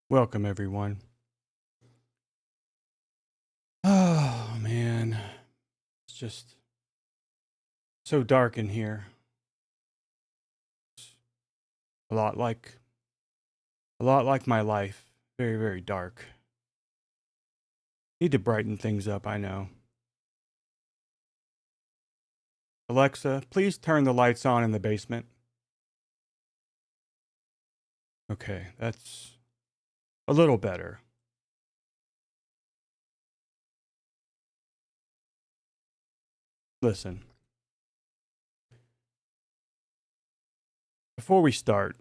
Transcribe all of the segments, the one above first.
Welcome, everyone. Oh, man. It's just so dark in here. It's a lot like my life. Very, very dark. Need to brighten things up, I know. Alexa, please turn the lights on in the basement. Okay, that's a little better. Listen. Before we start,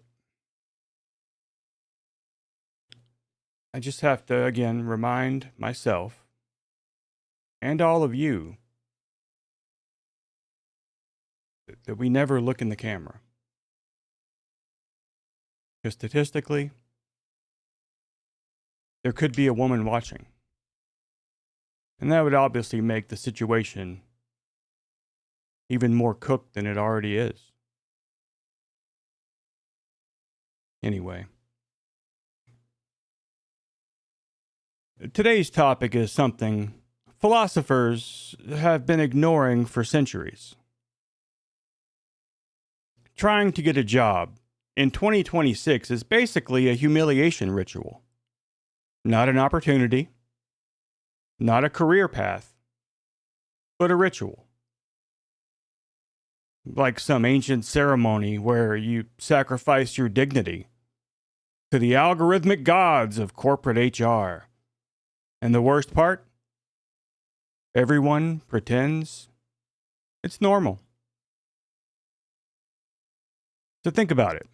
I just have to again remind myself and all of you that we never look in the camera. Because statistically, there could be a woman watching. And that would obviously make the situation even more cooked than it already is. Anyway, today's topic is something philosophers have been ignoring for centuries. Trying to get a job in 2026 is basically a humiliation ritual. Not an opportunity, not a career path, but a ritual. Like some ancient ceremony where you sacrifice your dignity to the algorithmic gods of corporate HR. And the worst part? Everyone pretends it's normal. So think about it.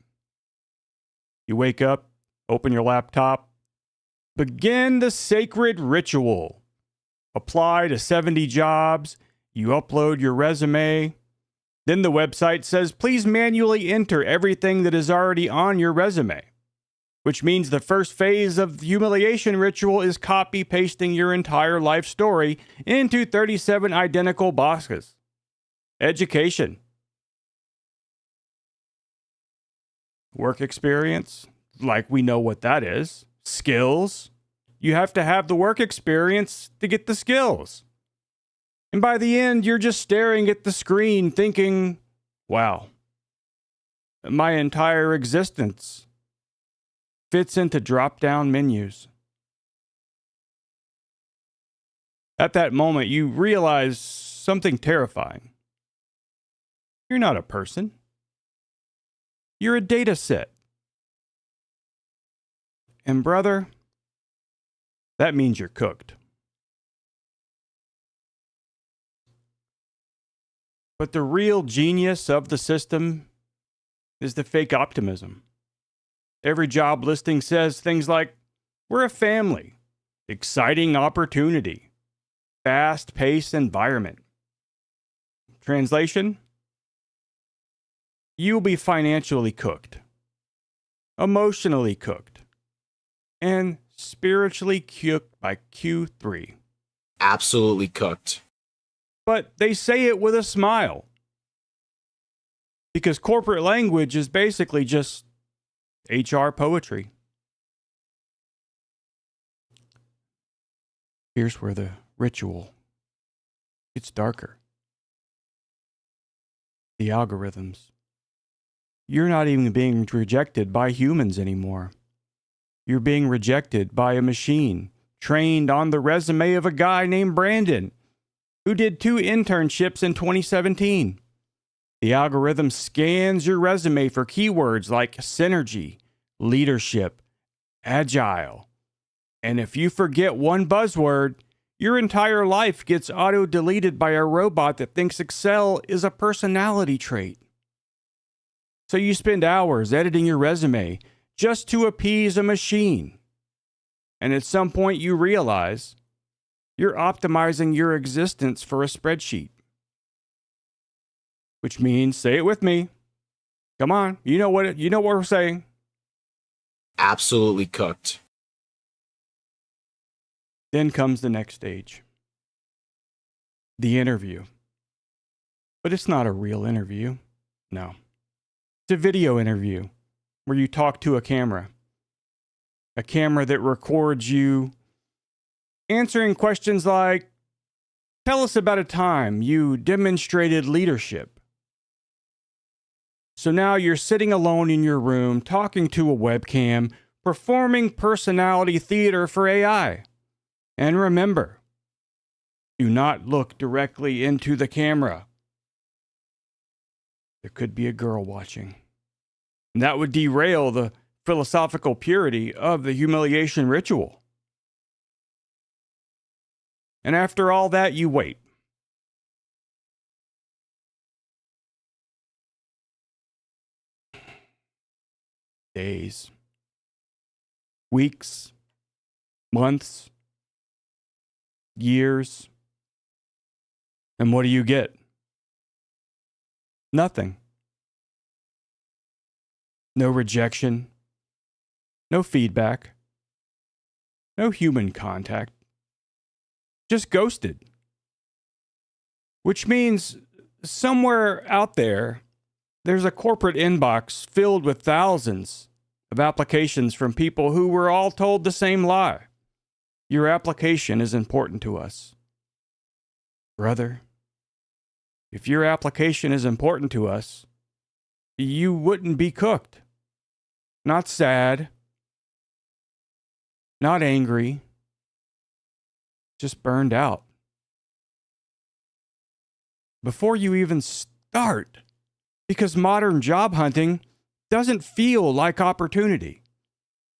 You wake up, open your laptop, begin the sacred ritual. Apply to 70 jobs, you upload your resume. Then the website says, please manually enter everything that is already on your resume. Which means the first phase of the humiliation ritual is copy-pasting your entire life story into 37 identical boxes. Education. Work experience, like we know what that is. Skills. You have to have the work experience to get the skills. And by the end, you're just staring at the screen thinking, wow, my entire existence fits into drop-down menus. At that moment, you realize something terrifying. You're not a person. You're a data set. And brother, that means you're cooked. But the real genius of the system is the fake optimism. Every job listing says things like, we're a family, exciting opportunity, fast-paced environment. Translation? You'll be financially cooked, emotionally cooked, and spiritually cooked by Q3. Absolutely cooked. But they say it with a smile. Because corporate language is basically just HR poetry. Here's where the ritual gets darker. The algorithms. You're not even being rejected by humans anymore. You're being rejected by a machine trained on the resume of a guy named Brandon, who did 2 internships in 2017. The algorithm scans your resume for keywords like synergy, leadership, agile. And if you forget one buzzword, your entire life gets auto-deleted by a robot that thinks Excel is a personality trait. So you spend hours editing your resume just to appease a machine. And at some point you realize you're optimizing your existence for a spreadsheet. Which means, say it with me. Come on, you know what we're saying. Absolutely cooked. Then comes the next stage. The interview. But it's not a real interview. No. It's a video interview where you talk to a camera. A camera that records you answering questions like, tell us about a time you demonstrated leadership. So now you're sitting alone in your room, talking to a webcam, performing personality theater for AI. And remember, do not look directly into the camera. There could be a girl watching. And that would derail the philosophical purity of the humiliation ritual. And after all that, you wait. Days, weeks, months, years. And what do you get? Nothing. No rejection, no feedback, no human contact. Just ghosted. Which means somewhere out there, there's a corporate inbox filled with thousands of applications from people who were all told the same lie. Your application is important to us. Brother, if your application is important to us, you wouldn't be cooked. Not sad, not angry, just burned out. Before you even start, because modern job hunting doesn't feel like opportunity.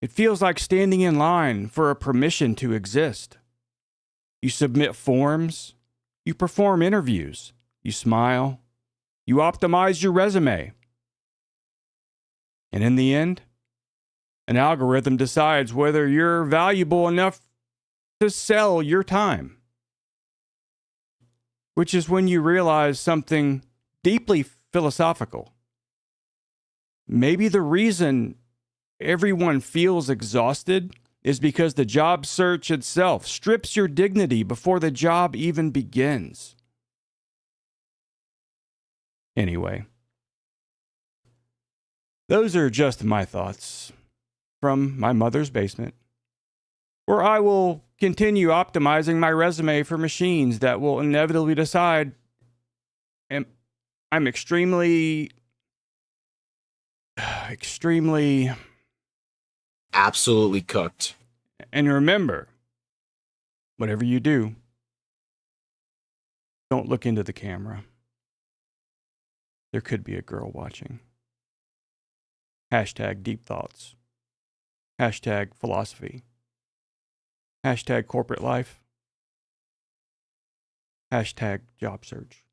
It feels like standing in line for a permission to exist. You submit forms, you perform interviews, you smile, you optimize your resume. And in the end, an algorithm decides whether you're valuable enough to sell your time. Which is when you realize something deeply philosophical. Maybe the reason everyone feels exhausted is because the job search itself strips your dignity before the job even begins. Anyway, those are just my thoughts from my mother's basement, where I will continue optimizing my resume for machines that will inevitably decide I'm extremely Absolutely cooked. And remember, whatever you do, don't look into the camera. There could be a girl watching. Hashtag deep thoughts. Hashtag philosophy. Hashtag corporate life. Hashtag job search.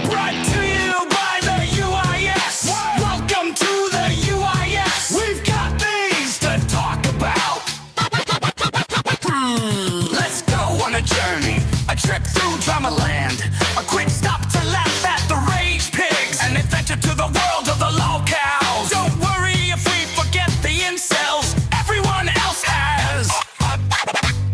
Brought to you by the UIS. Welcome to the UIS. We've got things to talk about. Let's go on a journey, a trip through drama land, a quick stop to laugh at the rage pigs, an adventure to the world of the lolcows. Don't worry if we forget the incels, everyone else has.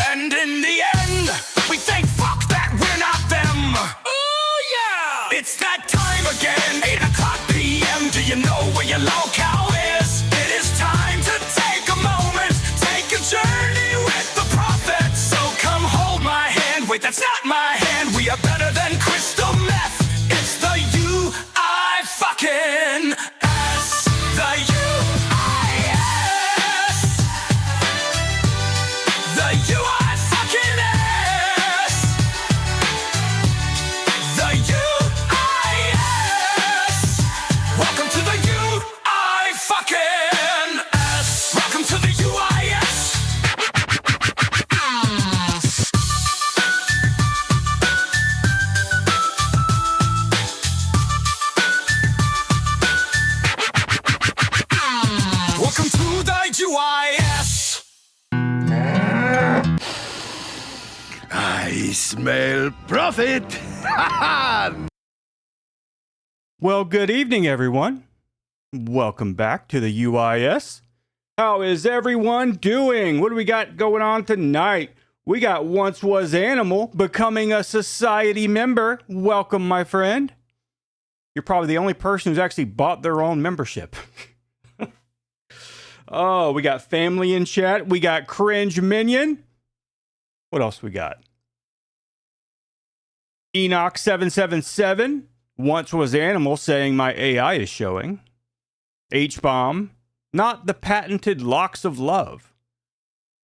And in the end, we think fuck that we're not them. Oh yeah! It's that time again, 8 o'clock p.m. Do you know where your lolcow is? It is time to take a moment, take a journey with the prophet. So come hold my hand, wait that's not my hand. We are better than crystal meth. It's the UI fucking S. The UIS. The UI fucking S. The UIS. Welcome to the UI fucking S. Welcome to the UIS. Welcome to the UIS. I smell profit. Well, good evening, everyone. Welcome back to the UIS. How is everyone doing? What do we got going on tonight? We got Once Was Animal becoming a society member. Welcome, my friend. You're probably the only person who's actually bought their own membership. Oh, we got family in chat. We got Cringe Minion. What else we got? Enoch777. Once Was Animal saying my AI is showing. H-Bomb. Not the patented locks of love.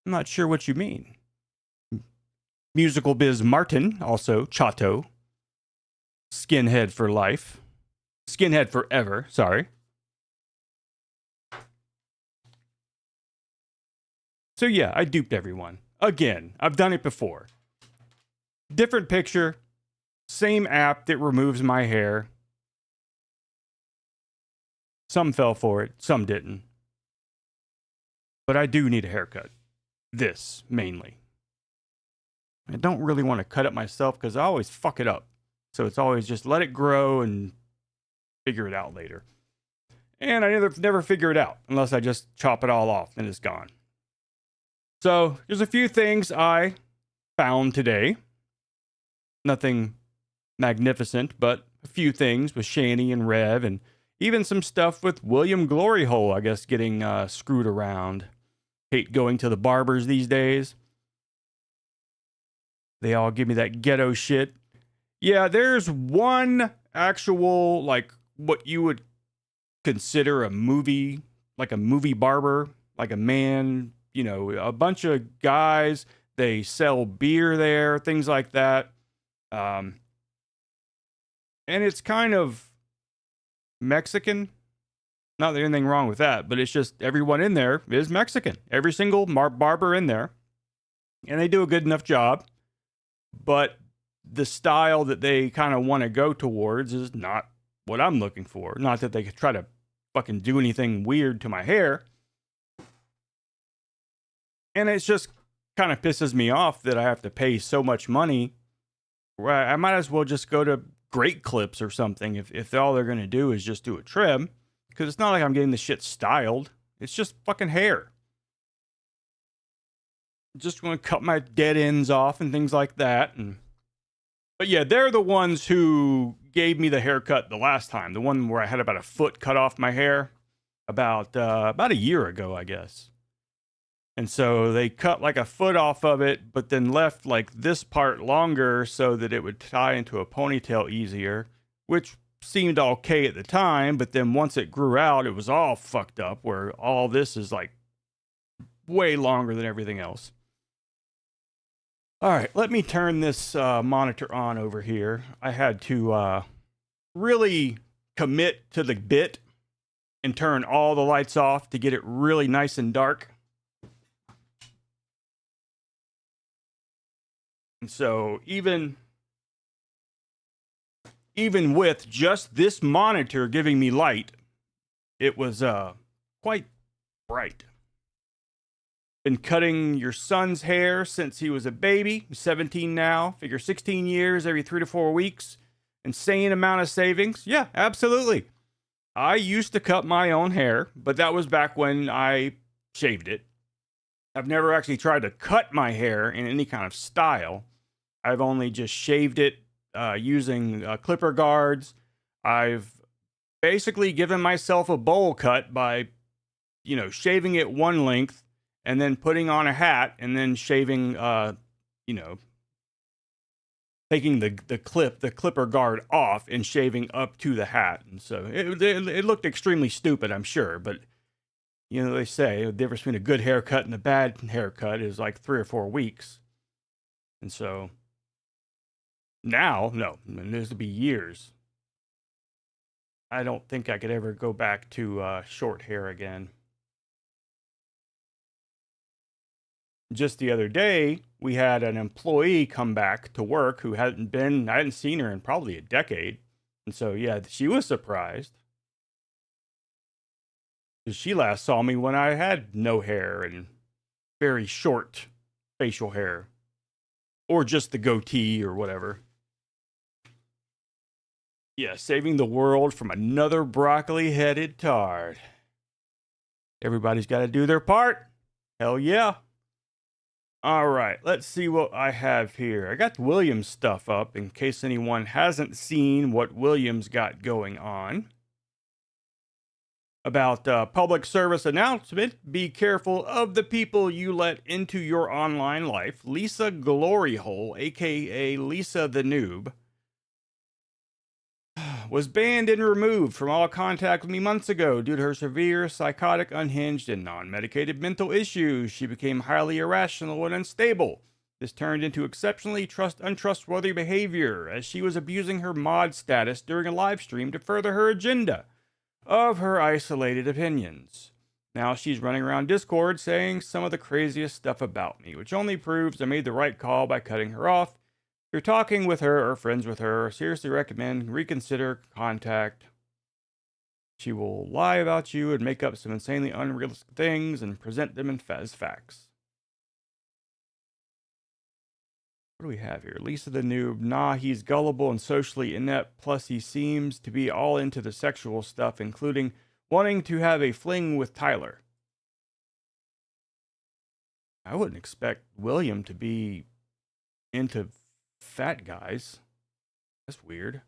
I'm not sure what you mean. Musical Biz Martin. Also Chato. Skinhead for life. Skinhead forever. Sorry. So yeah, I duped everyone. Again, I've done it before. Different picture, same app that removes my hair. Some fell for it, some didn't. But I do need a haircut. This, mainly. I don't really want to cut it myself because I always fuck it up. So it's always just let it grow and figure it out later. And I never figure it out unless I just chop it all off and it's gone. So there's a few things I found today. Nothing magnificent, but a few things with Shani and Rev, and even some stuff with William Gloryhole, I guess, getting screwed around. Hate going to the barbers these days. They all give me that ghetto shit. Yeah, there's one actual, like, what you would consider a movie, like a movie barber, like a man, you know, a bunch of guys, they sell beer there, things like that. And it's kind of Mexican. Not that anything wrong with that, but it's just everyone in there is Mexican. Every single barber in there. And they do a good enough job. But the style that they kind of want to go towards is not what I'm looking for. Not that they could try to fucking do anything weird to my hair. And it just kind of pisses me off that I have to pay so much money. I might as well just go to Great Clips or something if all they're going to do is just do a trim. Because it's not like I'm getting the shit styled. It's just fucking hair. Just going to cut my dead ends off and things like that. But yeah, they're the ones who gave me the haircut the last time. The one where I had about a foot cut off my hair. About a year ago, I guess. And so they cut like a foot off of it, but then left like this part longer so that it would tie into a ponytail easier, which seemed okay at the time. But then once it grew out, it was all fucked up where all this is like way longer than everything else. All right, let me turn this monitor on over here. I had to really commit to the bit and turn all the lights off to get it really nice and dark. And so even with just this monitor giving me light, it was quite bright. Been cutting your son's hair since he was a baby. He's 17 now. Figure 16 years every 3 to 4 weeks. Insane amount of savings. Yeah, absolutely. I used to cut my own hair, but that was back when I shaved it. I've never actually tried to cut my hair in any kind of style. I've only just shaved it using clipper guards. I've basically given myself a bowl cut by, shaving it one length and then putting on a hat and then shaving, taking the clipper guard off and shaving up to the hat. And so it looked extremely stupid, I'm sure, but they say the difference between a good haircut and a bad haircut is like 3 or 4 weeks. And so now, no, there's to be years. I don't think I could ever go back to short hair again. Just the other day, we had an employee come back to work who I hadn't seen her in probably a decade. And so, yeah, she was surprised. She last saw me when I had no hair and very short facial hair. Or just the goatee or whatever. Yeah, saving the world from another broccoli-headed tard. Everybody's got to do their part. Hell yeah. All right, let's see what I have here. I got Williams stuff up in case anyone hasn't seen what Williams got going on. About public service announcement, be careful of the people you let into your online life. Lisa Gloryhole, aka Lisa the Noob, was banned and removed from all contact with me months ago due to her severe, psychotic, unhinged, and non-medicated mental issues. She became highly irrational and unstable. This turned into exceptionally untrustworthy behavior as she was abusing her mod status during a live stream to further her agenda of her isolated opinions. Now she's running around Discord saying some of the craziest stuff about me, which only proves I made the right call by cutting her off. If you're talking with her or friends with her, seriously recommend reconsider contact. She will lie about you and make up some insanely unrealistic things and present them as facts. What do we have here? Lisa the Noob. Nah, he's gullible and socially inept, plus he seems to be all into the sexual stuff, including wanting to have a fling with Tyler. I wouldn't expect William to be into fat guys. That's weird.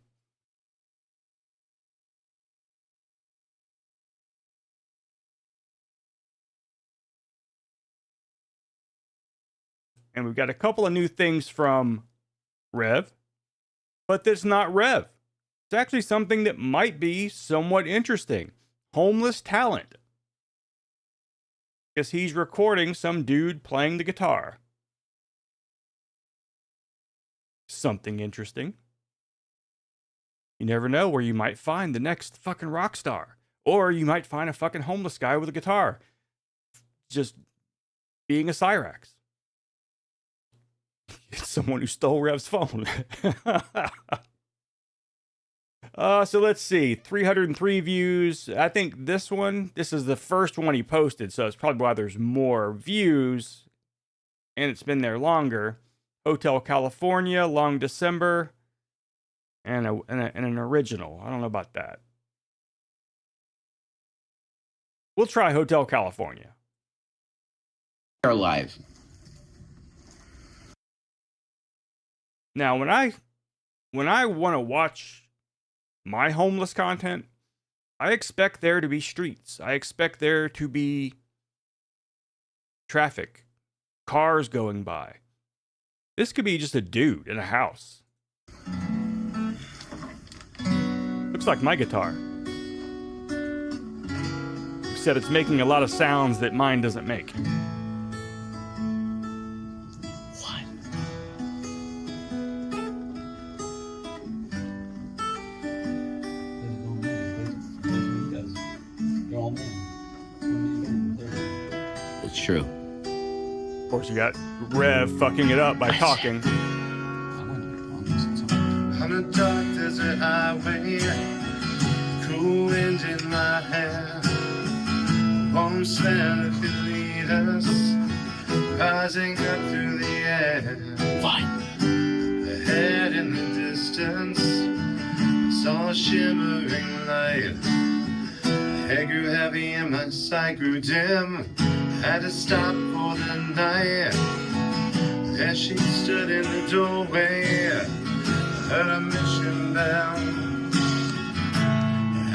And we've got a couple of new things from Rev, but that's not Rev. It's actually something that might be somewhat interesting. Homeless talent. Because he's recording some dude playing the guitar. Something interesting. You never know where you might find the next fucking rock star. Or you might find a fucking homeless guy with a guitar. Just being a Cyrax. It's someone who stole Rev's phone. So let's see. 303 views. I think this is the first one he posted, so it's probably why there's more views. And it's been there longer. Hotel California, Long December, and an original. I don't know about that. We'll try Hotel California. Are live. Now, when I want to watch my homeless content, I expect there to be streets. I expect there to be traffic, cars going by. This could be just a dude in a house. Looks like my guitar. Except it's making a lot of sounds that mine doesn't make. What? It's true. Of course, you got Rev fucking it up by talking. On a dark desert highway, cool wind in my hair, warm smell could lead us, rising up through the air. What? Ahead in the distance, saw a shimmering light. Head grew heavy and my sight grew dim. Had to stop for the night. As she stood in the doorway, heard a mission bell.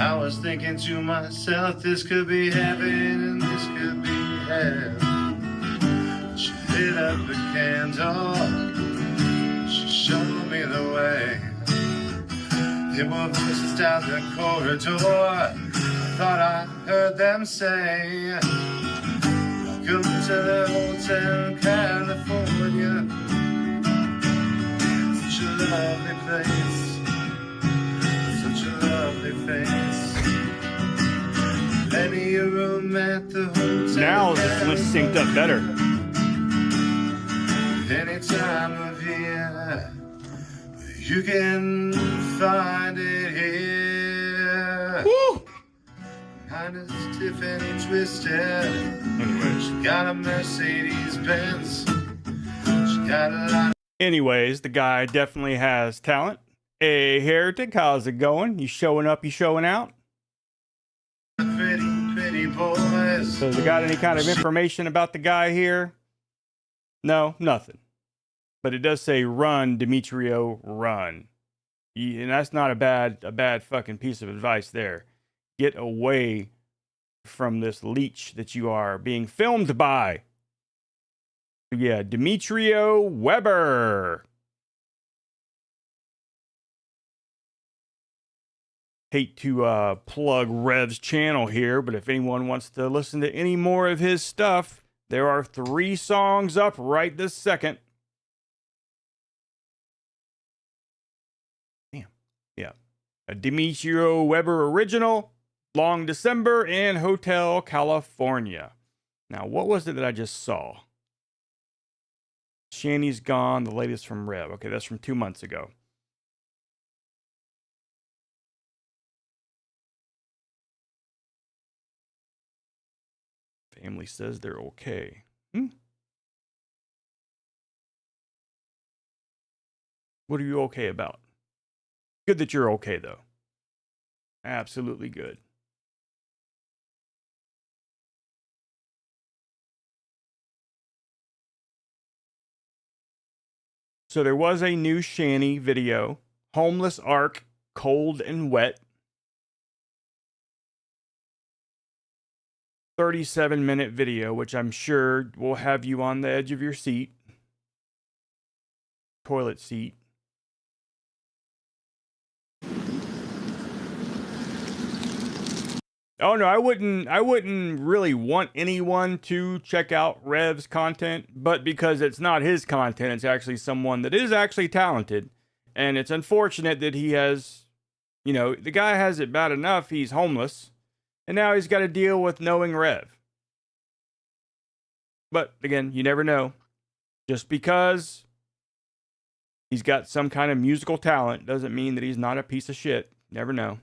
I was thinking to myself, this could be heaven and this could be hell. She lit up a candle, she showed me the way. There were voices down the corridor, I thought I heard them say, welcome to the Hotel California. Such a lovely place, such a lovely face. Let me a room at the Hotel Now it's synced up better. Any time of year, you can find it here. Woo! Mine is Tiffany Twisted. Anyways. She got a Mercedes Benz. She got a lot Anyways, the guy definitely has talent. Hey, Heretic, how's it going? You showing up, you showing out? of pretty boys. So, has it got any kind of information about the guy here? No, nothing. But it does say, "Run, Demetrio, run." And that's not a bad fucking piece of advice there. Get away from this leech that you are being filmed by. Yeah, Demetrio Weber. Hate to plug Rev's channel here, but if anyone wants to listen to any more of his stuff, there are 3 songs up right this second. Damn. Yeah. A Demetrio Weber original, Long December, and Hotel California. Now, what was it that I just saw? Shanny's Gone, the latest from Rev. Okay, that's from 2 months ago. Family says they're okay. What are you okay about? Good that you're okay, though. Absolutely good. So there was a new Shanny video, Homeless Ark, Cold and Wet. 37-minute video, which I'm sure will have you on the edge of your seat. Toilet seat. Oh no, I wouldn't really want anyone to check out Rev's content, but because it's not his content, it's actually someone that is actually talented. And it's unfortunate that he has, the guy has it bad enough, he's homeless, and now he's got to deal with knowing Rev. But again, you never know. Just because he's got some kind of musical talent doesn't mean that he's not a piece of shit. Never know.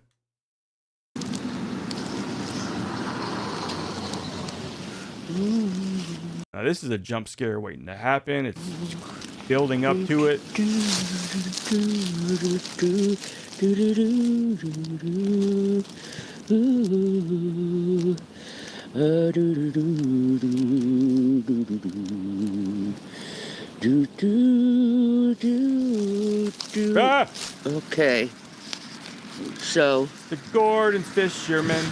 Now, this is a jump scare waiting to happen. It's building up to it. Ah! Okay. So The Gordon Fisherman.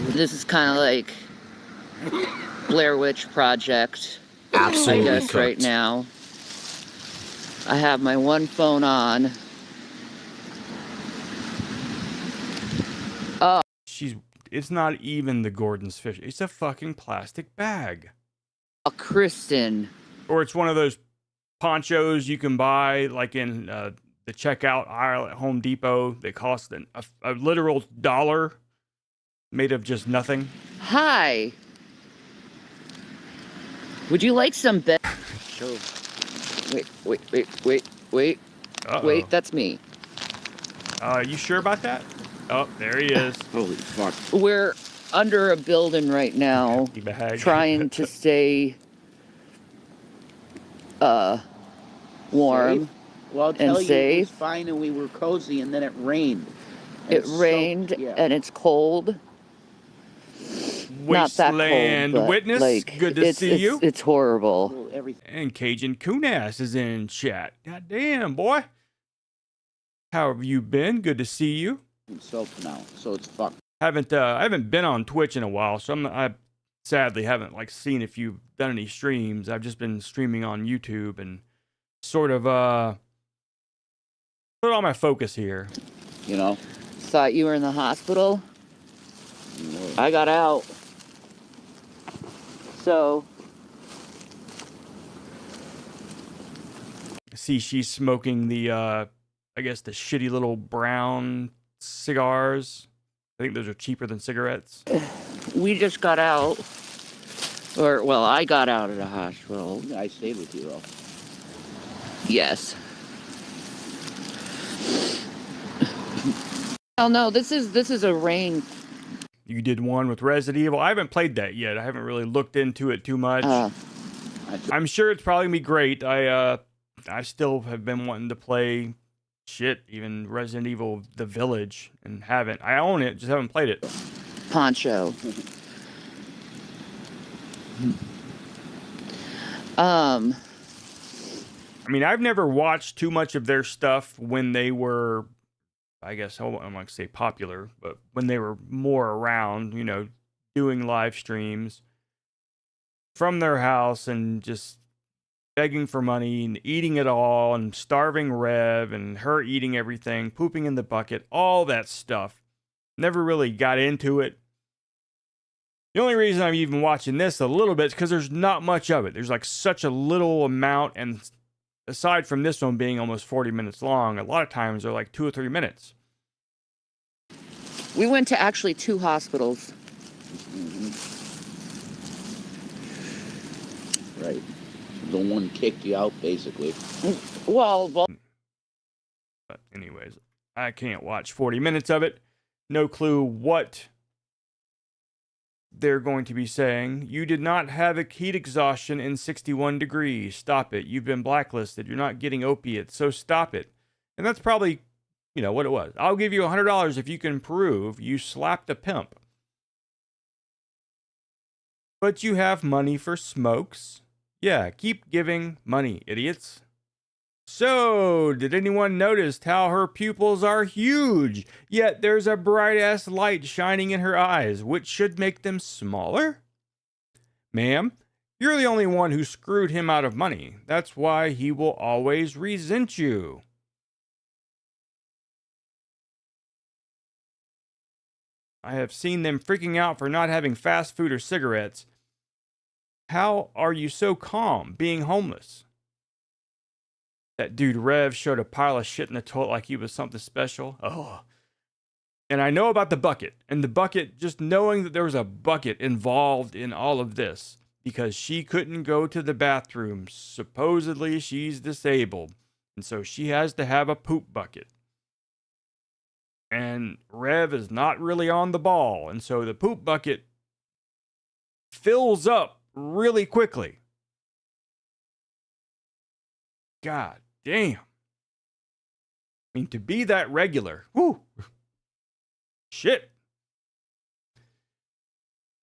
this is kind of like Blair Witch Project, Absolutely I guess, cooked. right now. I have my one phone on. It's not even the Gordon's fish. It's a fucking plastic bag. A Kristen. Or it's one of those ponchos you can buy like in the checkout aisle at Home Depot. They cost a literal $1, made of just nothing. Hi. Would you like some bed? Wait. Uh-oh. Wait, that's me. You sure about that? Oh, there he is. Holy fuck. We're under a building right now, Empty bag. trying to stay warm. Well, I'll tell you, it safe. was fine and we were cozy, and then it rained. And It rained and it's cold. Not that cold, Wasteland but, Witness, like, good to see you. It's horrible. Well, everything. And Cajun Kunas is in chat. God damn, boy. How have you been? Good to see you. Himself now, so it's fucked. I haven't been on Twitch in a while, so I sadly haven't seen if you've done any streams. I've just been streaming on YouTube and sort of put all my focus here. You know? Thought you were in the hospital. I got out. So See, she's smoking the I guess the shitty little brown cigars. I think those are cheaper than cigarettes. we just got out. Well, I got out of the hospital. I stayed with you, though. Yes. Oh no, this is a rain. You did one with Resident Evil. I haven't played that yet. I haven't really looked into it too much. I'm sure it's probably gonna be great. I still have been wanting to play even Resident Evil The Village, and haven't. I own it, just haven't played it. poncho. I mean, I've never watched too much of their stuff when they were, I guess, I'm not going to say popular, but when they were more around, you know, doing live streams from their house and just begging for money and eating it all and starving Rev and her eating everything, pooping in the bucket, all that stuff. Never really got into it. The only reason I'm even watching this a little bit is because there's not much of it. There's like such a little amount, and aside from this one being almost 40 minutes long, a lot of times they're like 2 or 3 minutes. We went to actually 2 hospitals. Right. The one kicked you out, basically. Well, But anyways, I can't watch 40 minutes of it. No clue what they're going to be saying. You did not have a heat exhaustion in 61 degrees. Stop it. You've been blacklisted. You're not getting opiates, so stop it. And that's probably, you know, what it was. I'll give you $100 if you can prove you slapped a pimp. But you have money for smokes. Yeah, keep giving money, idiots. So, did anyone notice how her pupils are huge, yet there's a bright-ass light shining in her eyes, which should make them smaller? Ma'am, you're the only one who screwed him out of money. That's why he will always resent you. I have seen them freaking out for not having fast food or cigarettes. How are you so calm being homeless? That dude Rev showed a pile of shit in the toilet like he was something special. Oh. And I know about the bucket. And the bucket, just knowing that there was a bucket involved in all of this. Because she couldn't go to the bathroom. Supposedly she's disabled. And so she has to have a poop bucket. And Rev is not really on the ball. And so the poop bucket fills up really quickly. God damn. I mean, to be that regular. Whoo. Shit.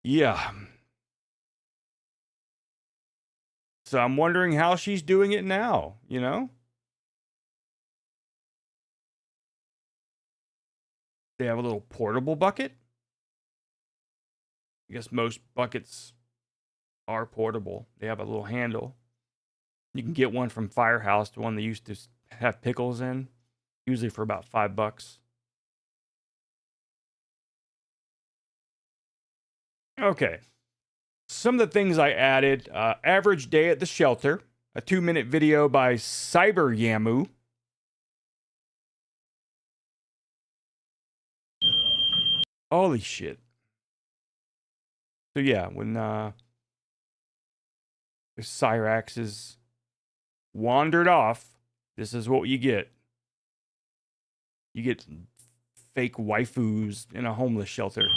Yeah. So I'm wondering how she's doing it now, you know? They have a little portable bucket. I guess most buckets are portable. They have a little handle. You can get one from Firehouse, the one they used to have pickles in, usually for about $5. Okay. Some of the things I added, average day at the shelter, a 2-minute video by Cyber Yamu. Holy shit. So yeah, when the Cyrax is wandered off, this is what you get. You get fake waifus in a homeless shelter.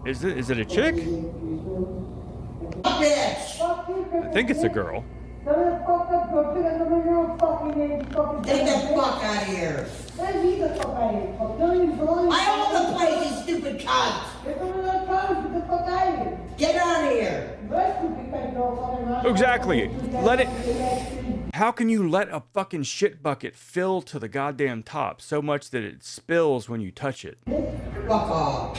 Is it a chick? I think it's a girl. Take the fuck out of here. I own the place, you stupid cunt. Get out of here. Exactly. Let it. How can you let a fucking shit bucket fill to the goddamn top so much that it spills when you touch it? Fuck off.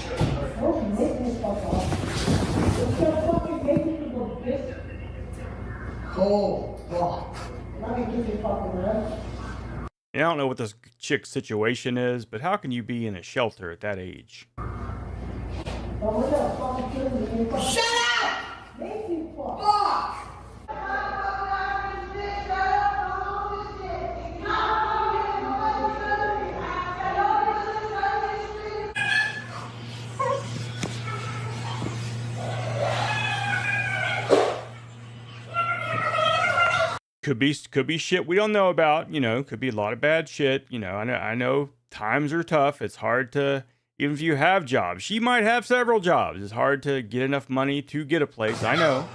Oh, fuck. I don't know what this chick's situation is, but how can you be in a shelter at that age? Shut up! Fuck! Could be shit we don't know about, you know, could be a lot of bad shit, you know. I know times are tough. It's hard to, even if you have jobs, she might have several jobs. It's hard to get enough money to get a place. I know.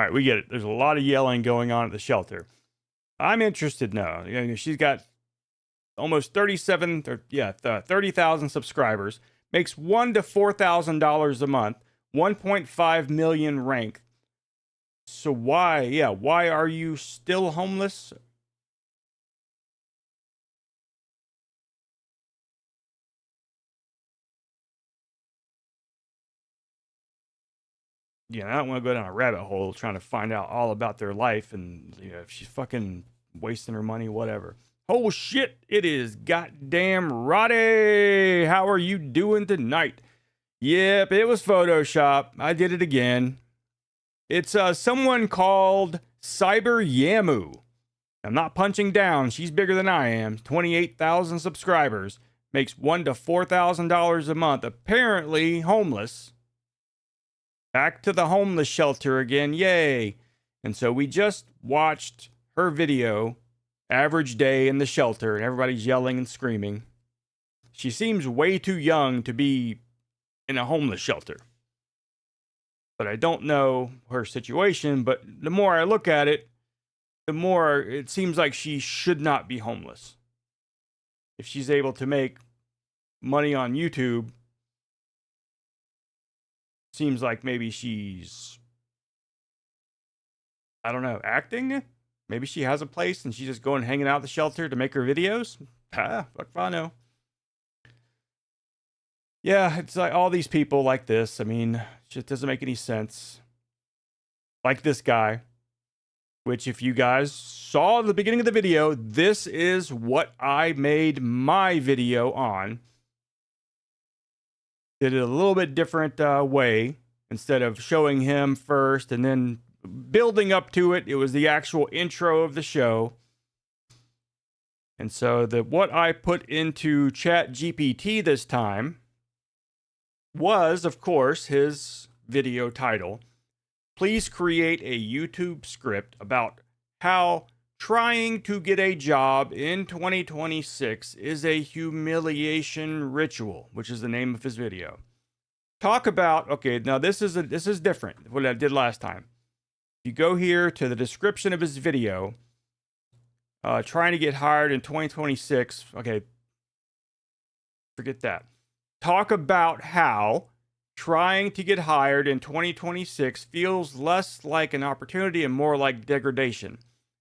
right, we get it. There's a lot of yelling going on at the shelter. I'm interested now. You know, she's got almost 30,000 subscribers, makes $1,000 to $4,000 a month, 1.5 million rank. So why are you still homeless? Yeah, I don't want to go down a rabbit hole trying to find out all about their life and if she's fucking wasting her money, whatever. Oh shit, it is goddamn Roddy. How are you doing tonight? Yep, it was Photoshop. I did it again. It's someone called Cyber Yamu. I'm not punching down. She's bigger than I am. 28,000 subscribers. Makes $1,000 to $4,000 a month. Apparently homeless. Back to the homeless shelter again. Yay. And so we just watched her video, average day in the shelter, and everybody's yelling and screaming. She seems way too young to be in a homeless shelter. But I don't know her situation, but the more I look at it, the more it seems like she should not be homeless. If she's able to make money on YouTube, seems like maybe she's, I don't know, acting? Maybe she has a place and she's just going hanging out at the shelter to make her videos? Fuck if I know. Yeah, it's like all these people like this. I mean, it doesn't make any sense. Like this guy, which if you guys saw the beginning of the video, this is what I made my video on. Did it a little bit different way. Instead of showing him first and then building up to it, it was the actual intro of the show. And so what I put into ChatGPT this time was, of course, his video title. Please create a YouTube script about how trying to get a job in 2026 is a humiliation ritual, which is the name of his video. Talk about, okay, now this is different than what I did last time. You go here to the description of his video, trying to get hired in 2026. Okay, forget that. Talk about how trying to get hired in 2026 feels less like an opportunity and more like degradation.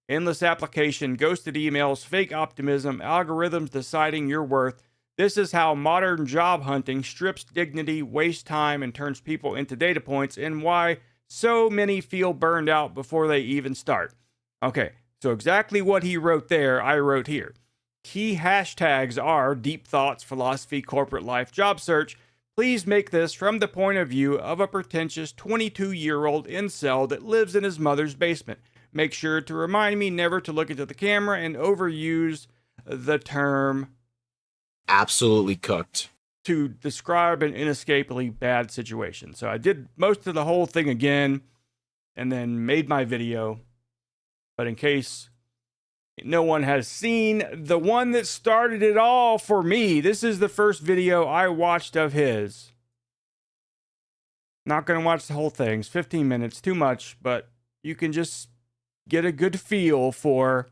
Endless application, ghosted emails, fake optimism, algorithms deciding your worth. This is how modern job hunting strips dignity, wastes time, and turns people into data points, and why so many feel burned out before they even start. Okay, so exactly what he wrote there, I wrote here. Key hashtags are deep thoughts, philosophy, corporate life, job search. Please make this from the point of view of a pretentious 22-year-old incel that lives in his mother's basement. Make sure to remind me never to look into the camera and overuse the term Absolutely cooked. to describe an inescapably bad situation. So I did most of the whole thing again and then made my video. But in case no one has seen the one that started it all for me, this is the first video I watched of his. Not going to watch the whole thing. It's 15 minutes, too much, but you can just get a good feel for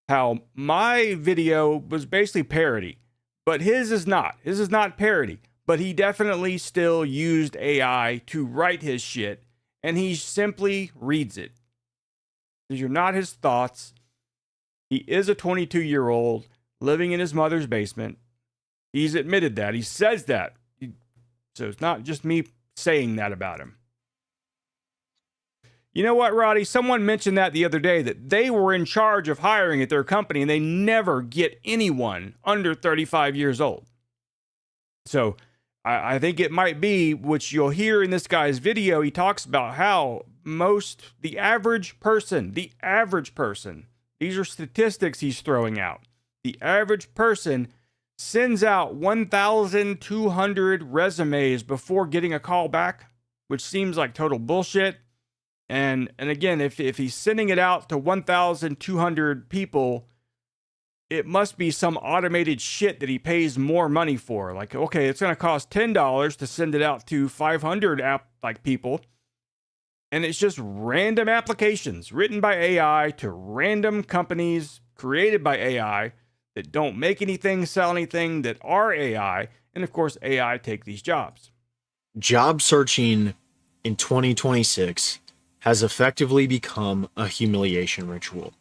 how my video was basically parody. But his is not. His is not parody. But he definitely still used AI to write his shit, and he simply reads it. These are not his thoughts. He is a 22-year-old living in his mother's basement. He's admitted that. He says that. So it's not just me saying that about him. You know what, Roddy? Someone mentioned that the other day, that they were in charge of hiring at their company and they never get anyone under 35 years old. So I think it might be, which you'll hear in this guy's video, he talks about how the average person, these are statistics he's throwing out. The average person sends out 1,200 resumes before getting a call back, which seems like total bullshit. And again, if he's sending it out to 1,200 people, it must be some automated shit that he pays more money for. Like, okay, it's going to cost $10 to send it out to 500 people. And it's just random applications written by AI to random companies created by AI that don't make anything, sell anything, that are AI. And of course, AI take these jobs. Job searching in 2026 has effectively become a humiliation ritual.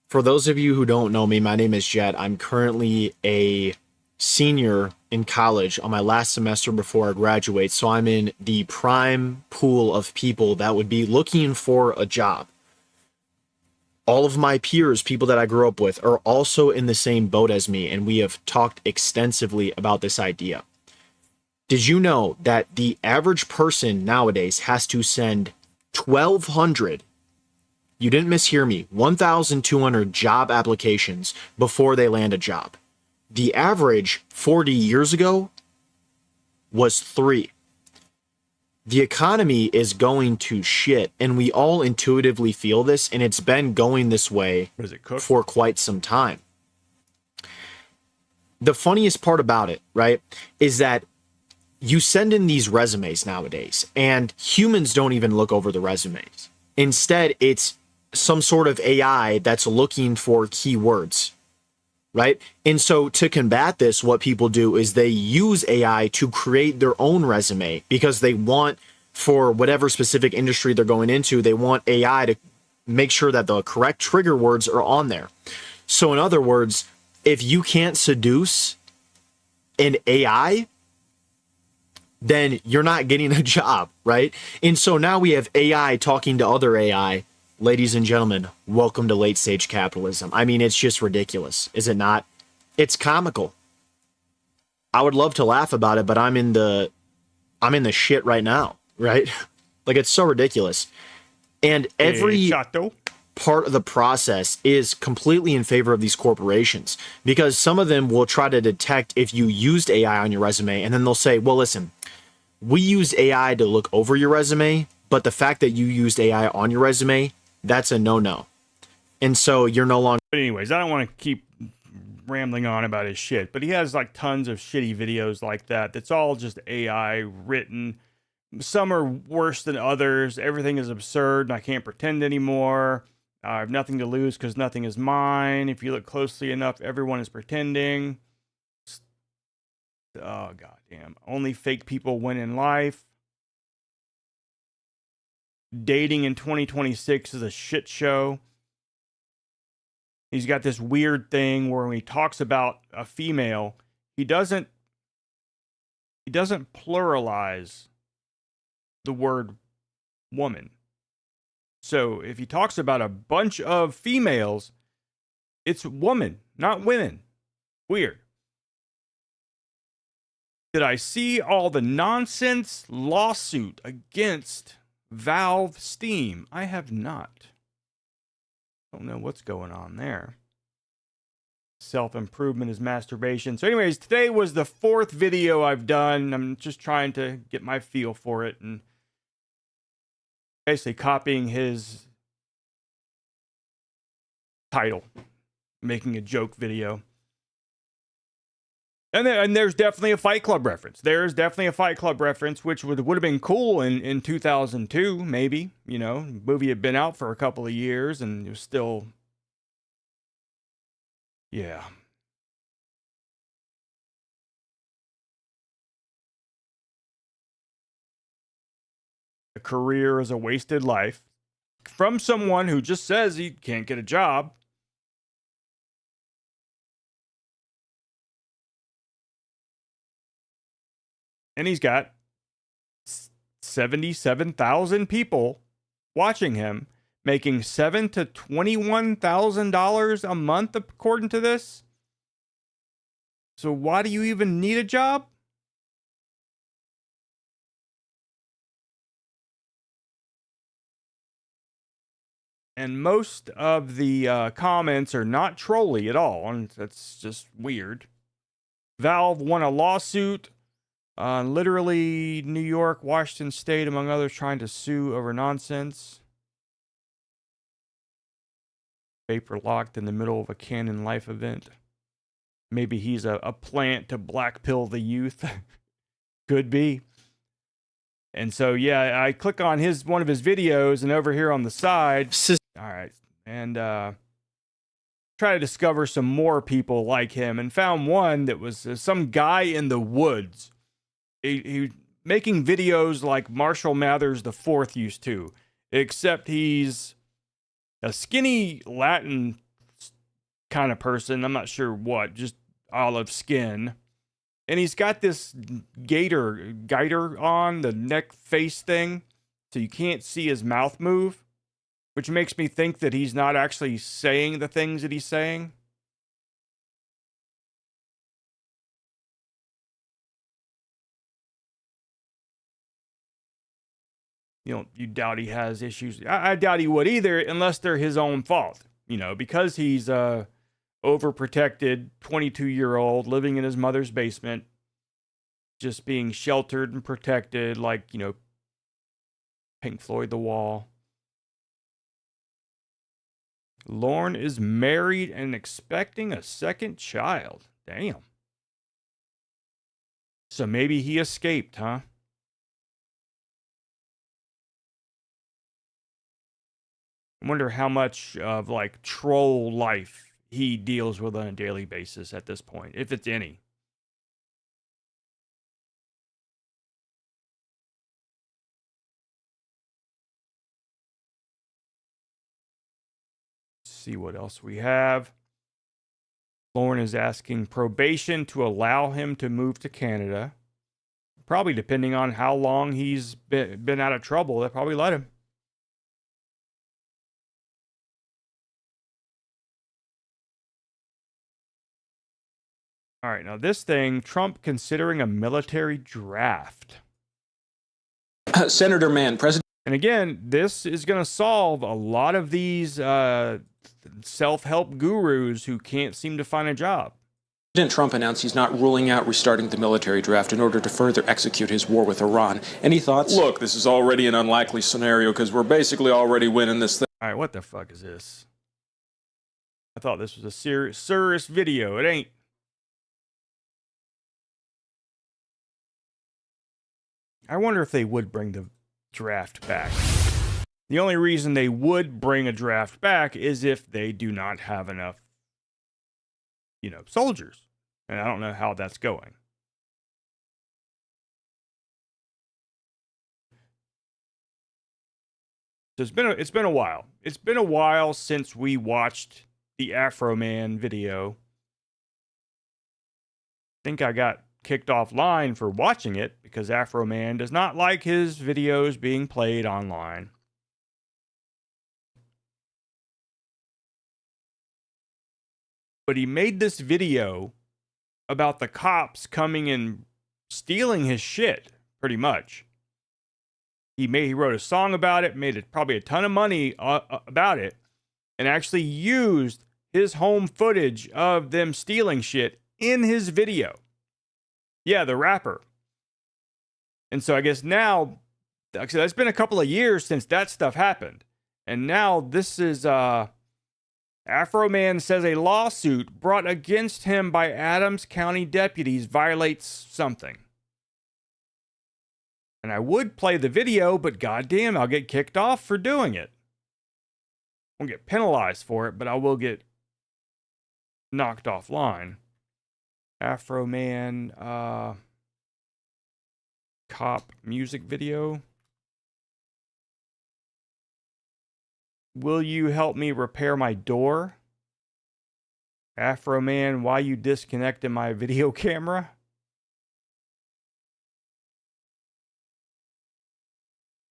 For those of you who don't know me, my name is Jet. I'm currently a senior in college on my last semester before I graduate. So I'm in the prime pool of people that would be looking for a job. All of my peers, people that I grew up with, are also in the same boat as me, and we have talked extensively about this idea. Did you know that the average person nowadays has to send 1,200, you didn't mishear me, 1,200 job applications before they land a job? The average 40 years ago was 3. The economy is going to shit, and we all intuitively feel this, and it's been going this way for quite some time. The funniest part about it, right, is that you send in these resumes nowadays, and humans don't even look over the resumes. Instead, it's some sort of AI that's looking for keywords, right? And so to combat this, what people do is they use AI to create their own resume because they want, for whatever specific industry they're going into, they want AI to make sure that the correct trigger words are on there. So in other words, if you can't seduce an AI, then you're not getting a job, right? And so now we have AI talking to other AI. Ladies and gentlemen, welcome to late stage capitalism. I mean, it's just ridiculous, is it not? It's comical. I would love to laugh about it, but I'm in the shit right now, right? Like, it's so ridiculous. And every part of the process is completely in favor of these corporations, because some of them will try to detect if you used AI on your resume, and then they'll say, well, listen, we used AI to look over your resume, but the fact that you used AI on your resume, that's a no-no. And so you're no longer... But anyways, I don't want to keep rambling on about his shit, but he has like tons of shitty videos like that. That's all just AI written. Some are worse than others. Everything is absurd and I can't pretend anymore. I have nothing to lose because nothing is mine. If you look closely enough, everyone is pretending. Oh, goddamn. Only fake people win in life. Dating in 2026 is a shit show. He's got this weird thing where when he talks about a female, he doesn't pluralize the word woman. So if he talks about a bunch of females, it's woman, not women. Weird. Did I see all the nonsense lawsuit against Valve Steam? I have not. Don't know what's going on there. Self-improvement is masturbation. So anyways, today was the 4th video I've done. I'm just trying to get my feel for it and basically copying his title, making a joke video. And there's definitely a Fight Club reference. There's definitely a Fight Club reference, which would have been cool in 2002, maybe. You know, the movie had been out for a couple of years and it was still... Yeah. A career is a wasted life. From someone who just says he can't get a job. And he's got 77,000 people watching him, making $7,000 to $21,000 a month, according to this. So why do you even need a job? And most of the comments are not trolly at all, and that's just weird. Valve won a lawsuit. Literally, New York, Washington State, among others, trying to sue over nonsense. Paper locked in the middle of a Canon Life event. Maybe he's a plant to black pill the youth. Could be. And so, yeah, I click on one of his videos, and over here on the side, all right, and try to discover some more people like him, and found one that was some guy in the woods. He making videos like Marshall Mathers IV used to, except he's a skinny Latin kind of person. I'm not sure what, just olive skin. And he's got this gaiter on the neck face thing, so you can't see his mouth move, which makes me think that he's not actually saying the things that he's saying. You doubt he has issues. I doubt he would either, unless they're his own fault. Because he's overprotected 22-year-old living in his mother's basement, just being sheltered and protected, like, Pink Floyd The Wall. Lorne is married and expecting a second child. Damn. So maybe he escaped, huh? I wonder how much of, like, troll life he deals with on a daily basis at this point, if it's any. See what else we have. Lorne is asking probation to allow him to move to Canada. Probably depending on how long he's been out of trouble, they'll probably let him. All right, now this thing, Trump considering a military draft. Senator Mann, President. And again, this is going to solve a lot of these self-help gurus who can't seem to find a job. President Trump announced he's not ruling out restarting the military draft in order to further execute his war with Iran. Any thoughts? Look, this is already an unlikely scenario because we're basically already winning this thing. All right, what the fuck is this? I thought this was a serious video. It ain't. I wonder if they would bring the draft back. The only reason they would bring a draft back is if they do not have enough, soldiers. And I don't know how that's going. So it's been a while. It's been a while since we watched the Afro Man video. I think I got kicked offline for watching it because Afro Man does not like his videos being played online. But he made this video about the cops coming and stealing his shit, pretty much. He wrote a song about it, made probably a ton of money about it, and actually used his home footage of them stealing shit in his video. Yeah, the rapper. And so I guess now, actually, that's been a couple of years since that stuff happened. And now this is, Afro Man says a lawsuit brought against him by Adams County deputies violates something. And I would play the video, but goddamn, I'll get kicked off for doing it. I won't get penalized for it, but I will get knocked offline. Afro Man, cop music video. Will you help me repair my door? Afro Man, why you disconnected my video camera?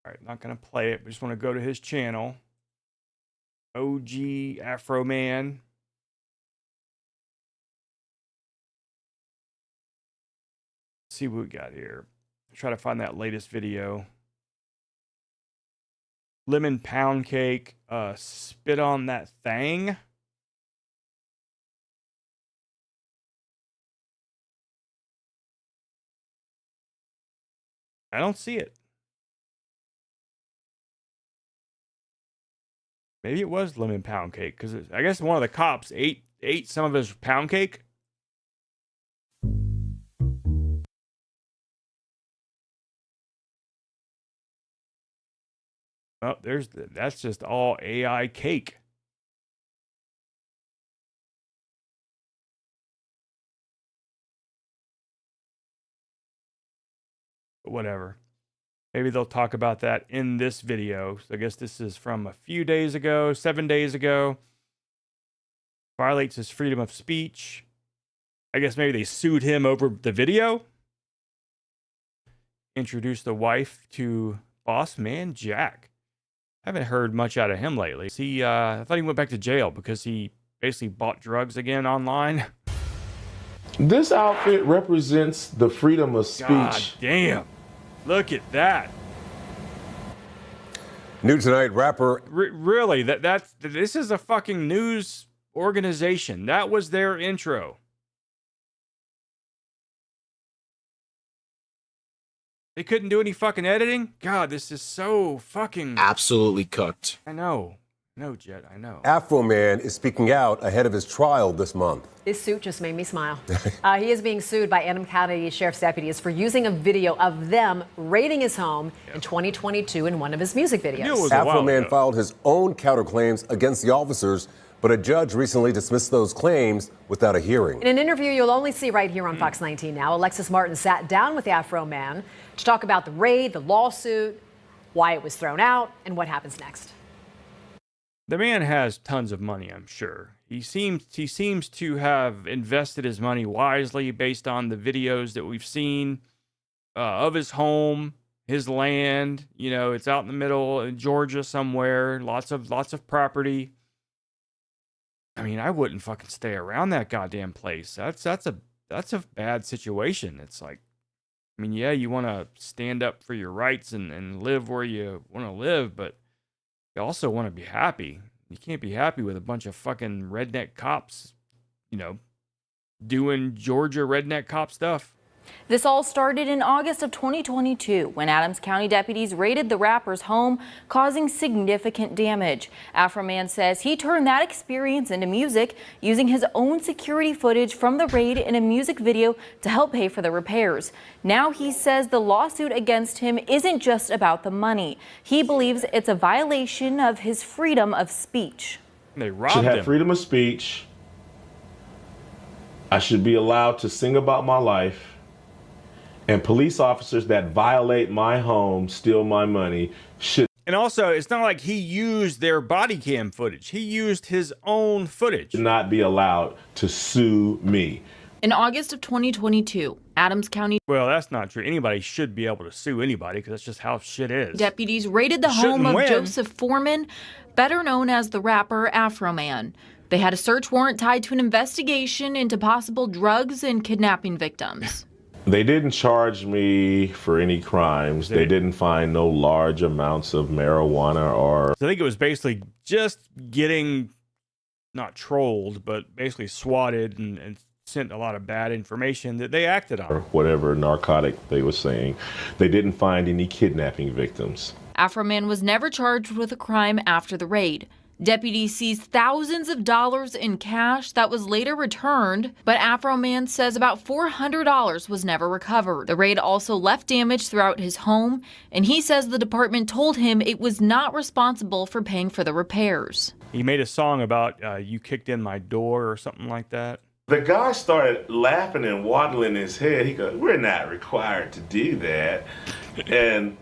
All right, not going to play it. We just want to go to his channel. OG Afro Man. See what we got here. Try to find that latest video. Lemon pound cake. Spit on that thing. I don't see it. Maybe it was lemon pound cake because I guess one of the cops ate some of his pound cake. Oh, that's just all AI cake. But whatever. Maybe they'll talk about that in this video. So I guess this is from a few days ago, 7 days ago. Violates his freedom of speech. I guess maybe they sued him over the video. Introduced the wife to Boss Man Jack. I haven't heard much out of him lately. I thought he went back to jail because he basically bought drugs again online. This outfit represents the freedom of speech. God damn. Look at that. New tonight, rapper. Really? This is a fucking news organization. That was their intro. They couldn't do any fucking editing? God, this is so fucking... Absolutely cooked. I know. No, Jet, I know. Afro Man is speaking out ahead of his trial this month. This suit just made me smile. He is being sued by Adams County Sheriff's deputies for using a video of them raiding his home in 2022 in one of his music videos. Afro Man filed his own counterclaims against the officers, but a judge recently dismissed those claims without a hearing. In an interview you'll only see right here on Fox 19 now, Alexis Martin sat down with the Afro Man to talk about the raid, the lawsuit, why it was thrown out, and what happens next. The man has tons of money, I'm sure. He seems to have invested his money wisely based on the videos that we've seen of his home, his land. You know, it's out in the middle of Georgia somewhere. Lots of property. I mean, I wouldn't fucking stay around that goddamn place. That's a bad situation. It's like, I mean, yeah, you want to stand up for your rights and live where you want to live, but you also want to be happy. You can't be happy with a bunch of fucking redneck cops, you know, doing Georgia redneck cop stuff. This all started in August of 2022 when Adams County deputies raided the rapper's home, causing significant damage. Afro Man says he turned that experience into music, using his own security footage from the raid in a music video to help pay for the repairs. Now he says the lawsuit against him isn't just about the money. He believes it's a violation of his freedom of speech. They robbed should have him. freedom of speech. I should be allowed to sing about my life. And police officers that violate my home, steal my money, should. And also, it's not like he used their body cam footage. He used his own footage. Not be allowed to sue me. In August of 2022, Adams County. Well, that's not true. Anybody should be able to sue anybody because that's just how shit is. Deputies raided the home of Joseph Foreman, better known as the rapper Afro Man. They had a search warrant tied to an investigation into possible drugs and kidnapping victims. They didn't charge me for any crimes. They didn't find no large amounts of marijuana or... So I think it was basically just getting, not trolled, but basically swatted and sent a lot of bad information that they acted on. Or whatever narcotic they were saying. They didn't find any kidnapping victims. Afro Man was never charged with a crime after the raid. Deputies seized thousands of dollars in cash that was later returned, but Afro Man says about $400 was never recovered. The raid also left damage throughout his home, and he says the department told him it was not responsible for paying for the repairs. He made a song about you kicked in my door or something like that. The guy started laughing and waddling his head. He goes, "We're not required to do that." And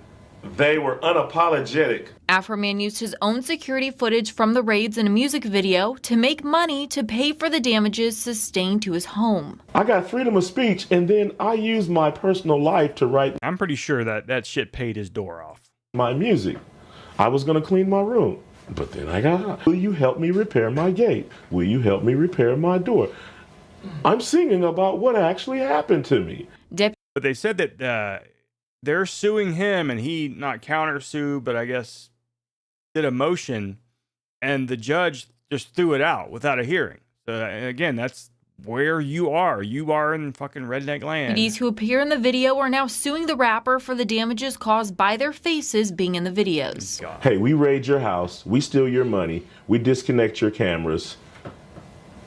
they were unapologetic. Afro Man used his own security footage from the raids in a music video to make money to pay for the damages sustained to his home. I got freedom of speech, and then I used my personal life to write. I'm pretty sure that shit paid his door off. My music. I was going to clean my room, but then I got out. Will you help me repair my gate? Will you help me repair my door? I'm singing about what actually happened to me. But they said that they're suing him and he not countersued, but I guess did a motion and the judge just threw it out without a hearing. So again, that's where you are. You are in fucking redneck land. Deputies who appear in the video are now suing the rapper for the damages caused by their faces being in the videos. Hey, we raid your house. We steal your money. We disconnect your cameras.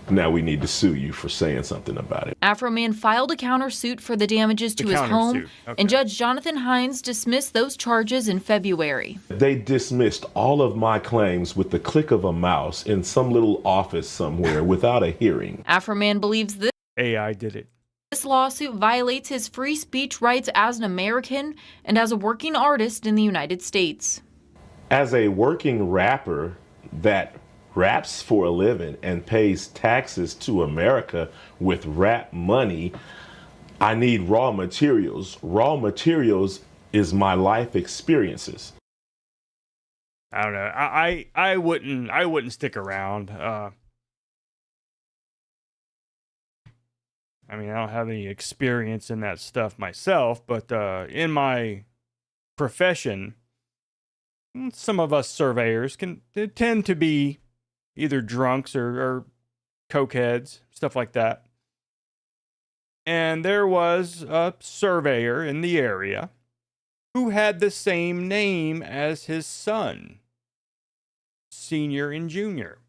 Now we need to sue you for saying something about it. Afro Man filed a countersuit for the damages to his home, and Judge Jonathan Hines dismissed those charges in February. They dismissed all of my claims with the click of a mouse in some little office somewhere without a hearing. Afro Man believes this AI did it. This lawsuit violates his free speech rights as an American and as a working artist in the United States. As a working rapper that raps for a living and pays taxes to America with rap money, I need raw materials. Raw materials is my life experiences. I don't know. I wouldn't stick around. I mean, I don't have any experience in that stuff myself, but in my profession, some of us surveyors tend to be either drunks or cokeheads, stuff like that. And there was a surveyor in the area who had the same name as his son, Senior and Junior.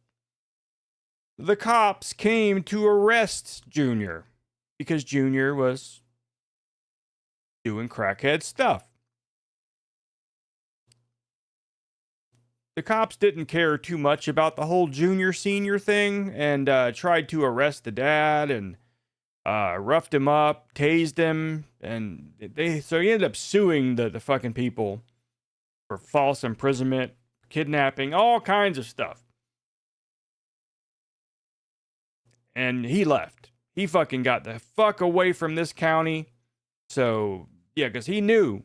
The cops came to arrest Junior because Junior was doing crackhead stuff. The cops didn't care too much about the whole junior-senior thing and tried to arrest the dad and roughed him up, tased him, and so he ended up suing the fucking people for false imprisonment, kidnapping, all kinds of stuff. And he left. He fucking got the fuck away from this county. So, yeah, because he knew.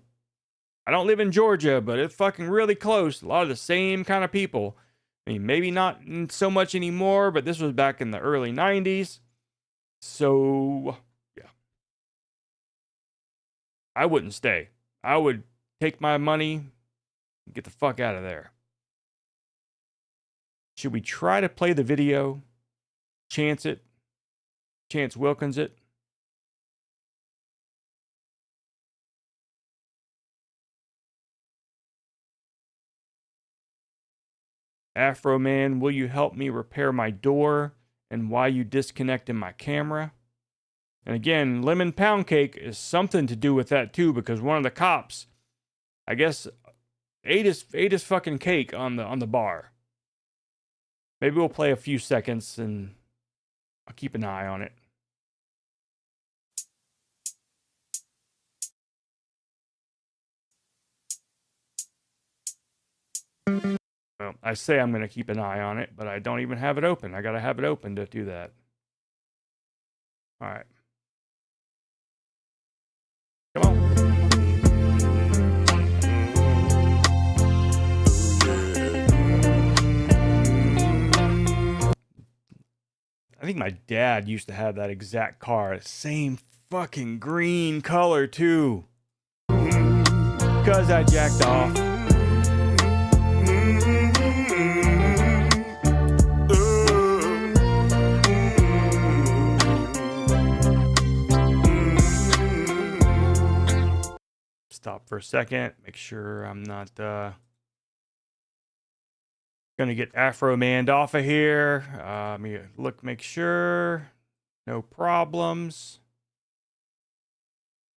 I don't live in Georgia, but it's fucking really close. A lot of the same kind of people. I mean, maybe not so much anymore, but this was back in the early 90s. So, yeah. I wouldn't stay. I would take my money and get the fuck out of there. Should we try to play the video? Chance it? Chance Wilkins it? Afro Man, will you help me repair my door? And why you disconnected my camera? And again, lemon pound cake is something to do with that too, because one of the cops, I guess, ate his fucking cake on the bar. Maybe we'll play a few seconds and I'll keep an eye on it. Well, I say I'm going to keep an eye on it, but I don't even have it open. I got to have it open to do that. All right. Come on. I think my dad used to have that exact car. Same fucking green color, too. Because I jacked off. Stop for a second. Make sure I'm not gonna get Afro Manned off of here. Let me look, make sure. No problems.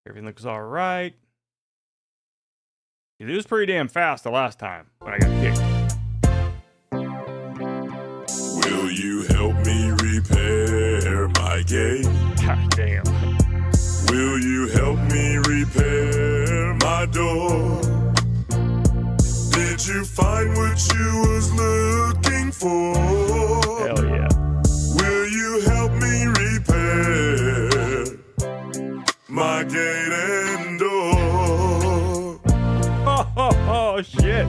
Everything looks all right. It was pretty damn fast the last time when I got kicked. Will you help me repair my gate? God damn. Will you help me repair my door? Did you find what you was looking for? Hell yeah. Will you help me repair my gate and door? Oh shit.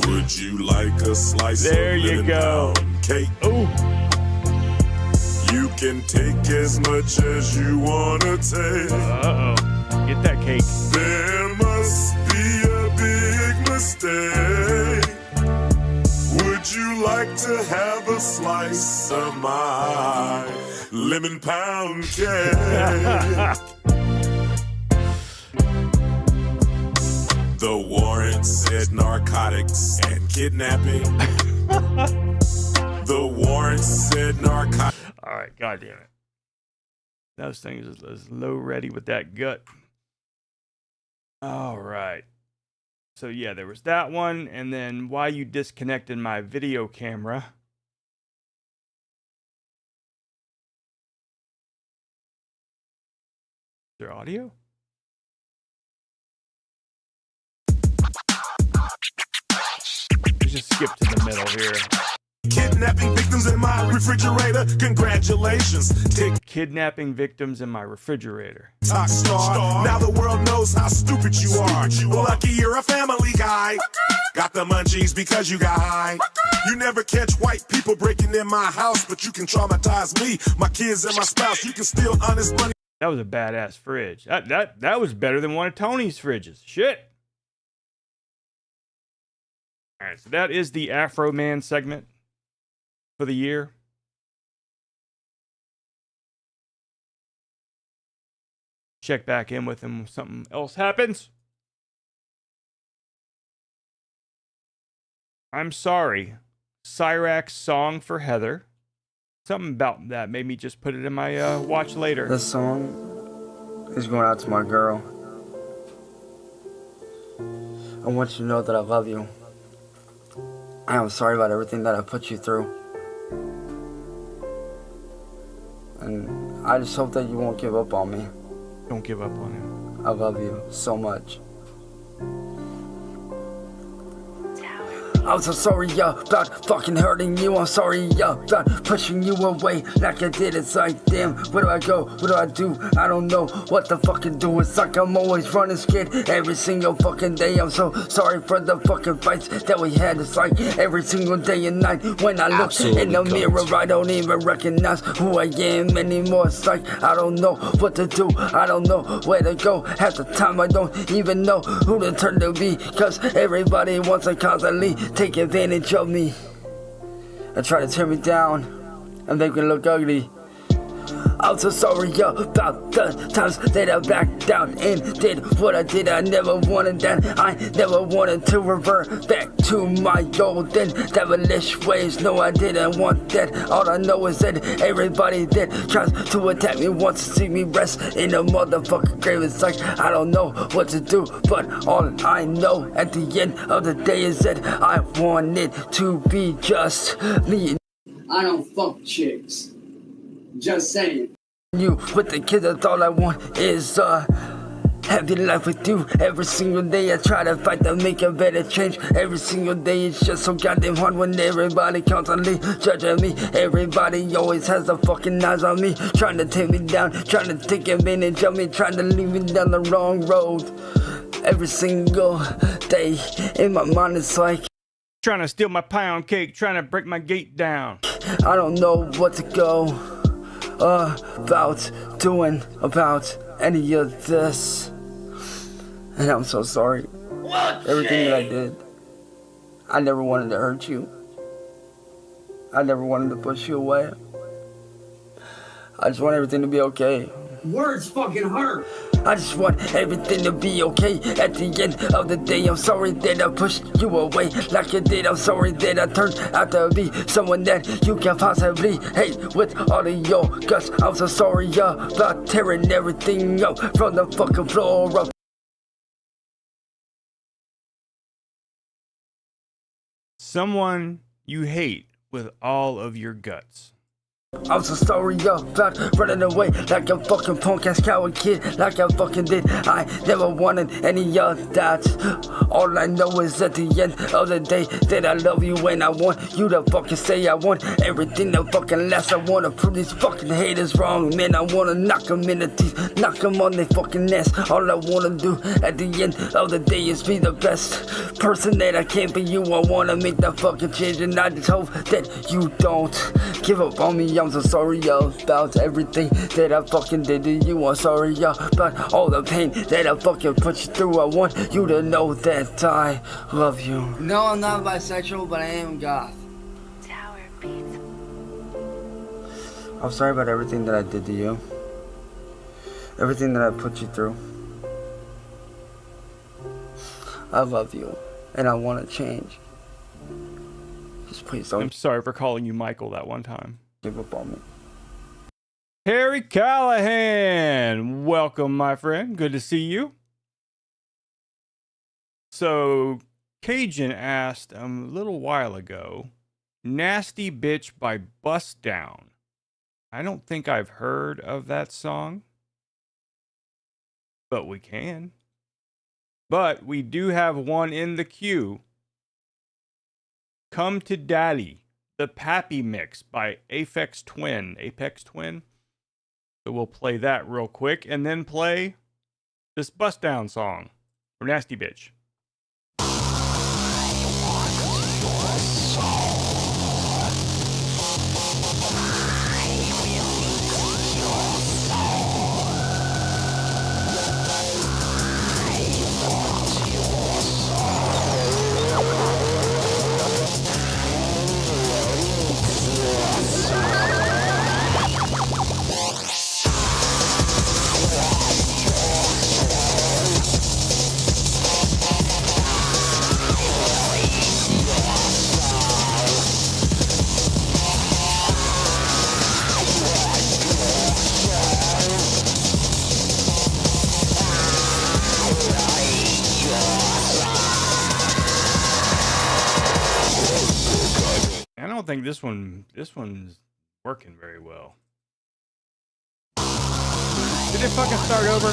Would you like a slice there of you go. Pound cake? Ooh. You can take as much as you wanna take. Uh-oh. Get that cake. There must be a big mistake. Would you like to have a slice of my lemon pound cake? The warrant said narcotics and kidnapping. The warrant said narcotics. All right, goddamn it. Those things is low ready with that gut. All right. So yeah, there was that one, and then why you disconnected my video camera. Is there audio? Let's just skip to the middle here. Kidnapping victims in my refrigerator. Congratulations. Kidnapping victims in my refrigerator. TikTok star. Now the world knows how stupid you are. Lucky you're a family guy. Got the munchies because you got high. You never catch white people breaking in my house, but you can traumatize me, my kids, and my spouse. You can steal honest money. That was a badass fridge. That was better than one of Tony's fridges. Shit. All right, so that is the Afro Man segment for the year. Check back in with him when something else happens. I'm sorry. Cyrax's song for Heather. Something about that made me just put it in my watch later. This song is going out to my girl. I want you to know that I love you. I am sorry about everything that I put you through. And I just hope that you won't give up on me. Don't give up on him. I love you so much. I'm so sorry, about fucking hurting you. I'm sorry, about pushing you away like I did. It's like, damn, where do I go? What do I do? I don't know what to fucking do. It's like I'm always running scared every single fucking day. I'm so sorry for the fucking fights that we had. It's like every single day and night when I look in the mirror, I don't even recognize who I am anymore. It's like I don't know what to do. I don't know where to go. Half the time I don't even know who to turn to be, cause everybody wants to constantly take advantage of me and try to tear me down and make me look ugly. I'm so sorry about the times that I backed down and did what I did. I never wanted that. I never wanted to revert back to my old and devilish ways. No, I didn't want that. All I know is that everybody that tries to attack me wants to see me rest in a motherfucking grave. It's like I don't know what to do, but all I know at the end of the day is that I want it to be just me. I don't fuck chicks. Just saying. You with the kids, that's all I want is happy life with you. Every single day I try to fight to make a better change. Every single day it's just so goddamn hard when everybody constantly judging me. Everybody always has the fucking eyes on me, trying to take me down, trying to take advantage of me, trying to lead me down the wrong road. Every single day in my mind it's like trying to steal my pound cake, trying to break my gate down. I don't know what to go about doing about any of this, and I'm so sorry. Everything that I did, I never wanted to hurt you. I never wanted to push you away. I just want everything to be okay. Words fucking hurt. I just want everything to be okay at the end of the day. I'm sorry that I pushed you away like I did. I'm sorry that I turned out to be someone that you can possibly hate with all of your guts. I'm so sorry about tearing everything up from the fucking floor up. Someone you hate with all of your guts. I'm so sorry about running away like a fucking punk ass coward kid, like I fucking did. I never wanted any of that. All I know is at the end of the day that I love you and I want you to fucking say I want everything to fucking last. I wanna prove these fucking haters wrong, man. I wanna knock them in the teeth, knock them on their fucking ass. All I wanna do at the end of the day is be the best person that I can be. You, I wanna make that fucking change, and I just hope that you don't give up on me. I'm so sorry about everything that I fucking did to you. I'm sorry about all the pain that I fucking put you through. I want you to know that I love you. No, I'm not bisexual, but I am goth. I'm sorry about everything that I did to you. Everything that I put you through. I love you and I want to change. Just please don't. I'm sorry for calling you Michael that one time. Give up on me. Harry Callahan, welcome, my friend. Good to see you. So, Cajun asked a little while ago, Nasty Bitch by Bust Down. I don't think I've heard of that song, but we can. But we do have one in the queue. Come to Daddy, the Pappy Mix by Apex Twin. So we'll play that real quick and then play this Bust Down song for Nasty Bitch. I don't think this one's working very well. Did it fucking start over?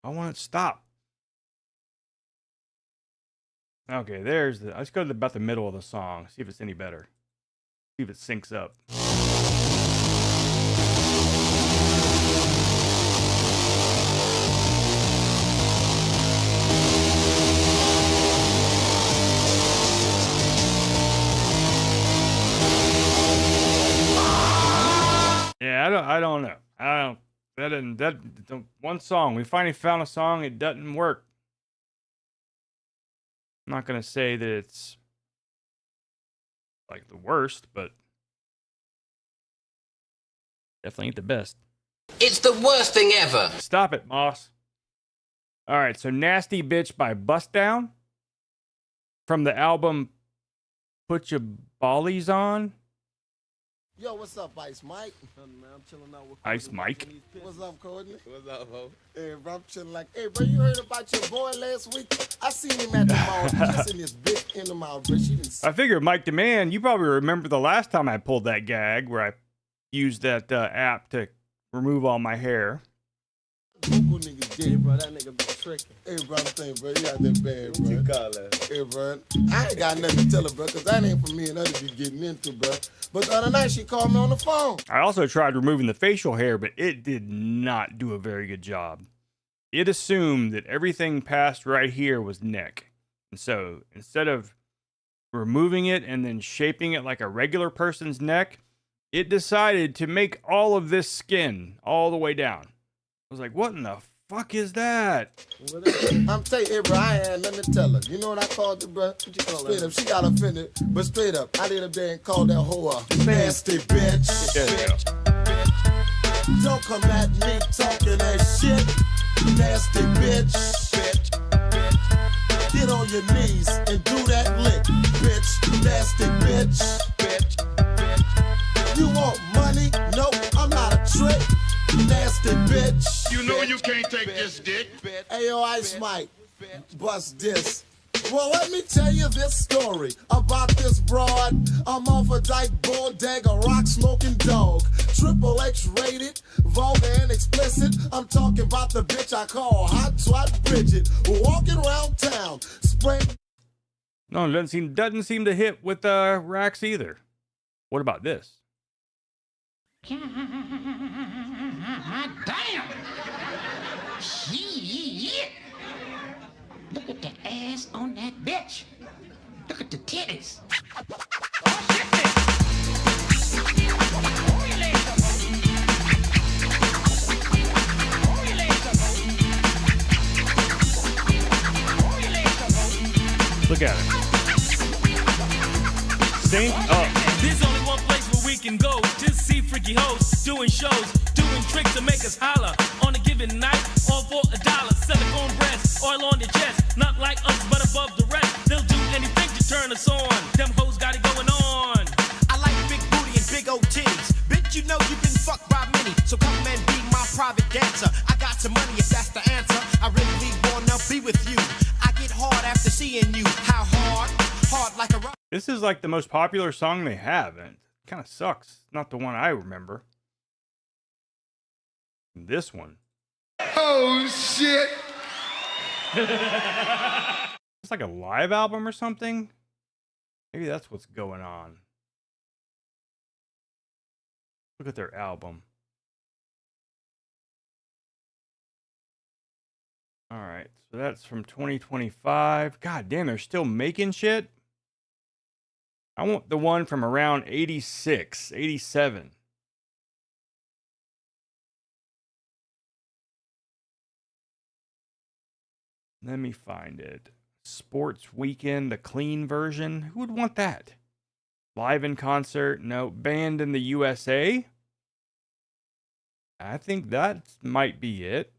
I want it to stop. Okay, there's the. Let's go to about the middle of the song. See if it's any better. See if it syncs up. Yeah, I don't know. That one song. We finally found a song. It doesn't work. I'm not gonna say that it's like the worst, but definitely ain't the best. It's the worst thing ever. Stop it, Moss. All right, so Nasty Bitch by Bust Down from the album Put Your Ballies On. Yo, what's up, Ice Mike? Man, I'm chilling out with Ice Mike. What's up, Courtney? What's up, ho? Hey, bro, I'm chilling like, hey, bro, you heard about your boy last week? I seen him at the mall, just in this big in the mouth, bro. She didn't. I figured Mike Demand, you probably remember the last time I pulled that gag where I used that app to remove all my hair. Google niggas dead, bro. That nigga be tricking. Hey, bro, I'm saying, bro, you out there bad, bro. What you call that? Hey, bro, I ain't got nothing to tell her, bro, because that ain't for me and her to be getting into, bro. But the other night, she called me on the phone. I also tried removing the facial hair, but it did not do a very good job. It assumed that everything past right here was neck. And so instead of removing it and then shaping it like a regular person's neck, it decided to make all of this skin all the way down. I was like, what in the fuck is that? I'm telling you, hey, bro, I ain't had nothing to tell her. You know what I called her, bro? What you call straight up, she got offended, but straight up, I did up there and called that hoe a nasty bitch. There you go. Don't come at me talking that shit, nasty bitch. Get on your knees and do that lick, bitch, nasty bitch. You want money? Nope, I'm not a trick. Nasty bitch. You know you can't take this dick. Hey, yo, Ice Mike, bust this. Well, let me tell you this story about this broad. I'm off a dyke, bulldog, a rock smoking dog. Triple X rated, vulgar and explicit. I'm talking about the bitch I call Hot Twat Bridget. Walking around town, spraying. No, it doesn't seem to hit with racks either. What about this? Damn! Shit! Look at the ass on that bitch. Look at the titties. Look at it. Sync up. There's only one place where we can go to see freaky hoes doing shows, doing tricks to make us holler on a given night, all for $1. Silicone breasts, oil on your chest. This is like the most popular song they have, and it kind of sucks. Not the one I remember. This one. Oh, shit. It's like a live album or something. Maybe that's what's going on. Look at their album. All right, so that's from 2025. God damn, they're still making shit. I want the one from around 86, 87. Let me find it. Sports Weekend, the clean version. Who would want that? Live in concert? No. Banned in the USA? I think that might be it.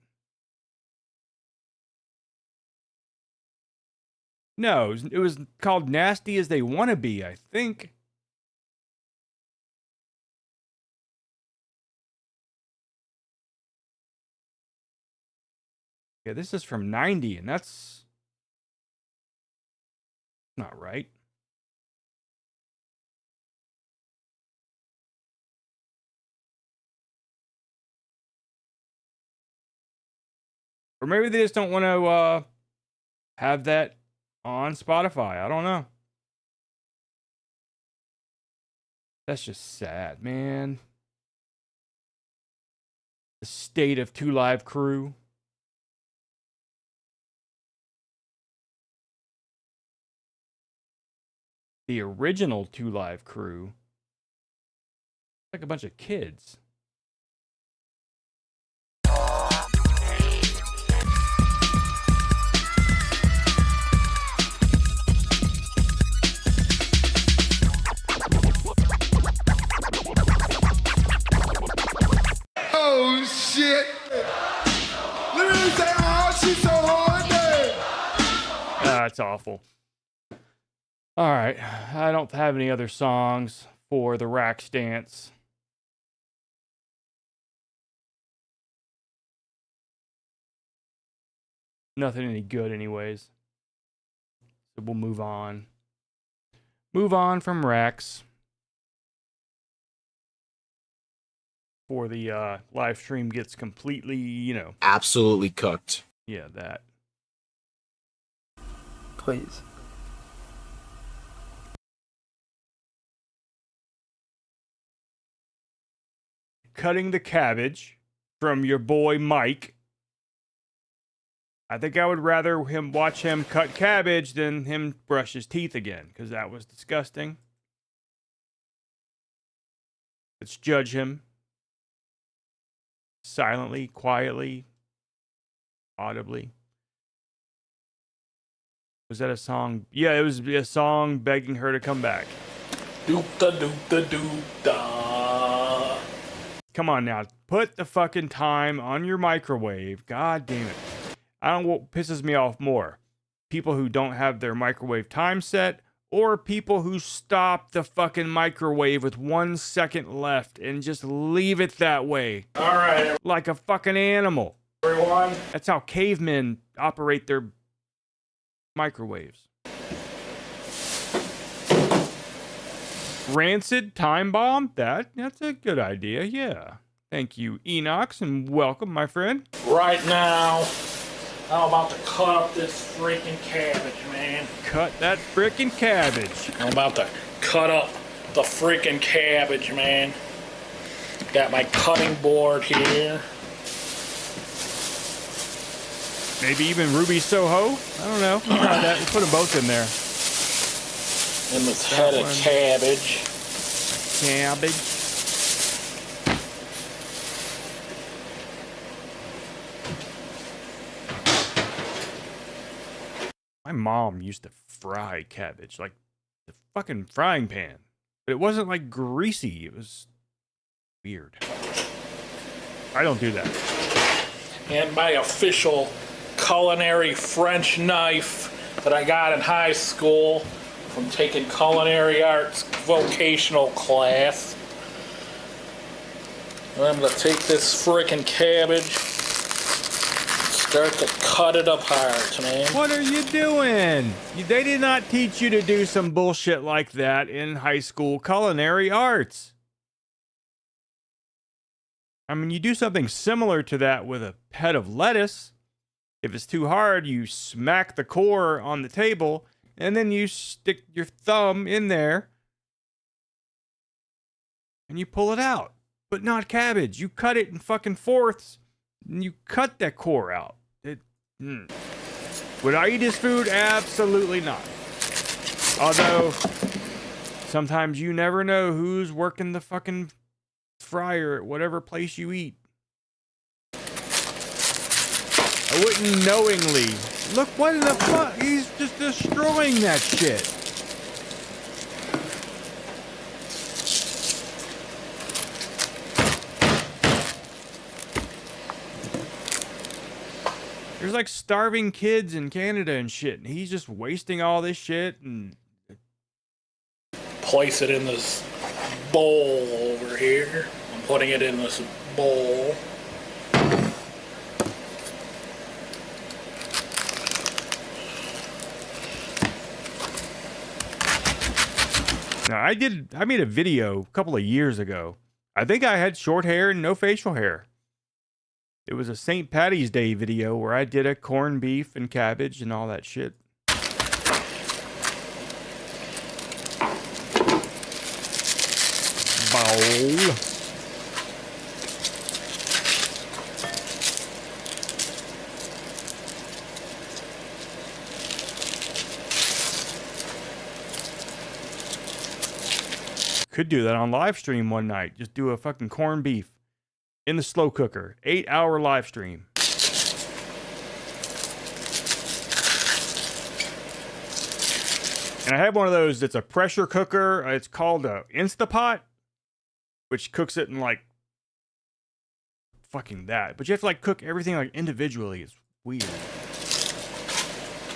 No, it was called Nasty as They Wanna Be, I think. Yeah, this is from 90, and that's not right. Or maybe they just don't want to have that on Spotify. I don't know. That's just sad, man. The state of Two Live Crew. The original Two Live Crew. Like a bunch of kids. Oh, shit. Let me say, oh, she's so hard there. That's awful. All right. I don't have any other songs for the rack stance. Nothing any good anyways. So we'll move on. Move on from racks. Before the live stream gets completely, absolutely cooked. Yeah, that. Please. Cutting the Cabbage from your boy Mike. I think I would rather watch him cut cabbage than him brush his teeth again, because that was disgusting. Let's judge him. Silently, quietly, audibly. Was that a song? Yeah, it was a song begging her to come back. Doop-da-doop-da-doop-da. Come on now, put the fucking time on your microwave. God damn it. I don't know what pisses me off more. People who don't have their microwave time set, or people who stop the fucking microwave with 1 second left and just leave it that way. All right, Like a fucking animal. everyone. That's how cavemen operate their microwaves. Rancid time bomb? That's a good idea, yeah. Thank you, Enox, and welcome, my friend. Right now, I'm about to cut up this freaking cabbage, man. Cut that frickin' cabbage. I'm about to cut up the freaking cabbage, man. Got my cutting board here. Maybe even Ruby Soho? I don't know. Try that. We'll put them both in there. And this head of cabbage. Cabbage. My mom used to fry cabbage, like the fucking frying pan. But it wasn't like greasy. It was weird. I don't do that. And my official culinary French knife that I got in high school from taking culinary arts vocational class. And I'm gonna take this frickin' cabbage, Start to cut it apart, man. What are you doing? They did not teach you to do some bullshit like that in high school culinary arts. I mean, you do something similar to that with a head of lettuce. If it's too hard, you smack the core on the table, and then you stick your thumb in there, and you pull it out. But not cabbage. You cut it in fucking fourths, and you cut that core out. Would I eat his food? Absolutely not. Although, sometimes you never know who's working the fucking fryer at whatever place you eat. I wouldn't knowingly. Look, what in the fuck? He's just destroying that shit. There's like starving kids in Canada and shit, and he's just wasting all this shit and Place it in this bowl over here. I'm putting it in this bowl. Now, I made a video a couple of years ago. I think I had short hair and no facial hair. It was a St. Patty's Day video where I did a corned beef and cabbage and all that shit. Bowl. Could do that on live stream one night. Just do a fucking corned beef in the slow cooker. 8-hour live stream. And I have one of those that's a pressure cooker. It's called a Instapot, which cooks it in like fucking that. But you have to like cook everything like individually. It's weird.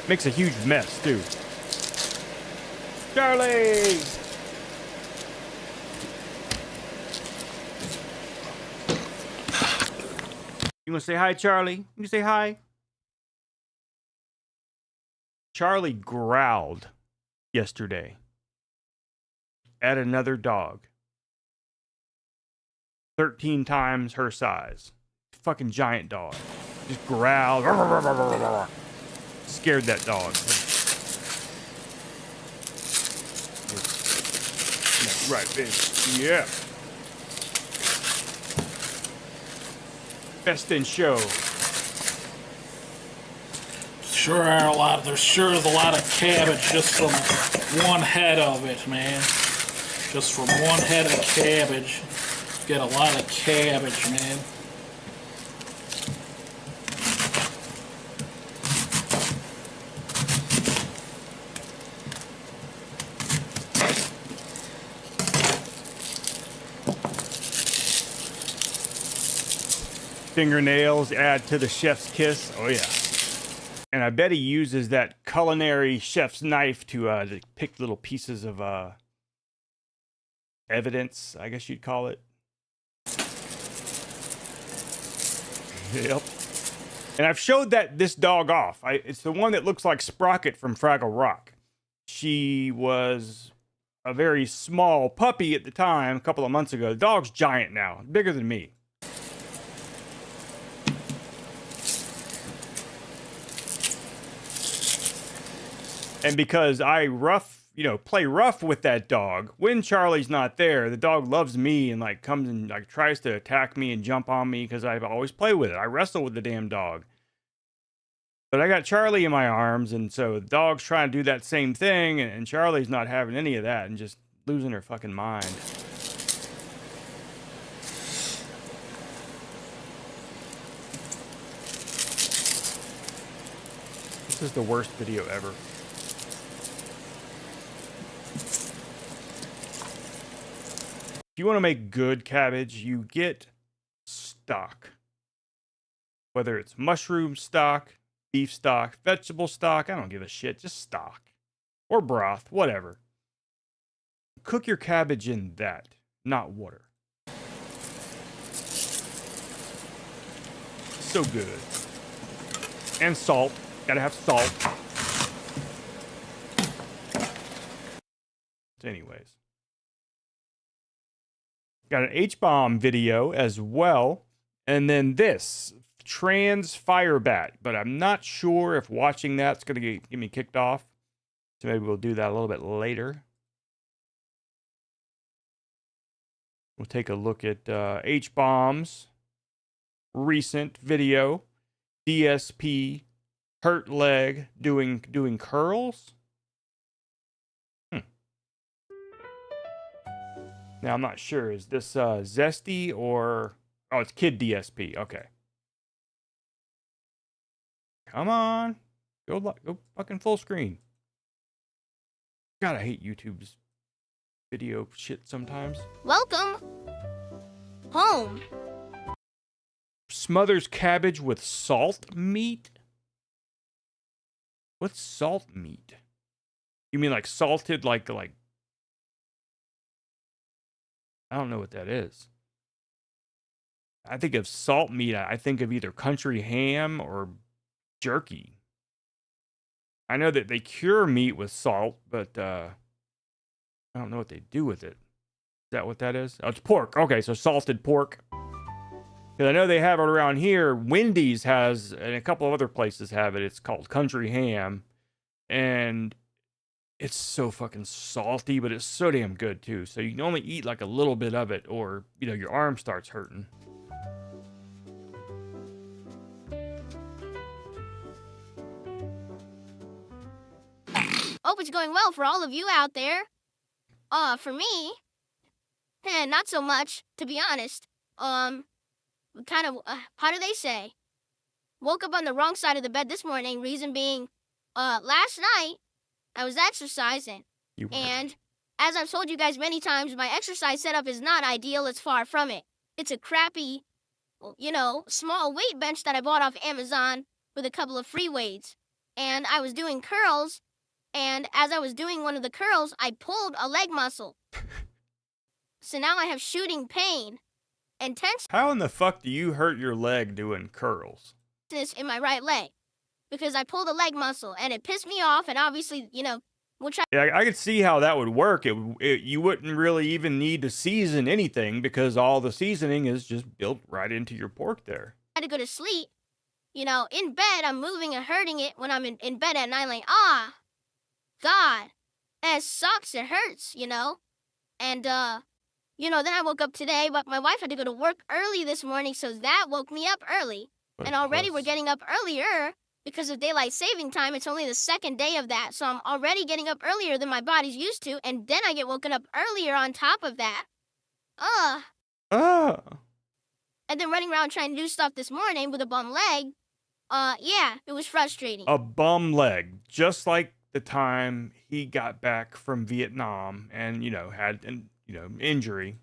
Makes a huge mess too. Charlie! You want to say hi, Charlie? You say hi? Charlie growled yesterday at another dog. 13 times her size. Fucking giant dog. Just growled. Scared that dog. Yeah, right, bitch. Yeah. Best in show. There sure is a lot of cabbage just from one head of it, man. Just from one head of cabbage. Get a lot of cabbage, man. Fingernails add to the chef's kiss. Oh yeah. And I bet he uses that culinary chef's knife to pick little pieces of evidence, I guess you'd call it. Yep. And I've showed this dog off. It's the one that looks like Sprocket from Fraggle Rock. She was a very small puppy at the time, a couple of months ago. The dog's giant now, bigger than me. And because I play rough with that dog, when Charlie's not there, the dog loves me and like comes and like tries to attack me and jump on me because I always play with it. I wrestle with the damn dog. But I got Charlie in my arms, and so the dog's trying to do that same thing, and Charlie's not having any of that and just losing her fucking mind. This is the worst video ever. If you want to make good cabbage, you get stock. Whether it's mushroom stock, beef stock, vegetable stock, I don't give a shit, just stock. Or broth, whatever. Cook your cabbage in that, not water. So good. And salt. Gotta have salt. Anyways. Got an H-bomb video as well. And then this. Trans fire bat. But I'm not sure if watching that's going to get me kicked off. So maybe we'll do that a little bit later. We'll take a look at H-bomb's recent video. DSP hurt leg doing curls. Now I'm not sure. Is this Zesty or it's Kid DSP? Okay. Come on, go fucking full screen. God, I hate YouTube's video shit sometimes. Welcome home. Smothers cabbage with salt meat? What's salt meat? You mean like salted, like I don't know what that is. I think of salt meat, I think of either country ham or jerky. I know that they cure meat with salt, but I don't know what they do with it. Is that what that is? Oh, it's pork. Okay, so salted pork. Because I know they have it around here. Wendy's has, and a couple of other places have it. It's called country ham. And it's so fucking salty, but it's so damn good too. So you can only eat like a little bit of it, or your arm starts hurting. Hope it's going well for all of you out there. For me, not so much, to be honest. Kind of, how do they say? Woke up on the wrong side of the bed this morning, reason being, last night, I was exercising, and as I've told you guys many times, my exercise setup is not ideal. It's far from it. It's a crappy, small weight bench that I bought off Amazon with a couple of free weights. And I was doing curls, and as I was doing one of the curls, I pulled a leg muscle. So now I have shooting pain and tension. How in the fuck do you hurt your leg doing curls? In my right leg. Because I pulled a leg muscle, and it pissed me off, and obviously, we'll try. Yeah, I could see how that would work. You wouldn't really even need to season anything because all the seasoning is just built right into your pork there. I had to go to sleep. In bed, I'm moving and hurting it when I'm in bed at night, like, God, that sucks, it hurts, And, then I woke up today, but my wife had to go to work early this morning, so that woke me up early. And already we're getting up earlier. Because of daylight saving time, it's only the second day of that. So I'm already getting up earlier than my body's used to. And then I get woken up earlier on top of that. And then running around trying to do stuff this morning with a bum leg. Yeah, it was frustrating. A bum leg. Just like the time he got back from Vietnam and, had an injury.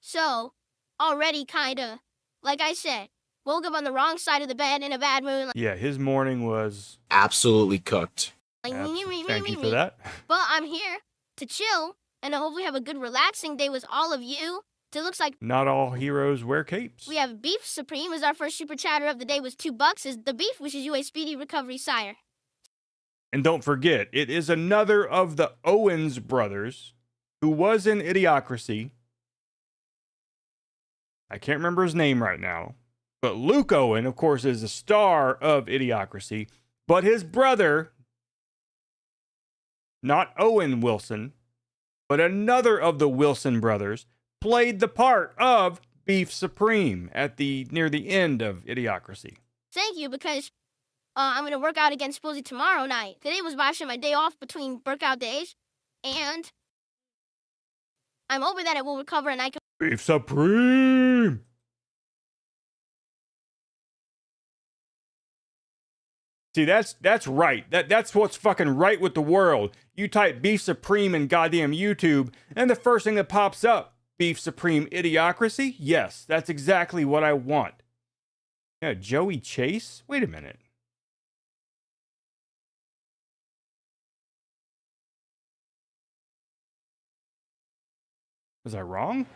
So, already kind of, like I said, woke up on the wrong side of the bed in a bad mood. Yeah, his morning was absolutely cooked. Thank you for that. But I'm here to chill and to hopefully have a good relaxing day with all of you. It looks like not all heroes wear capes. We have Beef Supreme as our first super chatter of the day with $2. Is the beef wishes you a speedy recovery, sire. And don't forget, it is another of the Owens brothers who was in Idiocracy. I can't remember his name right now. But Luke Owen, of course, is the star of Idiocracy. But his brother, not Owen Wilson, but another of the Wilson brothers, played the part of Beef Supreme near the end of Idiocracy. Thank you, because I'm going to work out again supposedly tomorrow night. Today was actually my day off between workout days. And I'm hoping that it will recover and I can... Beef Supreme! See, that's right. That's what's fucking right with the world. You type Beef Supreme in goddamn YouTube, and the first thing that pops up, Beef Supreme Idiocracy? Yes, that's exactly what I want. Yeah, Joey Chase? Wait a minute. Was I wrong?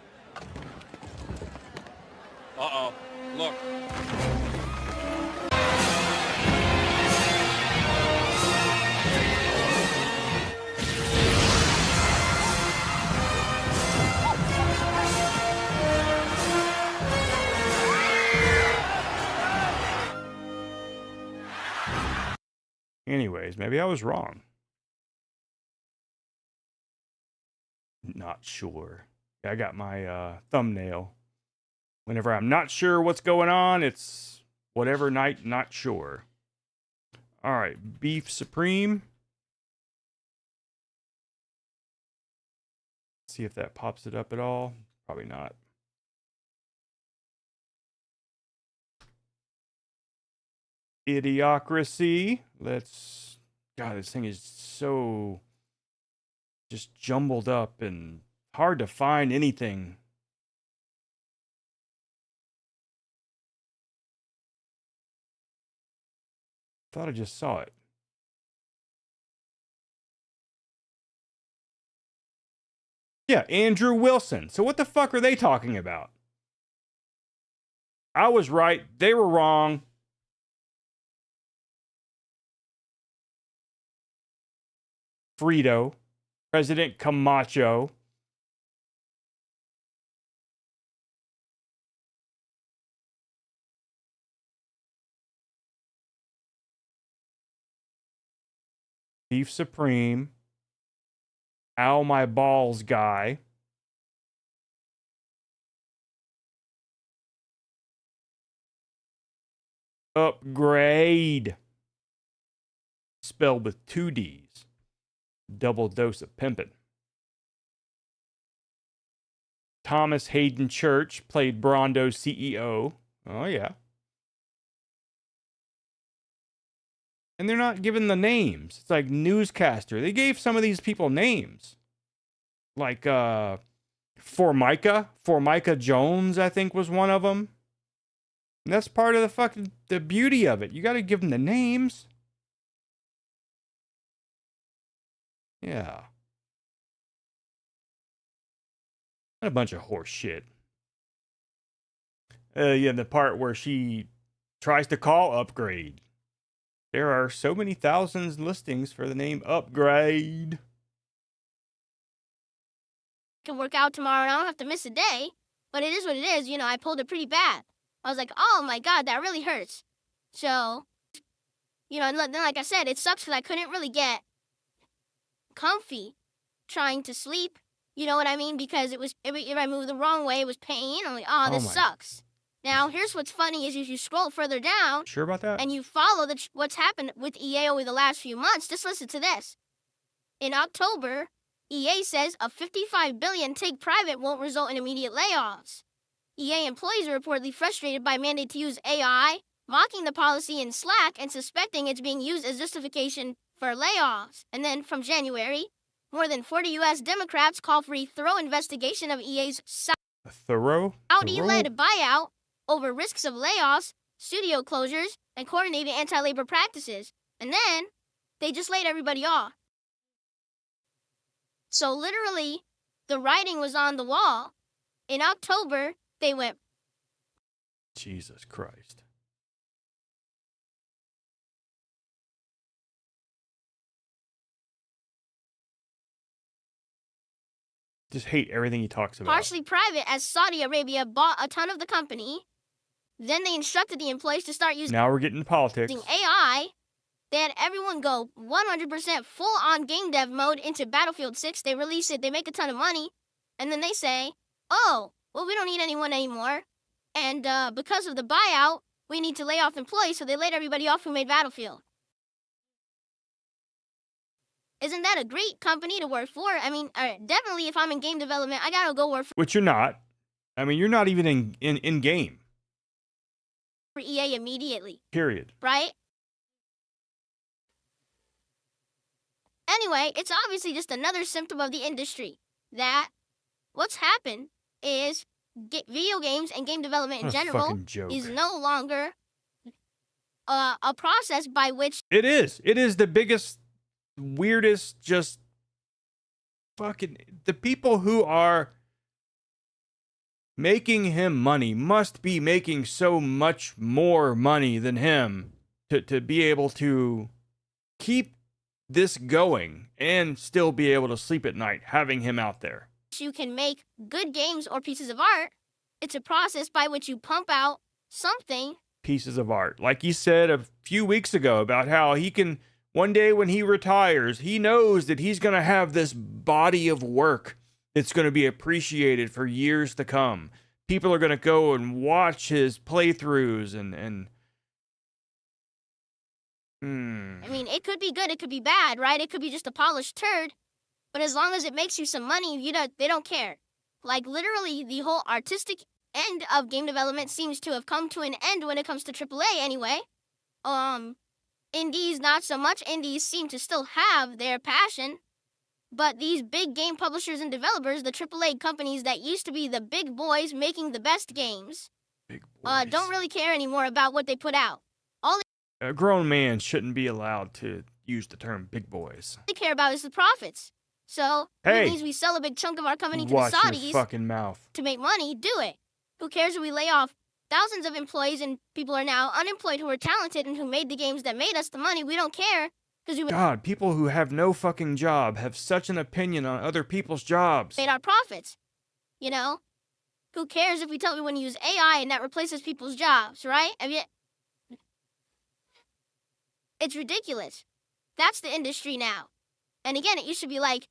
Uh-oh. Look. Anyways, maybe I was wrong. Not sure. I got my thumbnail. Whenever I'm not sure what's going on, it's whatever night, not sure. All right, beef supreme. See if that pops it up at all. Probably not. Idiocracy. Let's. God, this thing is so just jumbled up and hard to find anything. Thought I just saw it. Yeah, Andrew Wilson. So what the fuck are they talking about? I was right. They were wrong. Frito. President Camacho. Beef Supreme. Ow my balls guy. Upgrade. Spelled with 2 D's. Double dose of pimpin'. Thomas Hayden Church played Brondo's CEO. Oh, yeah. And they're not given the names. It's like newscaster. They gave some of these people names. Like, Formica Jones, I think, was one of them. And that's part of the beauty of it. You got to give them the names. Yeah. A bunch of horse shit. Yeah, the part where she tries to call Upgrade. There are so many thousands listings for the name Upgrade. Can work out tomorrow and I don't have to miss a day. But it is what it is. You know, I pulled it pretty bad. I was like, oh my God, that really hurts. So, you know, and then like I said, it sucks because I couldn't really get comfy trying to sleep. You know what I mean? Because it was, if I moved the wrong way, it was pain. I'm like, oh, this sucks. Now, here's what's funny is if you scroll further down. Sure about that? And you follow what's happened with EA over the last few months, just listen to this. In October, EA says a $55 billion take private won't result in immediate layoffs. EA employees are reportedly frustrated by mandate to use AI, mocking the policy in Slack and suspecting it's being used as justification for layoffs. And then from January, more than 40 U.S. Democrats call for a thorough investigation of EA's Saudi-led buyout over risks of layoffs, studio closures, and coordinated anti-labor practices. And then they just laid everybody off. So literally, the writing was on the wall. In October, they went. Jesus Christ. Just hate everything he talks about. Partially private as Saudi Arabia bought a ton of the company. Then they instructed the employees to start using now we're getting to politics. AI. They had everyone go 100% full-on game dev mode into Battlefield 6. They release it, they make a ton of money, and then they say, oh, well, we don't need anyone anymore. And because of the buyout, we need to lay off employees, so they laid everybody off who made Battlefield. Isn't that a great company to work for? I mean, definitely if I'm in game development, I gotta go work for... Which you're not. I mean, you're not even in game. For EA immediately. Period. Right? Anyway, it's obviously just another symptom of the industry. That what's happened is video games and game development in general is no longer a process by which... It is. It is the biggest, weirdest, just fucking... The people who are making him money must be making so much more money than him to be able to keep this going and still be able to sleep at night having him out there. You can make good games or pieces of art. It's a process by which you pump out something. Pieces of art. Like he said a few weeks ago about how he can one day when he retires, he knows that he's going to have this body of work that's going to be appreciated for years to come. People are going to go and watch his playthroughs and I mean, it could be good, it could be bad, right? It could be just a polished turd. But as long as it makes you some money, they don't care. Like, literally, the whole artistic end of game development seems to have come to an end when it comes to AAA anyway. Indies, not so much. Indies seem to still have their passion. But these big game publishers and developers, the AAA companies that used to be the big boys making the best games, don't really care anymore about what they put out. All a grown man shouldn't be allowed to use the term big boys. they care about is the profits. So, Hey, it means we sell a big chunk of our company to the watch your Saudis fucking mouth. to make money, do it. Who cares if we lay off thousands of employees and people are now unemployed who are talented and who made the games that made us the money? We don't care. God, people who have no fucking job have such an opinion on other people's jobs. Made our profits. You know? Who cares if we tell everyone to use AI and that replaces people's jobs, right? I mean, it's ridiculous. That's the industry now. And again, it used to be like,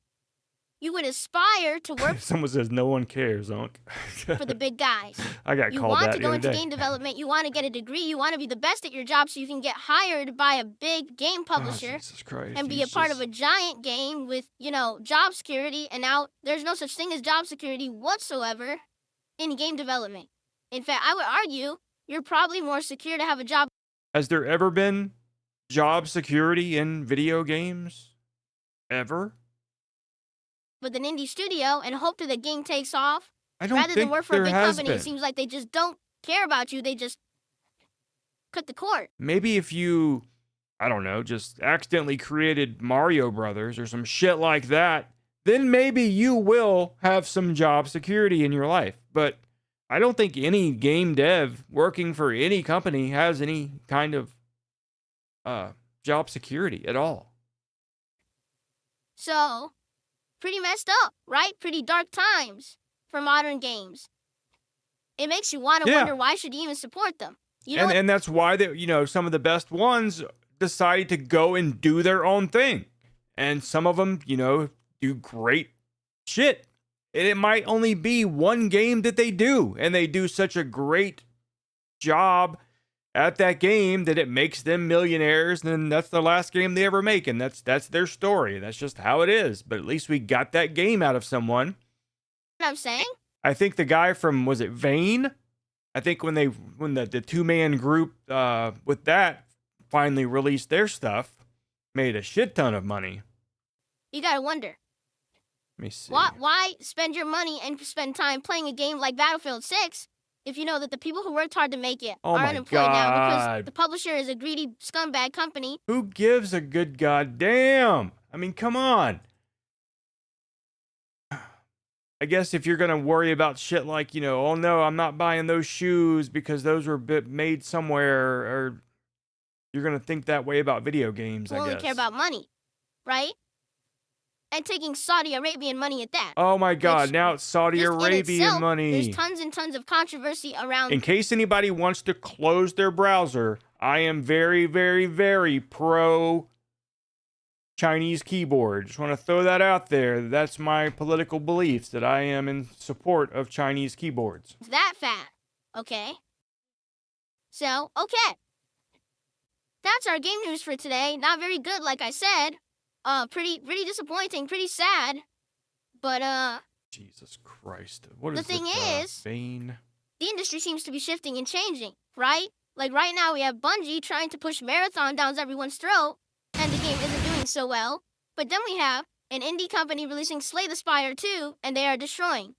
you would aspire to work Someone says no one cares, Unc. for the big guys. I got You called want that to the go other into day. game development, you want to get a degree, you want to be the best at your job so you can get hired by a big game publisher Jesus Christ, and be a part of a giant game with, job security. And now there's no such thing as job security whatsoever in game development. In fact, I would argue you're probably more secure to have a job Has there ever been job security in video games? Ever? with an indie studio and hope that the game takes off. I don't Rather than think work for a there big has company, it been. seems like they just don't care about you. They just cut the cord. Maybe if you, I don't know, just accidentally created Mario Brothers or some shit like that, then maybe you will have some job security in your life. But I don't think any game dev working for any company has any kind of job security at all. So, pretty messed up, right? Pretty dark times for modern games. It makes you want to Yeah. wonder why should you even support them. You know, And that's why some of the best ones decide to go and do their own thing. And some of them, do great shit. And it might only be one game that they do, and they do such a great job at that game that it makes them millionaires, and then that's the last game they ever make, and that's their story. That's just how it is. But at least we got that game out of someone. what I'm saying? I think the guy from, was it Vane? I think when the two-man group with that finally released their stuff, made a shit ton of money. You gotta wonder. Let me see. Why spend your money and spend time playing a game like Battlefield 6 if you know that the people who worked hard to make it Oh are my unemployed now because God. the publisher is a greedy scumbag company? Who gives a good goddamn? I mean, come on. I guess if you're going to worry about shit like, oh no, I'm not buying those shoes because those were made somewhere, or you're going to think that way about video games, Who I only guess. care about money, right? And taking Saudi Arabian money at that. Oh my God, now it's Saudi Just in Arabian itself, money. There's tons and tons of controversy around. In case anybody wants to close their browser, I am very, very, very pro Chinese keyboard. Just want to throw that out there. That's my political beliefs, that I am in support of Chinese keyboards. that fat, okay? So, okay. That's our game news for today. Not very good, like I said. Pretty disappointing, pretty sad. But, Jesus Christ. What The is thing this, is- Vane? the industry seems to be shifting and changing, right? Like right now we have Bungie trying to push Marathon down everyone's throat, and the game isn't doing so well. But then we have an indie company releasing Slay the Spire 2, and they are destroying,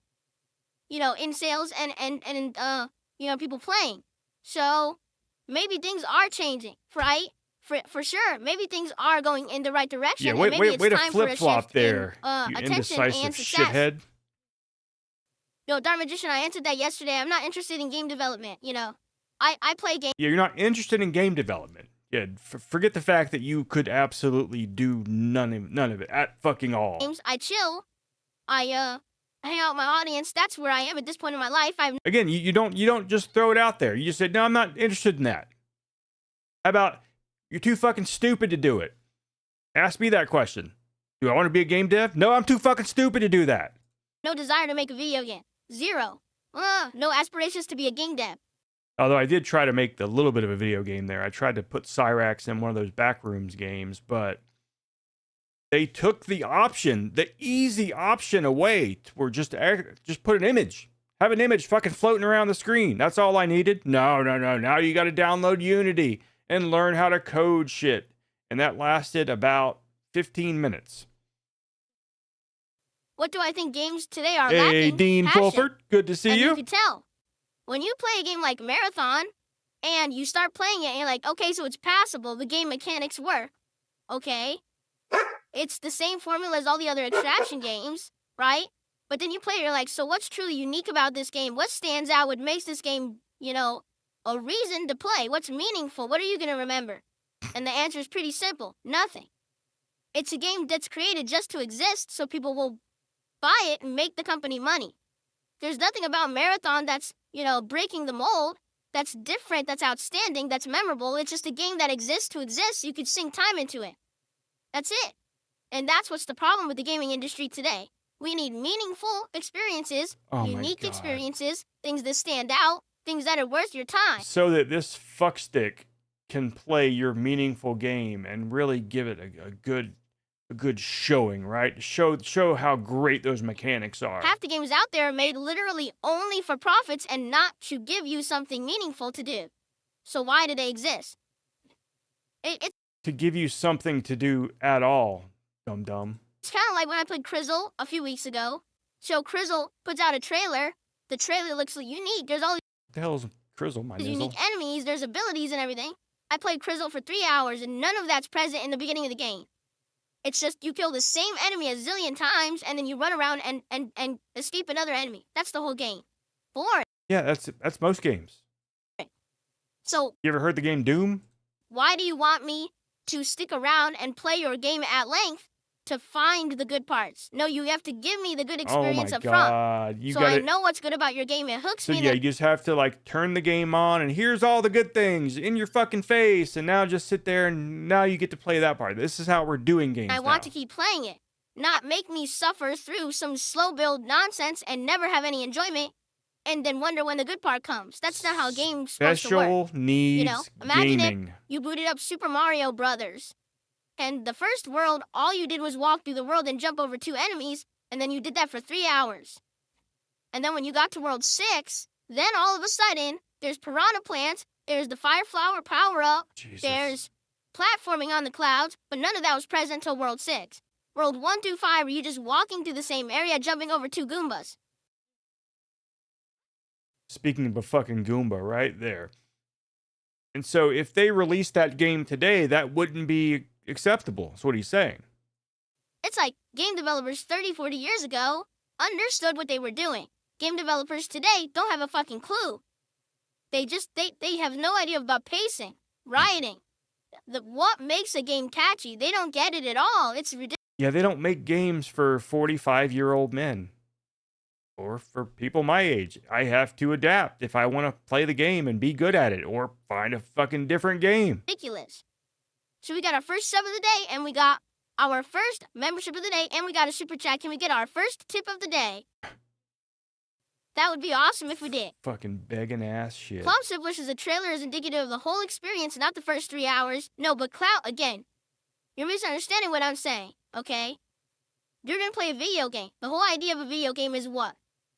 in sales and people playing. So maybe things are changing, right? For sure, maybe things are going in the right direction. Yeah, and wait, maybe wait, it's wait a time for flip-flop shift there, in, you attention indecisive and success. shithead. No, Dark Magician, I answered that yesterday. I'm not interested in game development. I play games. Yeah, you're not interested in game development. Yeah, forget the fact that you could absolutely do none of it at fucking all. I chill. I hang out with my audience. That's where I am at this point in my life. Again, you don't just throw it out there. You just said, no, I'm not interested in that. How about, you're too fucking stupid to do it. Ask me that question. Do I want to be a game dev? No, I'm too fucking stupid to do that. No desire to make a video game. Zero. No aspirations to be a game dev. Although I did try to make a little bit of a video game there. I tried to put Cyrax in one of those Backrooms games, but they took the option, the easy option away, where just put an image. Have an image fucking floating around the screen. That's all I needed. No. Now you got to download Unity and learn how to code shit. And that lasted about 15 minutes. What do I think games today are Hey, lacking? Dean Passion. Fulford. Good to see And you. you can tell. When you play a game like Marathon, and you start playing it, and you're like, okay, so it's passable. The game mechanics work. Okay. It's the same formula as all the other extraction games, right? But then you play it, you're like, so what's truly unique about this game? What stands out? What makes this game, a reason to play? What's meaningful? What are you going to remember? And the answer is pretty simple. Nothing. It's a game that's created just to exist so people will buy it and make the company money. There's nothing about Marathon that's, breaking the mold, that's different, that's outstanding, that's memorable. It's just a game that exists to exist so you could sink time into it. That's it. And that's what's the problem with the gaming industry today. We need meaningful experiences, unique experiences, things that stand out, things that are worth your time. So that this fuckstick can play your meaningful game and really give it a good showing, right? Show how great those mechanics are. Half the games out there are made literally only for profits and not to give you something meaningful to do. So why do they exist? It's To give you something to do at all, dum-dum. kind of like when I played Crizzle a few weeks ago. So Crizzle puts out a trailer. The trailer looks unique. There's all What the hell is Crizzle, my these nizzle? unique enemies. There's abilities and everything. I played Crizzle for 3 hours and none of that's present in the beginning of the game. It's just you kill the same enemy a zillion times and then you run around and escape another enemy. That's the whole game. Boring. Yeah, that's most games. So You ever heard the game Doom? why do you want me to stick around and play your game at length to find the good parts? No, you have to give me the good experience up God. front. You So gotta, I know what's good about your game. It hooks So me. yeah, you just have to turn the game on and here's all the good things in your fucking face, and now just sit there and now you get to play that part. This is how we're doing games I want to keep playing it, not make me suffer through some slow build nonsense and never have any enjoyment, and then wonder when the good part comes. That's not how games supposed to work. Special needs Imagine gaming. if you booted up Super Mario Brothers, and the first world, all you did was walk through the world and jump over 2 enemies, and then you did that for 3 hours. And then when you got to World 6, then all of a sudden, there's piranha plants, there's the fire flower power-up, there's platforming on the clouds, but none of that was present until World 6. World 1 through 5 were you just walking through the same area, jumping over 2 Goombas. Speaking of a fucking Goomba, right there. And so if they released that game today, that wouldn't be acceptable. That's what he's saying. It's like game developers 30, 40 years ago understood what they were doing. Game developers today don't have a fucking clue. They have no idea about pacing, writing, what makes a game catchy. They don't get it at all. It's ridiculous. Yeah, they don't make games for 45-year-old men. Or for people my age. I have to adapt if I want to play the game and be good at it, or find a fucking different game. So we got our first sub of the day, and we got our first membership of the day, and we got a super chat. Can we get our first tip of the day? That would be awesome if we did. Fucking begging ass shit. Plum Sibler says the trailer is indicative of the whole experience, not the first 3 hours. No, but Clout, again, you're misunderstanding what I'm saying, okay? You're gonna play a video game. The whole idea of a video game is what?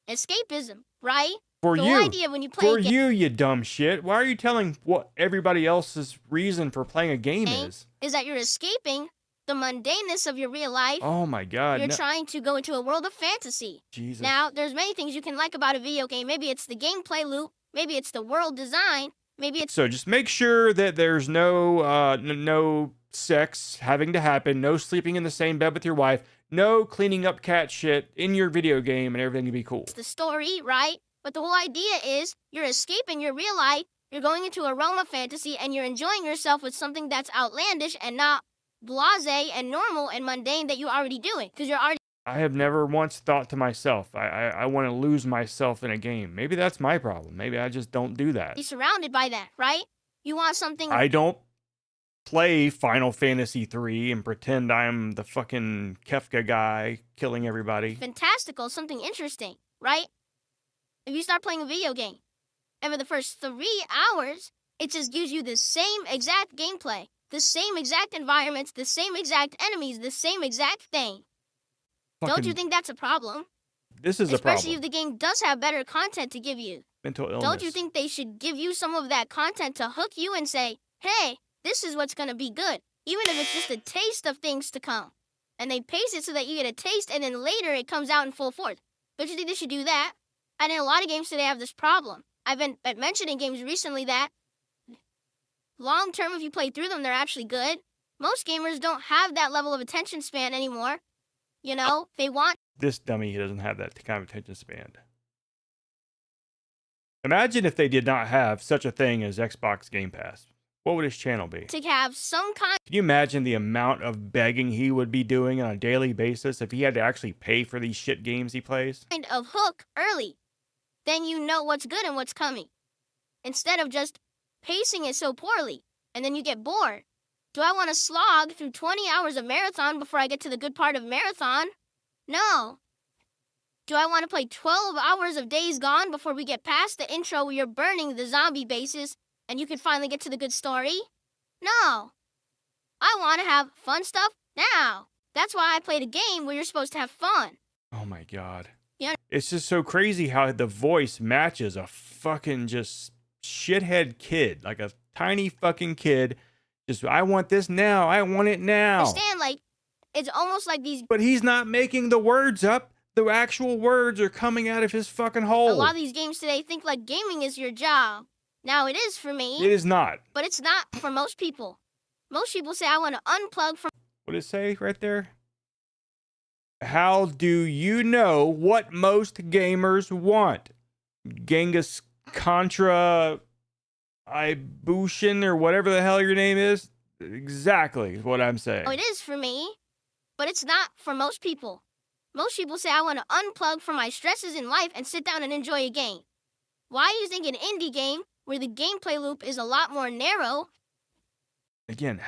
Escapism, right? For the you. whole idea when you play For a game you dumb shit. Why are you telling what everybody else's reason for playing a game is? is that you're escaping the mundaneness of your real life. Oh my God. You're no. trying to go into a world of fantasy. Jesus. Now, there's many things you can like about a video game. Maybe it's the gameplay loop. Maybe it's the world design. Maybe it's... So just make sure that there's no sex having to happen, no sleeping in the same bed with your wife, no cleaning up cat shit in your video game, and everything will be cool. It's the story, right? But the whole idea is you're escaping your real life, you're going into a realm of fantasy, and you're enjoying yourself with something that's outlandish and not blasé and normal and mundane that you're already doing, because you're already... I have never once thought to myself, I want to lose myself in a game. Maybe that's my problem. Maybe I just don't do that. Be surrounded by that, right? You want something... I don't play Final Fantasy 3 and pretend I'm the fucking Kefka guy killing everybody. Fantastical, something interesting, right? If you start playing a video game, and for the first 3 hours, it just gives you the same exact gameplay, the same exact environments, the same exact enemies, the same exact thing. Don't you think that's a problem? This is a problem. Especially if the game does have better content to give you. Mental illness. Don't you think they should give you some of that content to hook you and say, hey, this is what's going to be good, even if it's just a taste of things to come. And they pace it so that you get a taste, and then later it comes out in full force. Don't you think they should do that? And in a lot of games today have this problem. I've been mentioning games recently that long term, if you play through them, they're actually good. Most gamers don't have that level of attention span anymore. You know, they want... This dummy doesn't have that kind of attention span. Imagine if they did not have such a thing as Xbox Game Pass. What would his channel be? To have some kind... Can you imagine the amount of begging he would be doing on a daily basis if he had to actually pay for these shit games he plays? ...kind of hook early. Then you know what's good and what's coming. Instead of just pacing it so poorly, and then you get bored. Do I want to slog through 20 hours of marathon before I get to the good part of marathon? No. Do I want to play 12 hours of Days Gone before we get past the intro where you're burning the zombie bases and you can finally get to the good story? No. I want to have fun stuff now. That's why I played a game where you're supposed to have fun. Oh my god. Yeah. It's just so crazy how the voice matches a fucking just shithead kid. Like a tiny fucking kid. Just, I want this now. I want it now. Understand, like, it's almost like these... But he's not making the words up. The actual words are coming out of his fucking hole. A lot of these games today think like gaming is your job. Now, it is for me. It is not. But it's not for most people. Most people say, I want to unplug from... What did it say right there? How do you know what most gamers want? Genghis Contra Ibushin or whatever the hell your name is? Exactly what I'm saying. Oh, it is for me, but it's not for most people. Most people say, I want to unplug from my stresses in life and sit down and enjoy a game. Why do you think an indie game, where the gameplay loop is a lot more narrow... Again,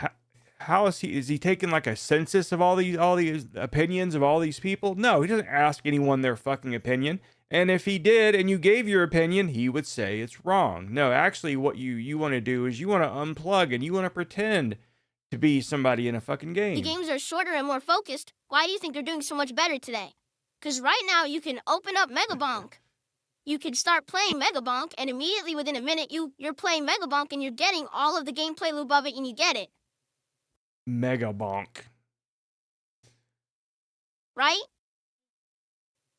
how is he taking like a census of all these opinions of all these people? No, he doesn't ask anyone their fucking opinion. And if he did and you gave your opinion, he would say it's wrong. No, actually what you want to do is you want to unplug and you want to pretend to be somebody in a fucking game. The games are shorter and more focused. Why do you think they're doing so much better today? Because right now you can open up Megabonk. You can start playing Megabonk, and immediately within a minute you're playing Megabonk and you're getting all of the gameplay loop of it, and you get it. Megabonk. Right?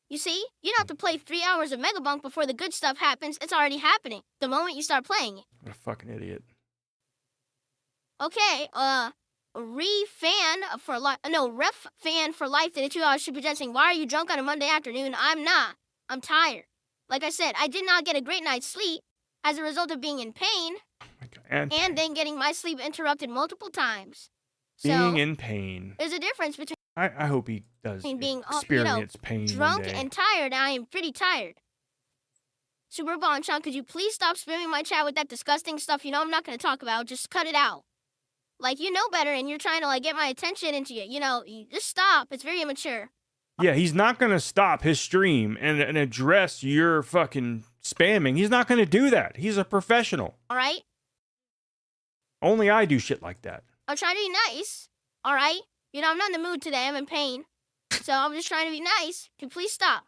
You see, you don't have to play 3 hours of Megabonk before the good stuff happens. It's already happening the moment you start playing it. What a fucking idiot. Okay, ref fan for life did a 2 hour super chat saying, why are you drunk on a Monday afternoon? I'm not. I'm tired. Like I said, I did not get a great night's sleep as a result of being in pain and then getting my sleep interrupted multiple times. Being in pain. There's a difference between I hope he does being experience pain drunk one day. and tired. I am pretty tired. Super Bon Chun, could you please stop spamming my chat with that disgusting stuff you know I'm not going to talk about? Just cut it out. Like, you know better and you're trying to, like, get my attention into you. You know, you just stop. It's very immature. Yeah, he's not going to stop his stream and address your fucking spamming. He's not going to do that. He's a professional. All right? Only I do shit like that. I'm trying to be nice. All right? You know, I'm not in the mood today. I'm in pain. So I'm just trying to be nice. Can you please stop?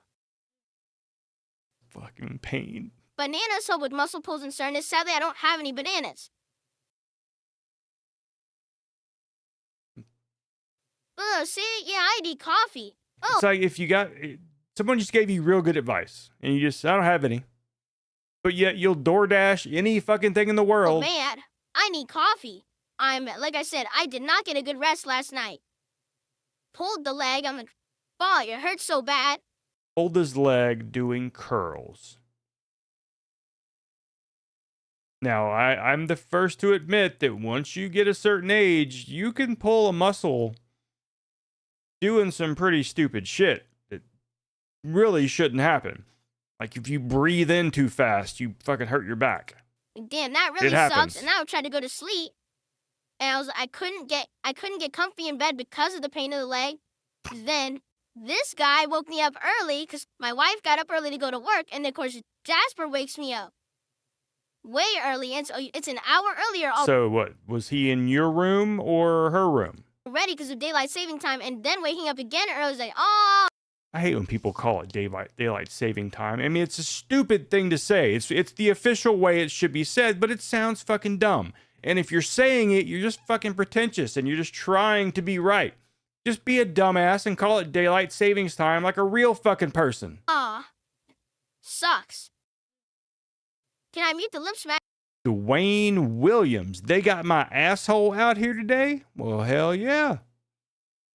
Fucking pain. Bananas help with muscle pulls and soreness. Sadly, I don't have any bananas. See? Yeah, I need coffee. Oh. It's like if you got... Someone just gave you real good advice. And you just, I don't have any. But yet you'll DoorDash any fucking thing in the world. Oh, man. I need coffee. Like I said, I did not get a good rest last night. Pulled the leg. I'm like, oh, it hurts so bad. Pulled his leg doing curls. Now, I'm the first to admit that once you get a certain age, you can pull a muscle doing some pretty stupid shit that really shouldn't happen. Like if you breathe in too fast, you fucking hurt your back. Damn, that really sucks. And now I'm trying to go to sleep. and I couldn't get comfy in bed because of the pain of the leg. Then this guy woke me up early because my wife got up early to go to work, and of course Jasper wakes me up way early, and so it's an hour earlier So what, was he in your room or her room? already because of daylight saving time, and then waking up again early. I was like, oh. I hate when people call it daylight saving time. I mean, it's a stupid thing to say. It's the official way it should be said, but it sounds fucking dumb. And if you're saying it, you're just fucking pretentious and you're just trying to be right. Just be a dumbass and call it daylight savings time like a real fucking person. Aw. Sucks. Can I mute the lip smack? Dwayne Williams. They got my asshole out here today? Well, hell yeah.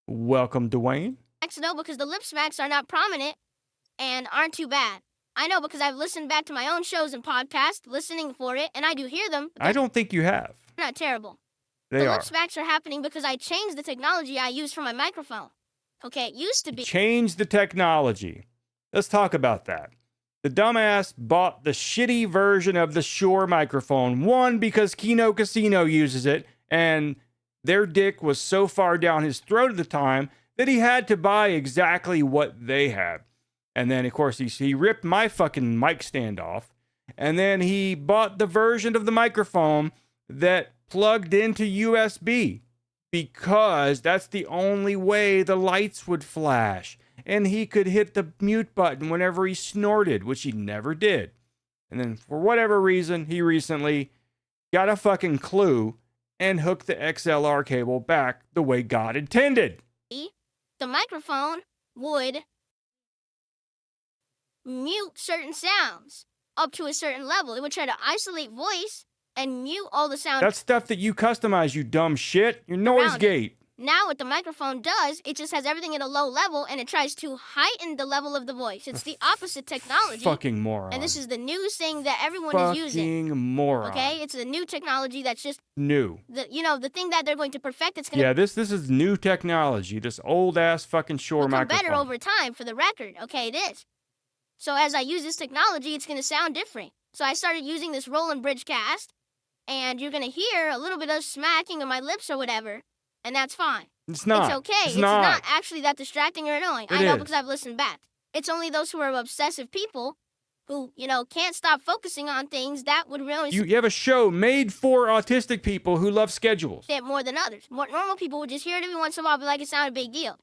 Welcome, Dwayne. No, because the lip smacks are not prominent and aren't too bad. I know because I've listened back to my own shows and podcasts, listening for it, and I do hear them. I don't think you have. They're not terrible. They the are. lip smacks are happening because I changed the technology I use for my microphone. Okay, it used to be. Change the technology. Let's talk about that. The dumbass bought the shitty version of the Shure microphone. One, because Kino Casino uses it, and their dick was so far down his throat at the time that he had to buy exactly what they had. And then, of course, he ripped my fucking mic stand off. And then he bought the version of the microphone that plugged into USB because that's the only way the lights would flash. And he could hit the mute button whenever he snorted, which he never did. And then, for whatever reason, he recently got a fucking clue and hooked the XLR cable back the way God intended. The microphone would mute certain sounds up to a certain level. It would try to isolate voice and mute all the sound. That's stuff that you customize, you dumb shit. Your noise gate. Now what the microphone does, it just has everything at a low level and it tries to heighten the level of the voice. It's the opposite technology. Fucking moron. And this is the new thing that everyone is using. Fucking moron. Okay? It's a new technology that's just new. The thing that they're going to perfect. It's going to this is new technology. This old ass fucking Shure microphone. better over time for the record. Okay, it is. So as I use this technology, it's going to sound different. So I started using this Roland Bridge cast, and you're going to hear a little bit of smacking of my lips or whatever, and that's fine. It's not. It's okay. It's not. not actually that distracting or annoying. It I know is. because I've listened back. It's only those who are obsessive people who, can't stop focusing on things that would really You have a show made for autistic people who love schedules. it more than others. More normal people would just hear it every once in a while, but like it's not a big deal.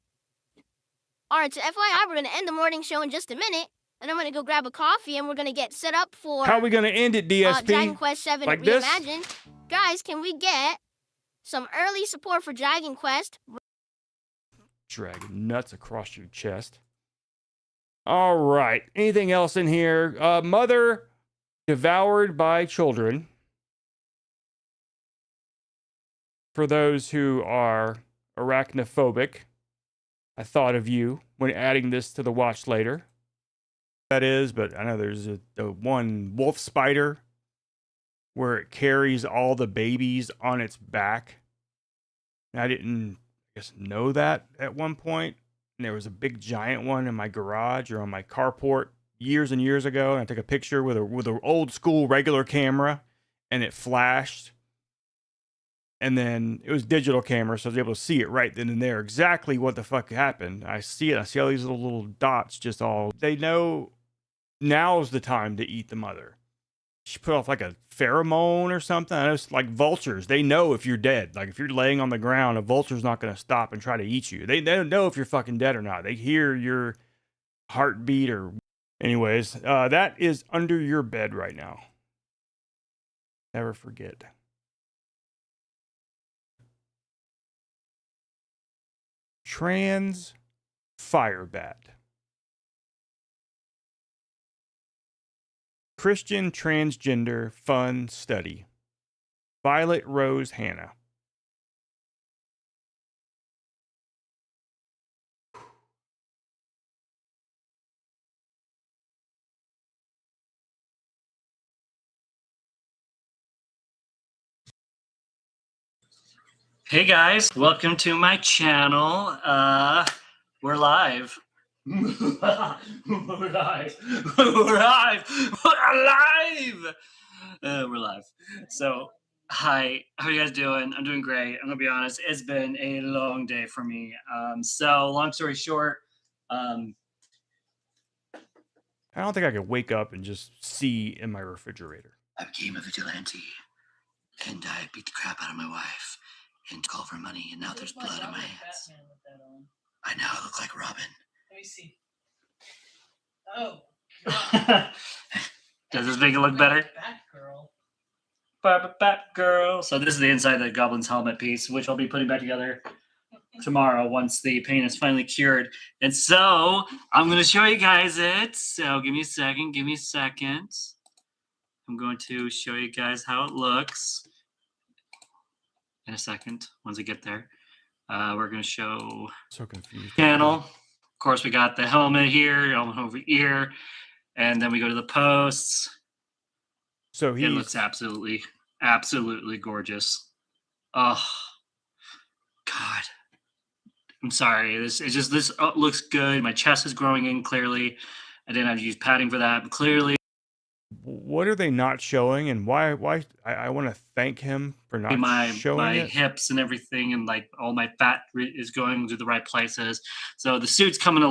All right, so FYI, we're going to end the morning show in just a minute, and I'm going to go grab a coffee, and we're going to get set up for... How are we going to end it, DSP? Dragon Quest 7 like this? Reimagined. Guys, can we get some early support for Dragon Quest? Dragging nuts across your chest. All right. Anything else in here? Mother devoured by children. For those who are arachnophobic, I thought of you when adding this to the watch later. That is, but I know there's a one wolf spider where it carries all the babies on its back. And I didn't, know that at one point. And there was a big giant one in my garage or on my carport years and years ago. And I took a picture with a old school regular camera, and it flashed. And then it was digital camera, so I was able to see it right then and there exactly what the fuck happened. I see it. I see all these little dots just all. They know now's the time to eat the mother. She put off like a pheromone or something. I know it's like vultures. They know if you're dead. Like if you're laying on the ground, a vulture's not going to stop and try to eat you. They don't know if you're fucking dead or not. They hear your heartbeat or... Anyways, that is under your bed right now. Never forget. Trans Firebat. Christian Transgender Fun Study. Violet Rose Hannah. Hey guys, welcome to my channel. We're live. We're live. We're live. We're live. We're live. So Hi, how are you guys doing? I'm doing great. I'm gonna be honest. It's been a long day for me. So long story short, um, I don't think I could wake up and just see in my refrigerator. I became a vigilante, and I beat the crap out of my wife and called for money, and now there's blood on my hands. I now look like Robin. Let me see. Oh. Does this make it look better? Batgirl. So this is the inside of the Goblin's helmet piece, which I'll be putting back together tomorrow once the paint is finally cured. And so I'm going to show you guys it. So give me a second. Give me a second. I'm going to show you guys how it looks in a second. Once I get there, we're going to show So confused. channel. Of course, we got the helmet here, helmet over here, and then we go to the posts. So it looks absolutely gorgeous. Oh God, I'm sorry. This looks good. My chest is growing in clearly. I didn't have to use padding for that, but clearly. What are they not showing, and why? I want to thank him for not showing my it. hips and everything, and like all my fat is going to the right places. So the suit's coming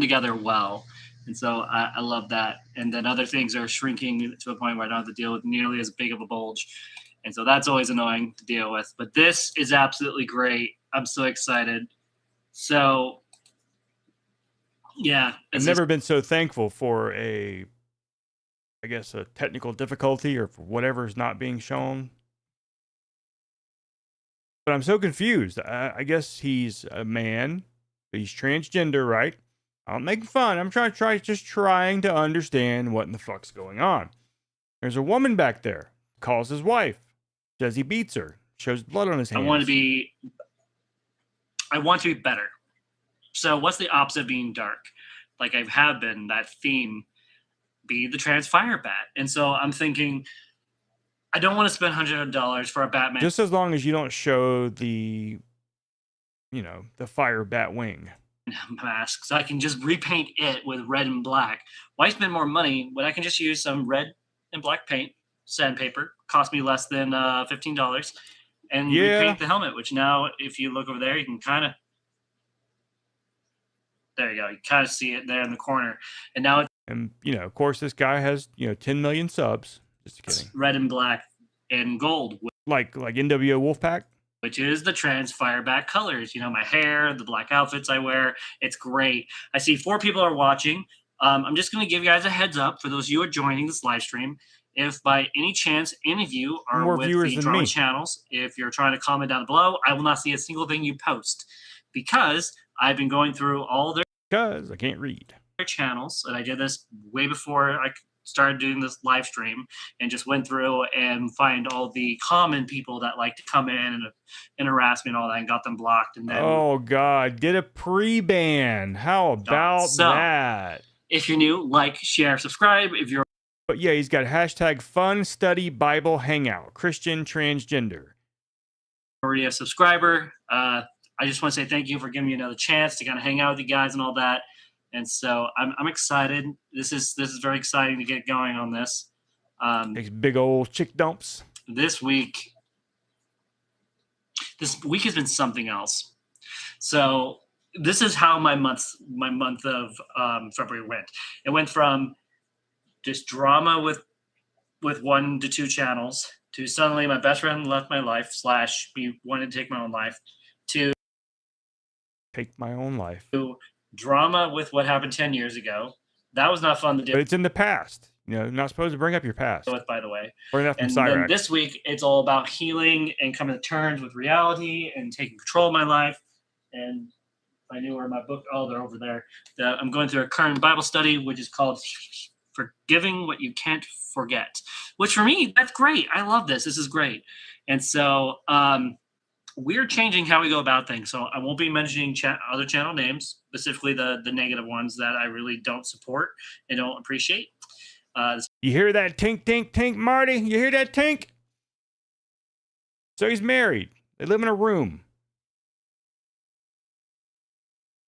together well. And so I love that. And then other things are shrinking to a point where I don't have to deal with nearly as big of a bulge. And so that's always annoying to deal with. But this is absolutely great. I'm so excited. So, yeah. I've never been so thankful for a technical difficulty or for whatever's not being shown. But I'm so confused. I guess he's a man. He's transgender, right? I'm making fun. I'm trying to understand what in the fuck's going on. There's a woman back there. Calls his wife. Says he beats her. Shows blood on his hands. I want to be better. So what's the opposite of being dark? Like I have been, that theme, be the trans fire bat. And so I'm thinking, I don't want to spend $100 for a Batman. Just as long as you don't show the fire bat wing mask, so I can just repaint it with red and black. Why spend more money when I can just use some red and black paint, sandpaper, cost me less than $15, and repaint the helmet, which now, if you look over there, you can kind of, there you go, you kind of see it there in the corner. And now and of course this guy has 10 million subs. Just kidding. Red and black and gold, like NWO Wolfpack, which is the trans fireback colors. My hair, the black outfits I wear. It's great. I see 4 people are watching. I'm just going to give you guys a heads up for those of you who are joining this live stream. If by any chance any of you are more with viewers the than drama me. channels, if you're trying to comment down below, I will not see a single thing you post because I've been going through all their because I can't read channels, and I did this way before I started doing this live stream, and just went through and find all the common people that like to come in and harass me and all that, and got them blocked. And then oh God, get a pre-ban. How about that? If you're new, like, share, subscribe. If you're But yeah, he's got hashtag Fun Study Bible Hangout Christian Transgender. already a subscriber, I just want to say thank you for giving me another chance to kind of hang out with you guys and all that. And so I'm excited. This is very exciting to get going on this. These big old chick dumps. This week has been something else. So this is how my month of February went. It went from just drama with 1 to 2 channels to suddenly my best friend left my life / me wanted to take my own life to take my own life. To drama with what happened 10 years ago. That was not fun to do. But it's in the past. Not supposed to bring up your past. With, by the way. Or enough from and Cyrax. then this week, it's all about healing and coming to terms with reality and taking control of my life. And if I knew where my book, they're over there. I'm going through a current Bible study, which is called Forgiving What You Can't Forget. Which for me, that's great. I love this. This is great. And so we're changing how we go about things. So I won't be mentioning other channel names, specifically the negative ones that I really don't support and don't appreciate. You hear that tink, tink, tink, Marty? You hear that tink? So he's married. They live in a room.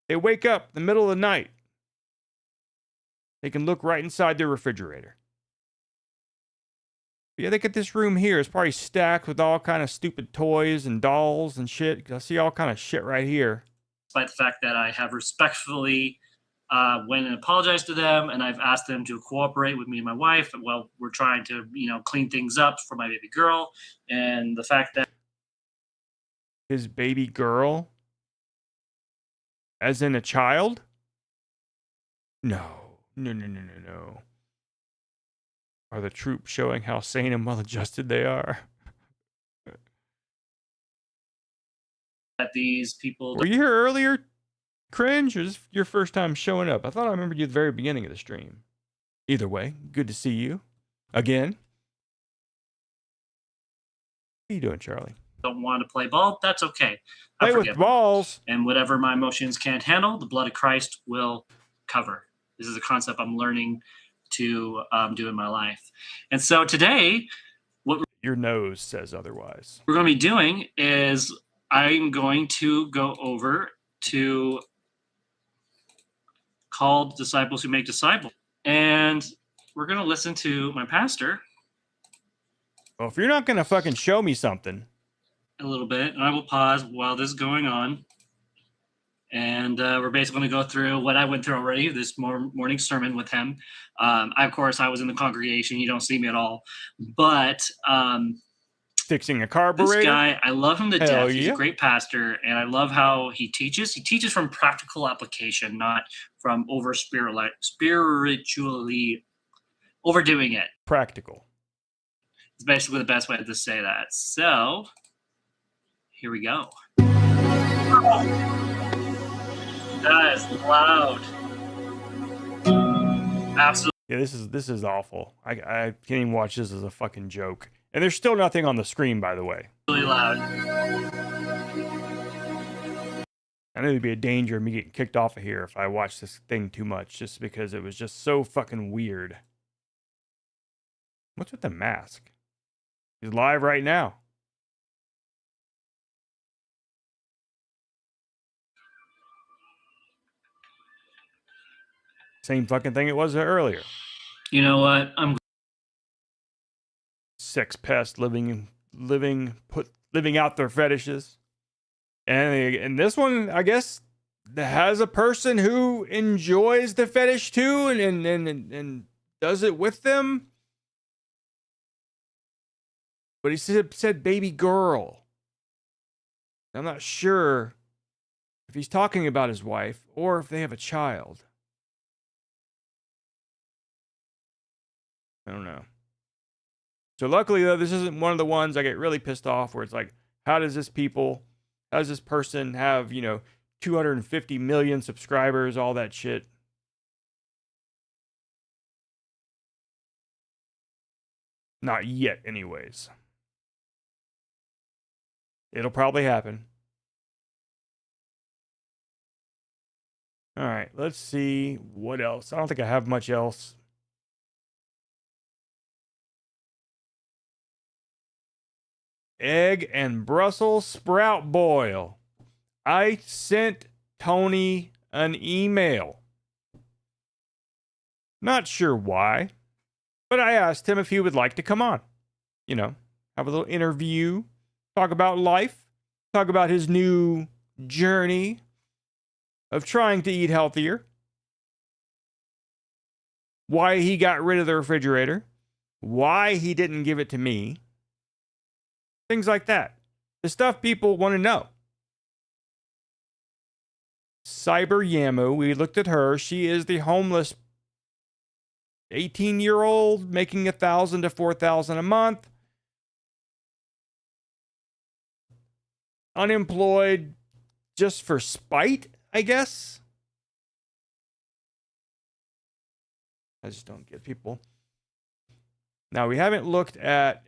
They wake up in the middle of the night. They can look right inside their refrigerator. Yeah, they get this room here. It's probably stacked with all kind of stupid toys and dolls and shit. I see all kind of shit right here. Despite the fact that I have respectfully went and apologized to them, and I've asked them to cooperate with me and my wife. Well, we're trying to, clean things up for my baby girl, and the fact that His baby girl? As in a child? No. No. Are the troops showing how sane and well-adjusted they are? that these people Were you here earlier, Cringe, or is this your first time showing up? I thought I remembered you at the very beginning of the stream. Either way, good to see you. Again. What are you doing, Charlie? don't want to play ball, that's okay. Play with balls. And whatever my emotions can't handle, the blood of Christ will cover. This is a concept I'm learning to do in my life. And so today, what your nose says otherwise. We're going to be doing is I'm going to go over to called Disciples Who Make Disciples. And we're going to listen to my pastor. Well, if you're not going to fucking show me something. A little bit, and I will pause while this is going on. And we're basically going to go through what I went through already, this morning sermon with him. Of course, I was in the congregation. You don't see me at all. But fixing a carburetor. This guy, I love him to Hell death. He's yeah. a great pastor, and I love how he teaches. He teaches from practical application, not from spiritually overdoing it. Practical. It's basically the best way to say that. So, here we go. That is loud. Absolutely. Yeah, this is awful. I can't even watch this as a fucking joke. And there's still nothing on the screen, by the way. Really loud. I know there'd be a danger of me getting kicked off of here if I watched this thing too much, just because it was just so fucking weird. What's with the mask? He's live right now. Same fucking thing it was earlier. You know what? Sex pest living out their fetishes. And this one, I guess, has a person who enjoys the fetish too and does it with them. But he said baby girl. I'm not sure if he's talking about his wife or if they have a child. I don't know. So luckily, though, this isn't one of the ones I get really pissed off where it's like, how does this person have, 250 million subscribers, all that shit. Not yet, anyways. It'll probably happen. All right, let's see what else. I don't think I have much else. Egg and Brussels sprout boil. I sent Tony an email. Not sure why, but I asked him if he would like to come on. Have a little interview, talk about life, talk about his new journey of trying to eat healthier, why he got rid of the refrigerator, why he didn't give it to me. Things like that. The stuff people want to know. Cyber Yamu, we looked at her. She is the homeless 18-year-old making $1,000 to $4,000 a month. Unemployed just for spite, I guess. I just don't get people. Now, we haven't looked at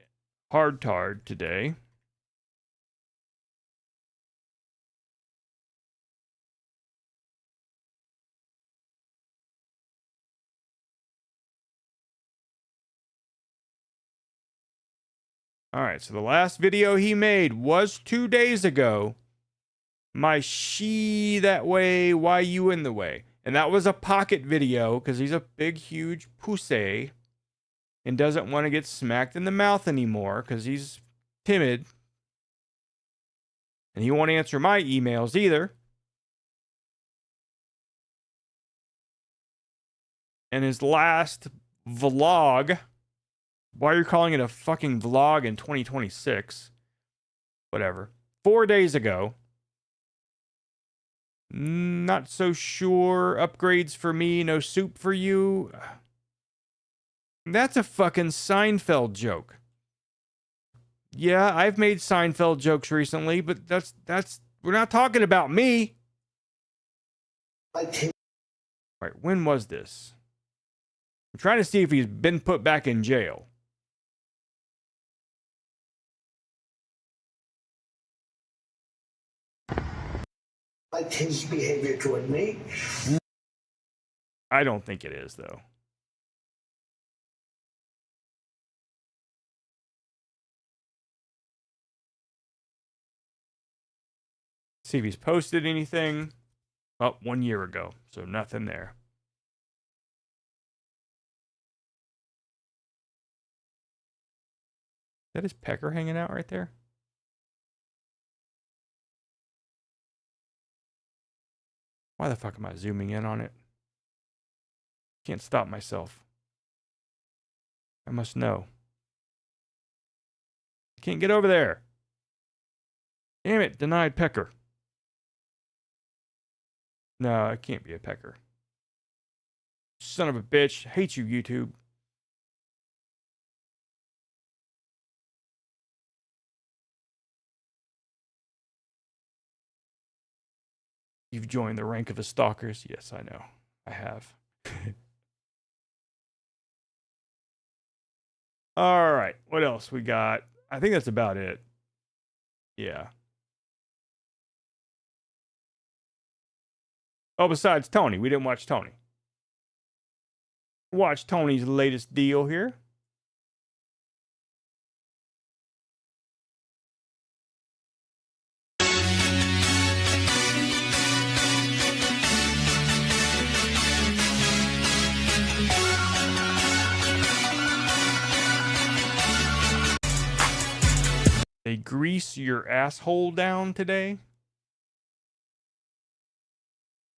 Hardtard today. All right, so the last video he made was 2 days ago. My she that way, why you in the way? And that was a pocket video because he's a big, huge pussy. and doesn't want to get smacked in the mouth anymore because he's timid. And he won't answer my emails either. And his last vlog, why are you calling it a fucking vlog in 2026? Whatever. 4 days ago. Not so sure. Upgrades for me, no soup for you. That's a fucking Seinfeld joke. Yeah, I've made Seinfeld jokes recently, but that's we're not talking about me. Right, when was this? I'm trying to see if he's been put back in jail. Like his behavior toward me. I don't think it is, though. See if he's posted anything. Oh, 1 year ago, so nothing there. Is that his pecker hanging out right there? Why the fuck am I zooming in on it? Can't stop myself. I must know. Can't get over there. Damn it, denied pecker. No, it can't be a pecker. Son of a bitch. Hate you, YouTube. You've joined the rank of the stalkers. Yes, I know. I have. All right. What else we got? I think that's about it. Yeah. Oh, besides Tony. We didn't watch Tony. Watch Tony's latest deal here. They grease your asshole down today.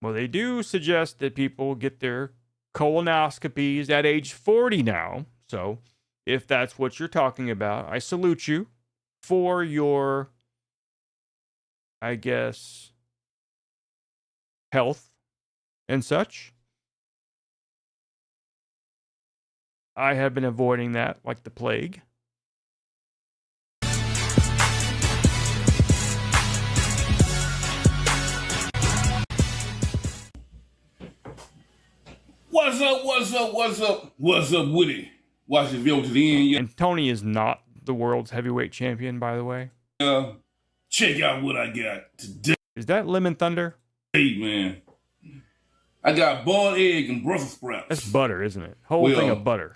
Well, they do suggest that people get their colonoscopies at age 40 now. So, if that's what you're talking about, I salute you for your, I guess, health and such. I have been avoiding that like the plague. What's up, what's up, what's up, what's up, Woody? Watch the video to the end. And Tony is not the world's heavyweight champion, by the way. Check out what I got today. Is that Lemon Thunder? Hey, man. I got boiled egg and Brussels sprouts. That's butter, isn't it? Whole thing of butter.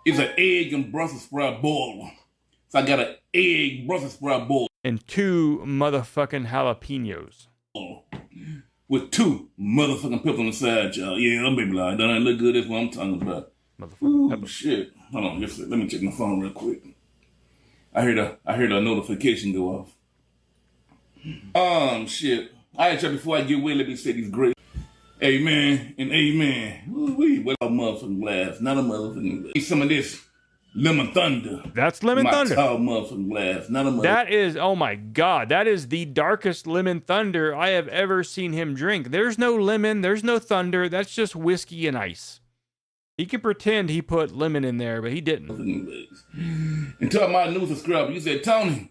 It's an egg and Brussels sprout boiled. So I got an egg Brussels sprout boiled. And 2 motherfucking jalapenos. With 2 motherfucking peppers on the side, y'all. Yeah, baby, like, don't look good. That's what I'm talking about. Ooh, shit. Hold on, let me check my phone real quick. I heard a notification go off. Shit. I had you before I get away. Let me say these great. Amen and amen. Ooh-wee. What a motherfucking glass, not a motherfucking glass. Some of this lemon thunder. That's lemon thunder. Oh, motherfucking glass, not a motherfucking. That is, oh my god, that is the darkest lemon thunder I have ever seen him drink. There's no lemon, there's no thunder. That's just whiskey and ice. He can pretend he put lemon in there, but he didn't. And tell my new subscriber, you said, Tony,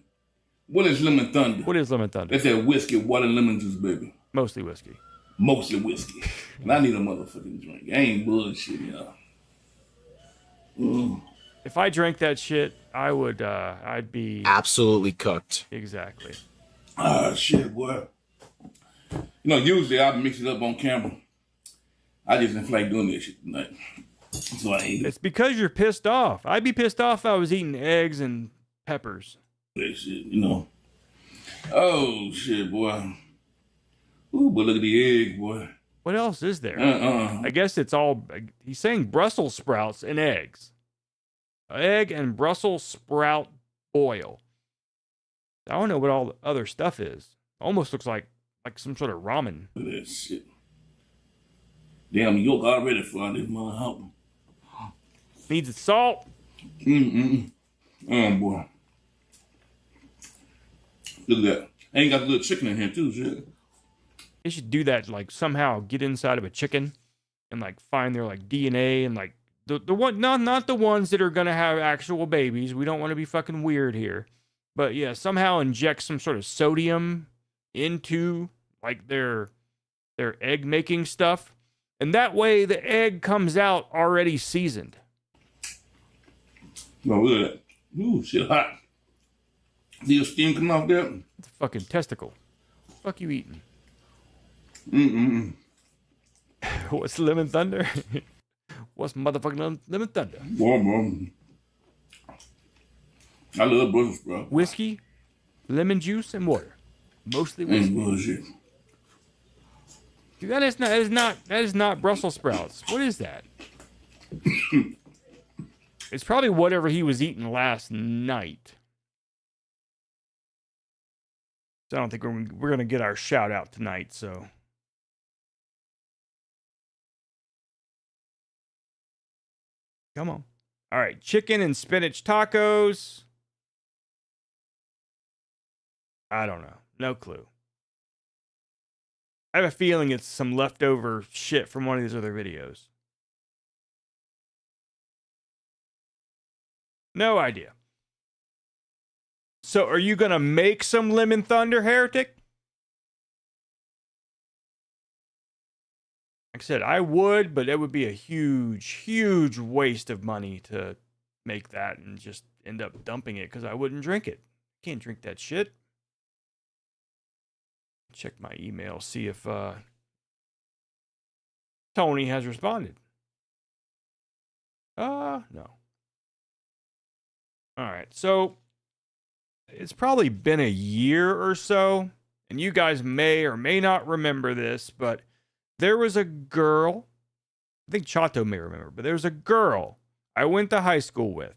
what is lemon thunder? What is lemon thunder? That's that whiskey, water, and lemon juice, baby. Mostly whiskey. Mostly whiskey. And I need a motherfucking drink. I ain't bullshit, y'all. If I drank that shit, I would, I'd be... absolutely cooked. Exactly. Ah, shit, boy. You know, usually I mix it up on camera. I just didn't feel like doing this shit tonight. So I ate it. It's because you're pissed off. I'd be pissed off if I was eating eggs and peppers. That shit, you know. Oh, shit, boy. Ooh, but look at the egg, boy. What else is there? I guess it's all... He's saying Brussels sprouts and eggs. egg and Brussels sprout boil. I don't know what all the other stuff is. Almost looks like some sort of ramen. Look at that shit. Damn, yolk already fried this motherfucker. Needs the salt. Oh boy. Look at that. Ain't got a little chicken in here too, shit. They should do that, like somehow get inside of a chicken and like find their like DNA and like the one not the ones that are gonna have actual babies. We don't want to be fucking weird here. But yeah, somehow inject some sort of sodium into like their egg making stuff. And that way the egg comes out already seasoned. No, look at that. Ooh, shit hot. See the steam coming off there? It's a fucking testicle. What the fuck you eating? What's lemon thunder? What's motherfucking lemon thunder? Boy. I love Brussels sprouts. Whiskey, lemon juice, and water. Mostly whiskey. Bullshit. Dude, that is not Brussels sprouts. What is that? It's probably whatever he was eating last night. So I don't think we're gonna get our shout out tonight. So. Come on. All right, chicken and spinach tacos. I don't know. No clue. I have a feeling it's some leftover shit from one of these other videos. No idea. So are you going to make some lemon thunder, heretic? Like I said, I would, but it would be a huge waste of money to make that and just end up dumping it because I wouldn't drink it. Can't drink that shit. Check my email, see if Tony has responded. No. All right, so it's probably been a year or so, and you guys may or may not remember this, but there was a girl, I think Chato may remember, but there was a girl I went to high school with.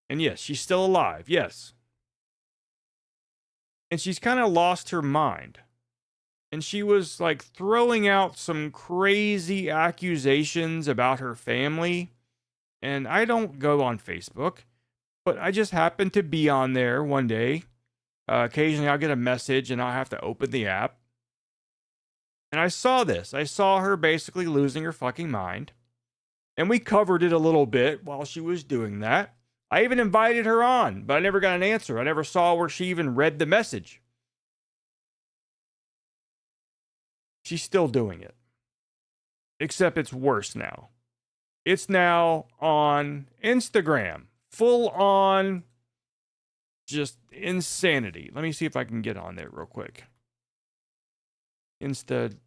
And yes, she's still alive, yes. And she's kind of lost her mind. And she was like throwing out some crazy accusations about her family. And I don't go on Facebook, but I just happened to be on there one day. Occasionally I'll get a message and I'll have to open the app. And I saw this. I saw her basically losing her fucking mind. And we covered it a little bit while she was doing that. I even invited her on, but I never got an answer. I never saw where she even read the message. She's still doing it. Except it's worse now. It's now on Instagram. Full on just insanity. Let me see if I can get on there real quick. Insta,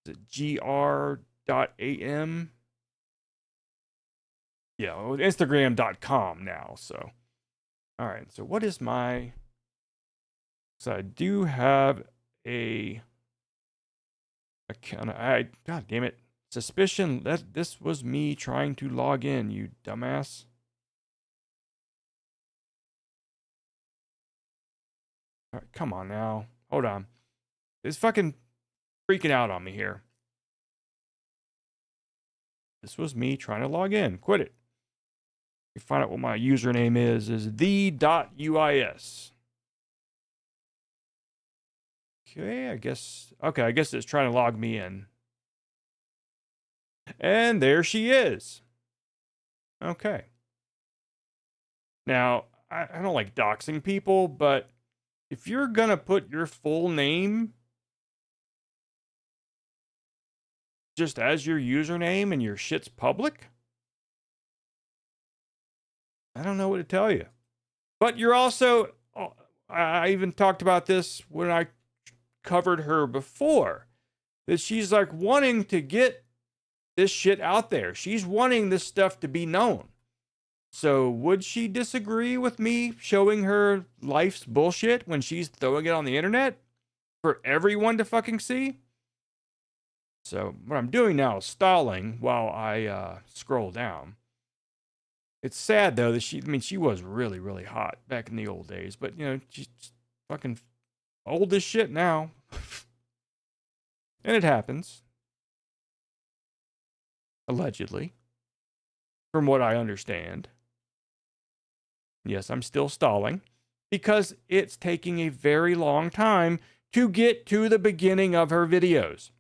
gr.am. Yeah, Instagram.com now. So, all right. So, what is my? So, I do have a account. God damn it! Suspicion that this was me trying to log in. You dumbass. All right, come on now. Hold on. It's fucking freaking out on me here. This was me trying to log in. Quit it. You find out what my username is the.uis. Okay, I guess it's trying to log me in. And there she is. Okay. Now, I don't like doxing people, but if you're gonna put your full name just as your username and your shit's public, I don't know what to tell you. But you're also, I even talked about this when I covered her before, that she's like wanting to get this shit out there. She's wanting this stuff to be known. So would she disagree with me showing her life's bullshit when she's throwing it on the internet for everyone to fucking see? So what I'm doing now is stalling while I scroll down. It's sad though that she was really, really hot back in the old days, but she's fucking old as shit now. And it happens. Allegedly. From what I understand. Yes, I'm still stalling because it's taking a very long time to get to the beginning of her videos.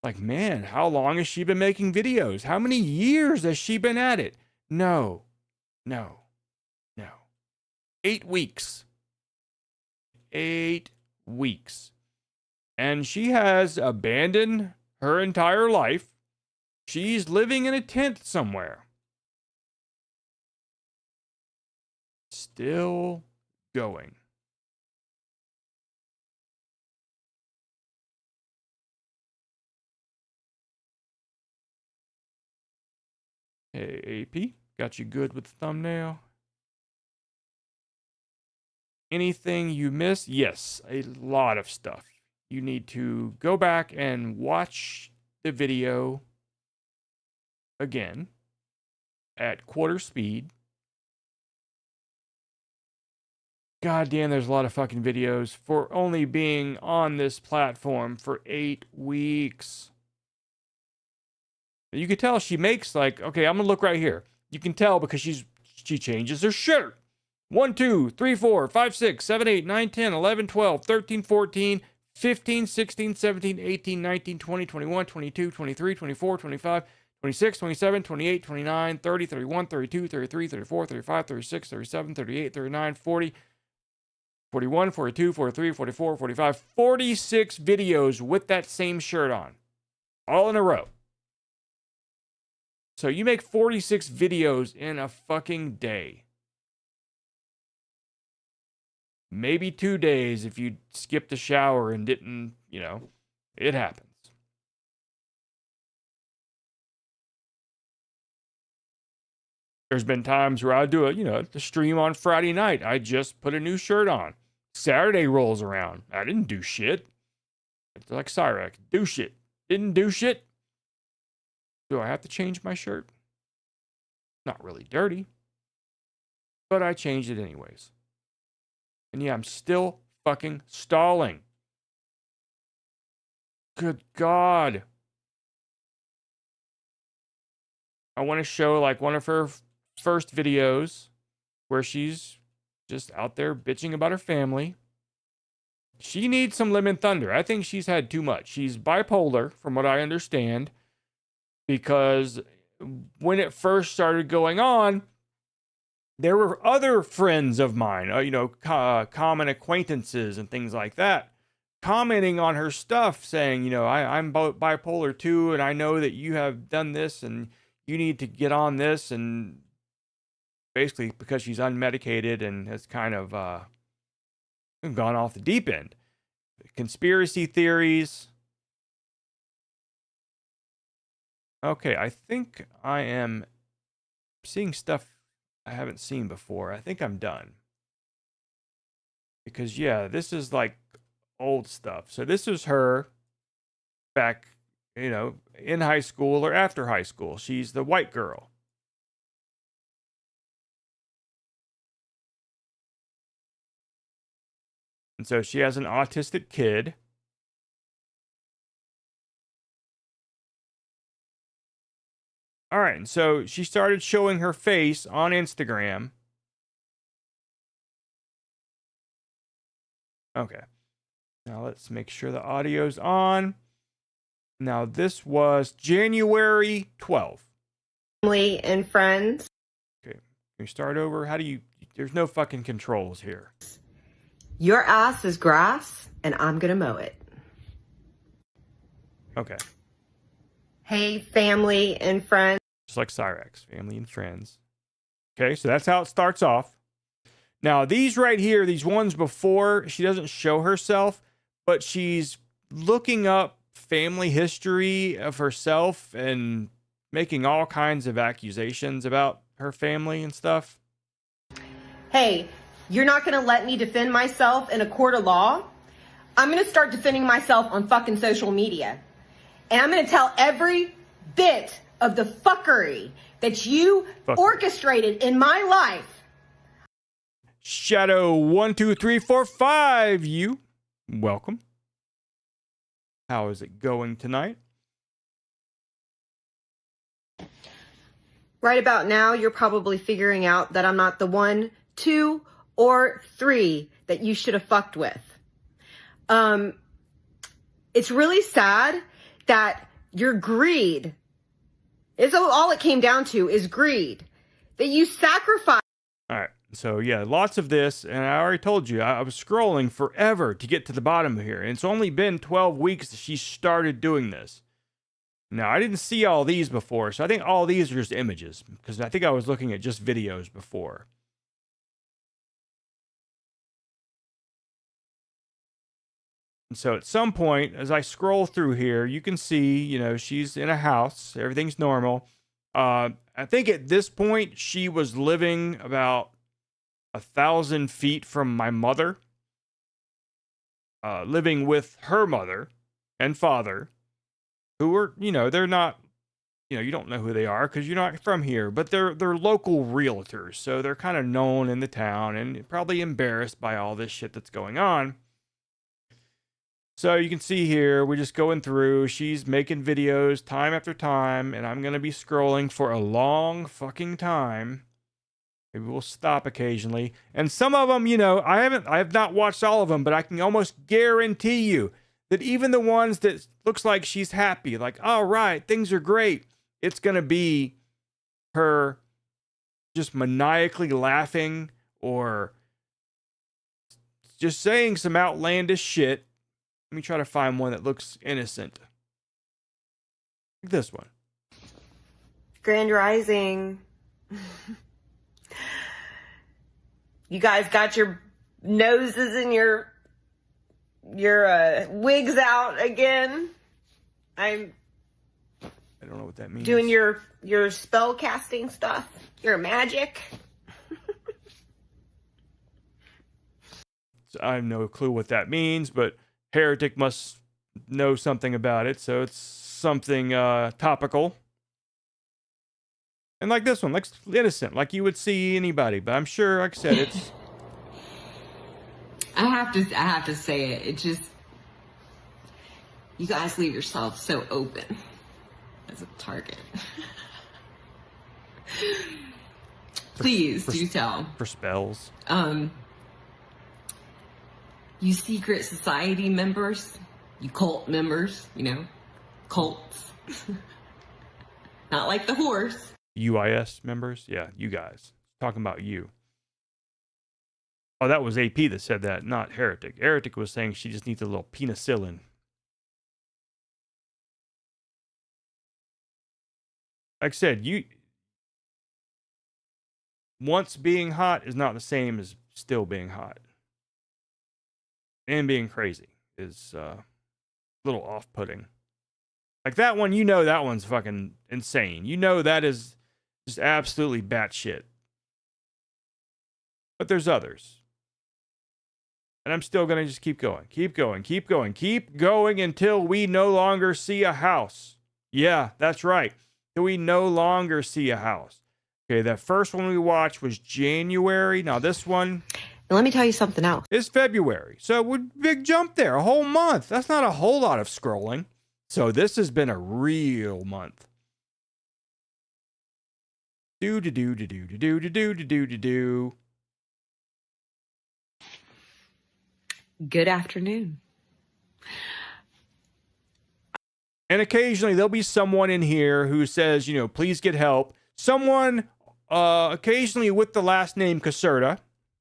Like, man, how long has she been making videos? How many years has she been at it? No. 8 weeks. 8 weeks. And she has abandoned her entire life. She's living in a tent somewhere. Still going. Hey, AP, got you good with the thumbnail? Anything you missed? Yes, a lot of stuff. You need to go back and watch the video again at quarter speed. God damn, there's a lot of fucking videos for only being on this platform for 8 weeks. You can tell she makes okay, I'm gonna look right here. You can tell because she changes her shirt. 1, 2, 3, 4, 5, 6, 7, 8, 9, 10, 11, 12, 13, 14, 15, 16, 17, 18, 19, 20, 21, 22, 23, 24, 25, 26, 27, 28, 29, 30, 31, 32, 33, 34, 35, 36, 37, 38, 39, 40, 41, 42, 43, 44, 45, 46 videos with that same shirt on. All in a row. So you make 46 videos in a fucking day. Maybe 2 days if you skipped a shower and didn't, it happens. There's been times where I do the stream on Friday night. I just put a new shirt on. Saturday rolls around. I didn't do shit. It's like Cyrax. Do shit. Didn't do shit. Do I have to change my shirt? Not really dirty. But I changed it anyways. And yeah, I'm still fucking stalling. Good God. I want to show one of her first videos where she's just out there bitching about her family. She needs some lemon thunder. I think she's had too much. She's bipolar, from what I understand, because when it first started going on, there were other friends of mine, common acquaintances and things like that, commenting on her stuff, saying, I'm bipolar too, and I know that you have done this, and you need to get on this, and basically because she's unmedicated and has kind of gone off the deep end. Conspiracy theories. Okay, I think I am seeing stuff I haven't seen before. I think I'm done. Because, yeah, this is old stuff. So this is her back, in high school or after high school. She's the white girl. And so she has an autistic kid. All right, and so she started showing her face on Instagram. Okay. Now let's make sure the audio's on. Now this was January 12th. Family and friends. Okay. Can we start over? There's no fucking controls here. Your ass is grass, and I'm gonna mow it. Okay. Hey, family and friends. Just like Cyrax, family and friends. Okay, so that's how it starts off. Now, these right here, these ones before, she doesn't show herself, but she's looking up family history of herself and making all kinds of accusations about her family and stuff. Hey, you're not gonna let me defend myself in a court of law? I'm gonna start defending myself on fucking social media. And I'm gonna tell every bit of the fuckery that you orchestrated in my life. Shadow 12345, you welcome. How is it going tonight? Right about now, you're probably figuring out that I'm not the 1, 2, or 3 that you should have fucked with. It's really sad that your greed is all it came down to is greed. That you sacrifice. All right. So, yeah, lots of this. And I already told you, I was scrolling forever to get to the bottom of here. And it's only been 12 weeks that she started doing this. Now, I didn't see all these before. So I think all these are just images. Because I think I was looking at just videos before. And so at some point, as I scroll through here, you can see, you know, she's in a house. Everything's normal. I think at this point, she was living about 1,000 feet from my mother. Living with her mother and father, who are, you know, they're not, you know, you don't know who they are because you're not from here, but they're local realtors. So they're kind of known in the town and probably embarrassed by all this shit that's going on. So you can see here, we're just going through. She's making videos time after time, and I'm going to be scrolling for a long fucking time. Maybe we'll stop occasionally. And some of them, you know, I have not watched all of them, but I can almost guarantee you that even the ones that looks like she's happy, like, all right, things are great, it's going to be her just maniacally laughing or just saying some outlandish shit. Let me try to find one that looks innocent. Like this one. Grand Rising. You guys got your noses and your wigs out again. I don't know what that means. Doing your spell casting stuff. Your magic. So I have no clue what that means, but Heretic must know something about it, so it's something topical. And like this one, like innocent, like you would see anybody. But I'm sure, like I said, it's. I have to say it. It just, you guys leave yourself so open as a target. Please do tell. For spells. You secret society members, you cult members, you know, cults. Not like the horse. UIS members? Yeah, you guys. Talking about you. Oh, that was AP that said that, not Heretic. Heretic was saying she just needs a little penicillin. Like I said, once being hot is not the same as still being hot. And being crazy is a little off-putting. Like that one, you know that one's fucking insane. You know that is just absolutely batshit. But there's others. And I'm still going to just keep going. Keep going. Keep going. Keep going until we no longer see a house. Yeah, that's right. Till we no longer see a house. Okay, that first one we watched was January. Now this one... And let me tell you something else. It's February. So big jump there. A whole month. That's not a whole lot of scrolling. So this has been a real month. Do. Good afternoon. And occasionally there'll be someone in here who says, you know, please get help. Someone occasionally with the last name Caserta.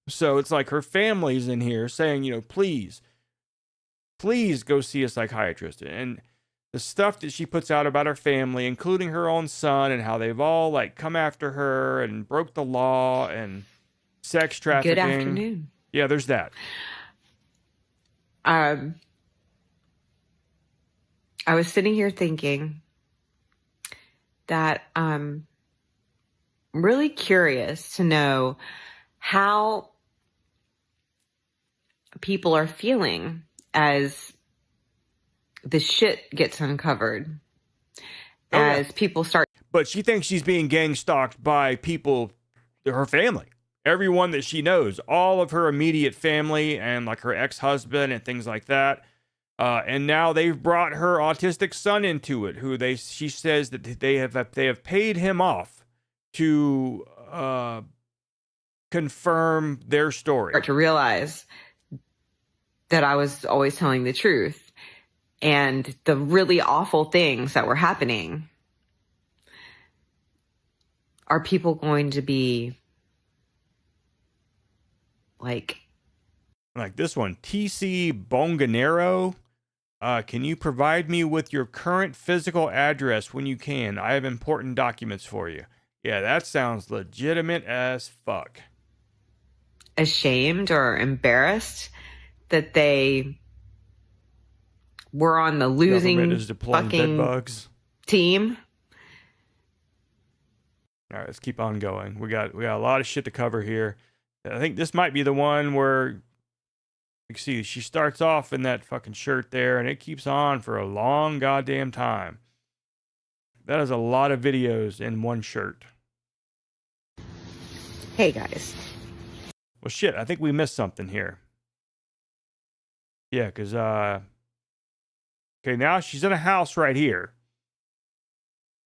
So it's like her family's in here saying, you know, please go see a psychiatrist. And the stuff that she puts out about her family, including her own son and how they've all like come after her and broke the law and sex trafficking. Good afternoon. Yeah, there's that. I was sitting here thinking that I'm really curious to know how people are feeling as the shit gets uncovered. As people start. But she thinks she's being gang stalked by people, her family, everyone that she knows, all of her immediate family and like her ex-husband and things like that. And now they've brought her autistic son into it, who she says that they have paid him off to confirm their story. Start to realize that I was always telling the truth, and the really awful things that were happening. Are people going to be like this one, TC Bonganero? Can you provide me with your current physical address when you can? I have important documents for you. Yeah, that sounds legitimate as fuck. Ashamed or embarrassed that they were on the losing fucking bugs team. All right, let's keep on going. We got a lot of shit to cover here. I think this might be the one where you can see she starts off in that fucking shirt there, and it keeps on for a long goddamn time. That is a lot of videos in one shirt. Hey guys. Well, shit, I think we missed something here. Yeah, because okay, now she's in a house right here.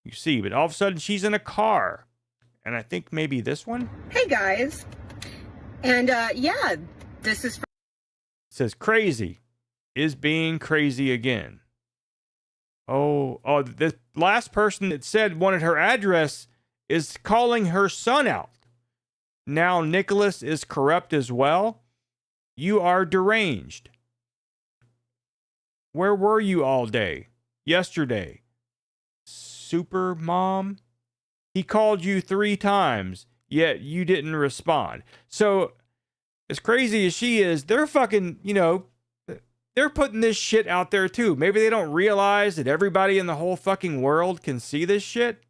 You see, but all of a sudden she's in a car. And I think maybe this one? Hey guys. And yeah, this is... It says crazy is being crazy again. Oh, the last person that said wanted her address is calling her son out. Now Nicholas is corrupt as well. You are deranged. Where were you all day? Yesterday. Super mom? He called you 3 times, yet you didn't respond. So, as crazy as she is, they're fucking, they're putting this shit out there too. Maybe they don't realize that everybody in the whole fucking world can see this shit.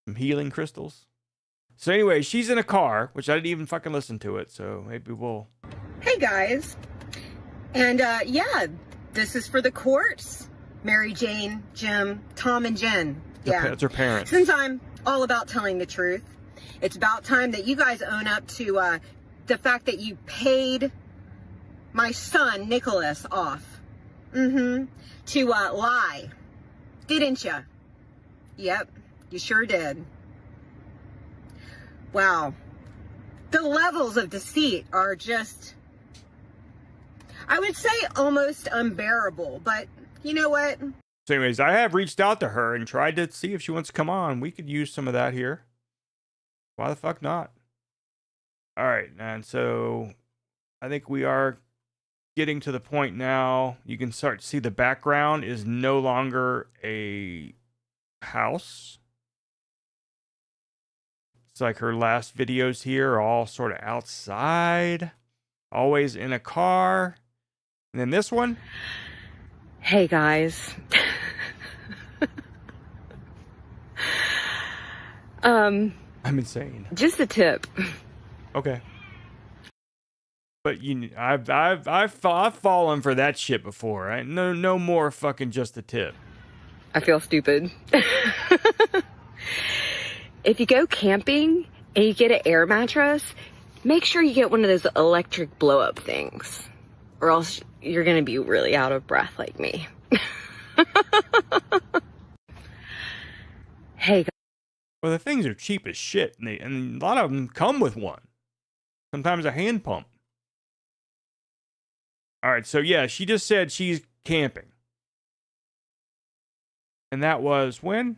Some healing crystals. So anyway, she's in a car, which I didn't even fucking listen to it, so maybe we'll... Hey guys. And yeah, this is for the courts. Mary Jane, Jim, Tom, and Jen. Yeah. That's her parents. Since I'm all about telling the truth, it's about time that you guys own up to the fact that you paid my son, Nicholas, off. To lie. Didn't you? Yep, you sure did. Wow. The levels of deceit are just, I would say, almost unbearable, but you know what? So anyways, I have reached out to her and tried to see if she wants to come on. We could use some of that here. Why the fuck not? All right, and so I think we are getting to the point now. You can start to see the background is no longer a house. It's like her last videos here are all sort of outside, always in a car. And then this one. Hey guys. I'm insane. Just a tip. Okay. But I've fallen for that shit before. Right? No more fucking just a tip. I feel stupid. If you go camping and you get an air mattress, make sure you get one of those electric blow-up things, or else you're going to be really out of breath like me. Hey. Well, the things are cheap as shit, and a lot of them come with one. Sometimes a hand pump. All right, so yeah, she just said she's camping. And that was when?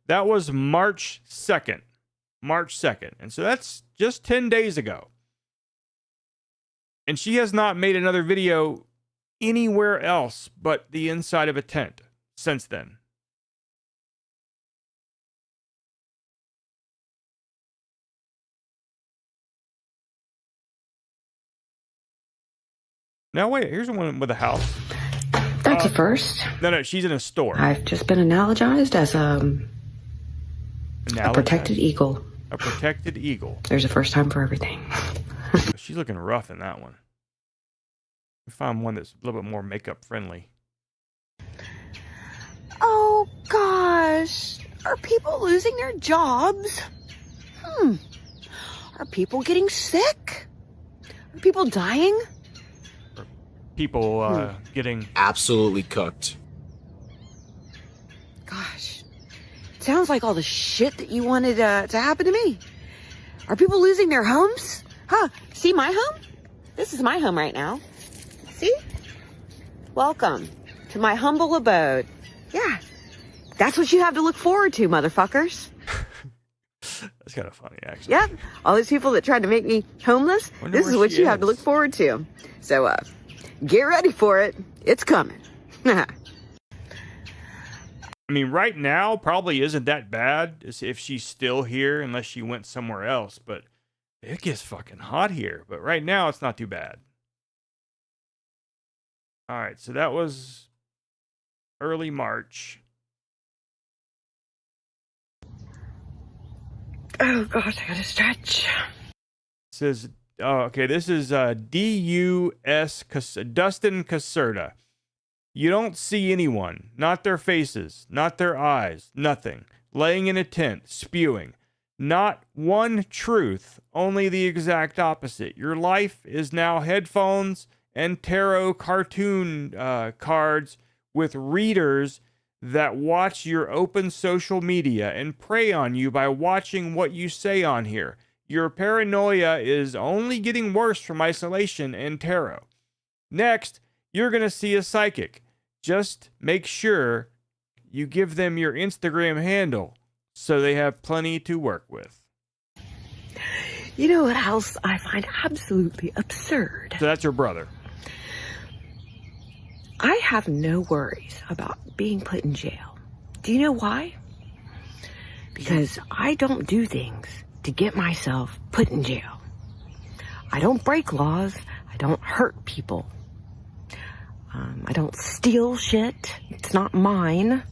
That was March 2nd. March 2nd. And so that's just 10 days ago. And she has not made another video anywhere else but the inside of a tent since then. Now wait, here's one with a house. That's a first. No, she's in a store. I've just been analogized as a protected eagle. A protected eagle. There's a first time for everything. She's looking rough in that one. We find one that's a little bit more makeup friendly. Oh gosh, are people losing their jobs? Are people getting sick? Are people dying? People getting absolutely cooked. Gosh, sounds like all the shit that you wanted to happen to me. Are people losing their homes? Huh, see my home? This is my home right now. See? Welcome to my humble abode. Yeah, that's what you have to look forward to, motherfuckers. That's kind of funny, actually. Yep, all these people that tried to make me homeless, this is what you have to look forward to. So, get ready for it. It's coming. I mean, right now probably isn't that bad if she's still here, unless she went somewhere else. But it gets fucking hot here. But right now, it's not too bad. All right, so that was early March. Oh gosh, I gotta stretch. It says, oh, okay, this is DUS Dustin Caserta. You don't see anyone, not their faces, not their eyes, nothing. Laying in a tent, spewing. Not one truth, only the exact opposite. Your life is now headphones and tarot cartoon cards with readers that watch your open social media and prey on you by watching what you say on here. Your paranoia is only getting worse from isolation and tarot. Next, you're going to see a psychic. Just make sure you give them your Instagram handle so they have plenty to work with. You know what else I find absolutely absurd? So that's your brother. I have no worries about being put in jail. Do you know why? Because I don't do things to get myself put in jail. I don't break laws. I don't hurt people. I don't steal shit. It's not mine.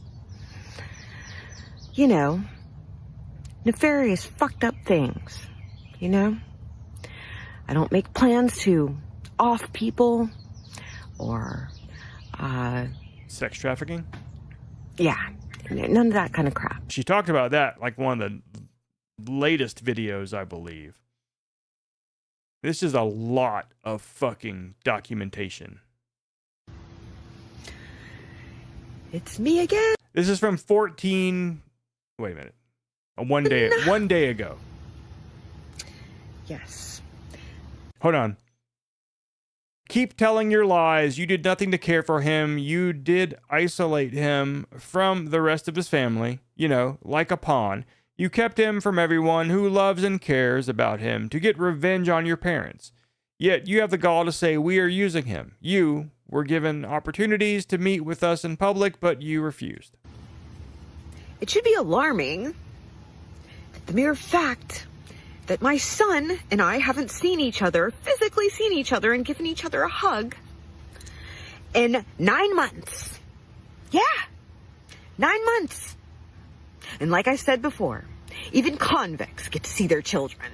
You know, nefarious, fucked up things. You know? I don't make plans to off people or sex trafficking? Yeah, none of that kind of crap. She talked about that like one of the latest videos, I believe. This is a lot of fucking documentation. It's me again. This is from 14. Wait a minute. One day ago. Yes. Hold on. Keep telling your lies. You did nothing to care for him. You did isolate him from the rest of his family, you know, like a pawn. You kept him from everyone who loves and cares about him to get revenge on your parents. Yet you have the gall to say we are using him. You were given opportunities to meet with us in public, but you refused. It should be alarming that the mere fact that my son and I haven't seen each other, physically seen each other and given each other a hug in 9 months. Yeah, 9 months. And like I said before, even convicts get to see their children.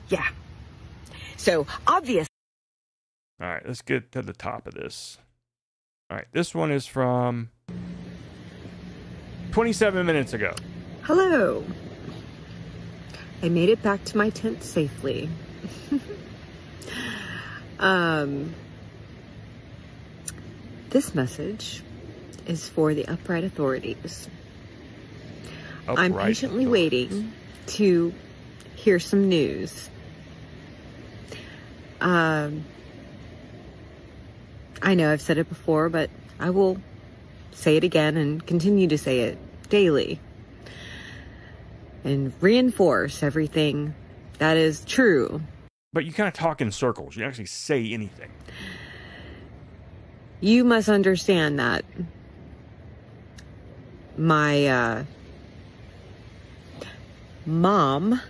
Yeah. So, obviously. All right, let's get to the top of this. All right, this one is from 27 minutes ago. Hello. I made it back to my tent safely. This message is for the upright authorities. I'm patiently waiting to hear some news. I know I've said it before, but I will say it again and continue to say it daily. And reinforce everything that is true. But you kind of talk in circles. You don't actually say anything. You must understand that my mom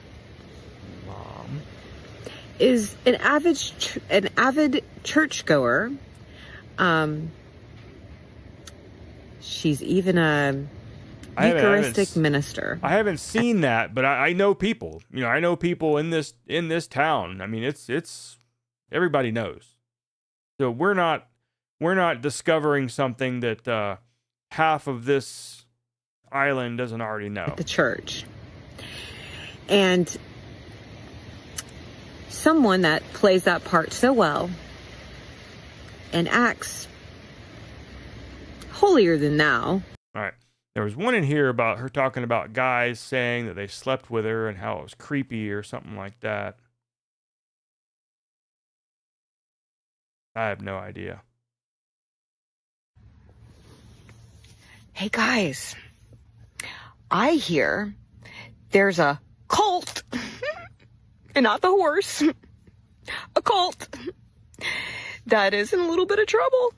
is an avid churchgoer. She's even a Eucharistic minister. I haven't seen that, but I know people. You know, I know people in this town. I mean, it's everybody knows. So we're not discovering something that half of this island doesn't already know. The church. And someone that plays that part so well and acts holier than thou. All right. There was one in here about her talking about guys saying that they slept with her and how it was creepy or something like that. I have no idea. Hey guys, I hear there's a cult, and not the horse, a cult that is in a little bit of trouble.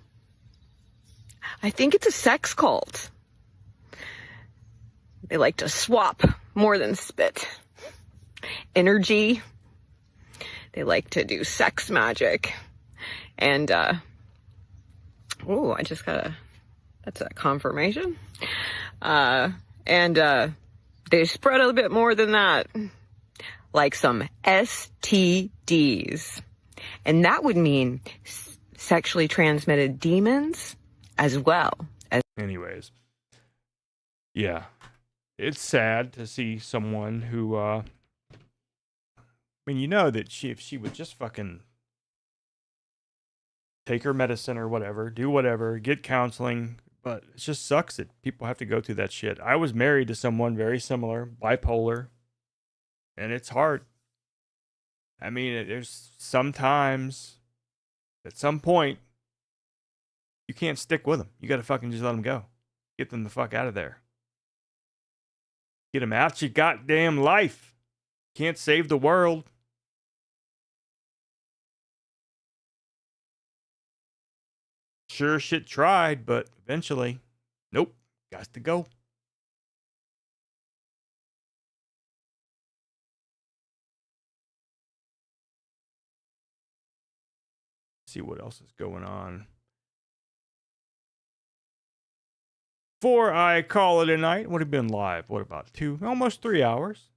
I think it's a sex cult. They like to swap more than spit. Energy. They like to do sex magic. And, I just got that's a confirmation. They spread a bit more than that. Like some STDs. And that would mean sexually transmitted demons as well. Anyways. Yeah. It's sad to see someone who, I mean, you know that if she would just fucking take her medicine or whatever, do whatever, get counseling, but it just sucks that people have to go through that shit. I was married to someone very similar, bipolar, and it's hard. I mean, there's sometimes, at some point, you can't stick with them. You got to fucking just let them go. Get them the fuck out of there. Get them out your goddamn life. Can't save the world. Sure shit tried, but eventually, nope, got to go. See what else is going on. Before I call it a night, what have been live? What about almost 3 hours?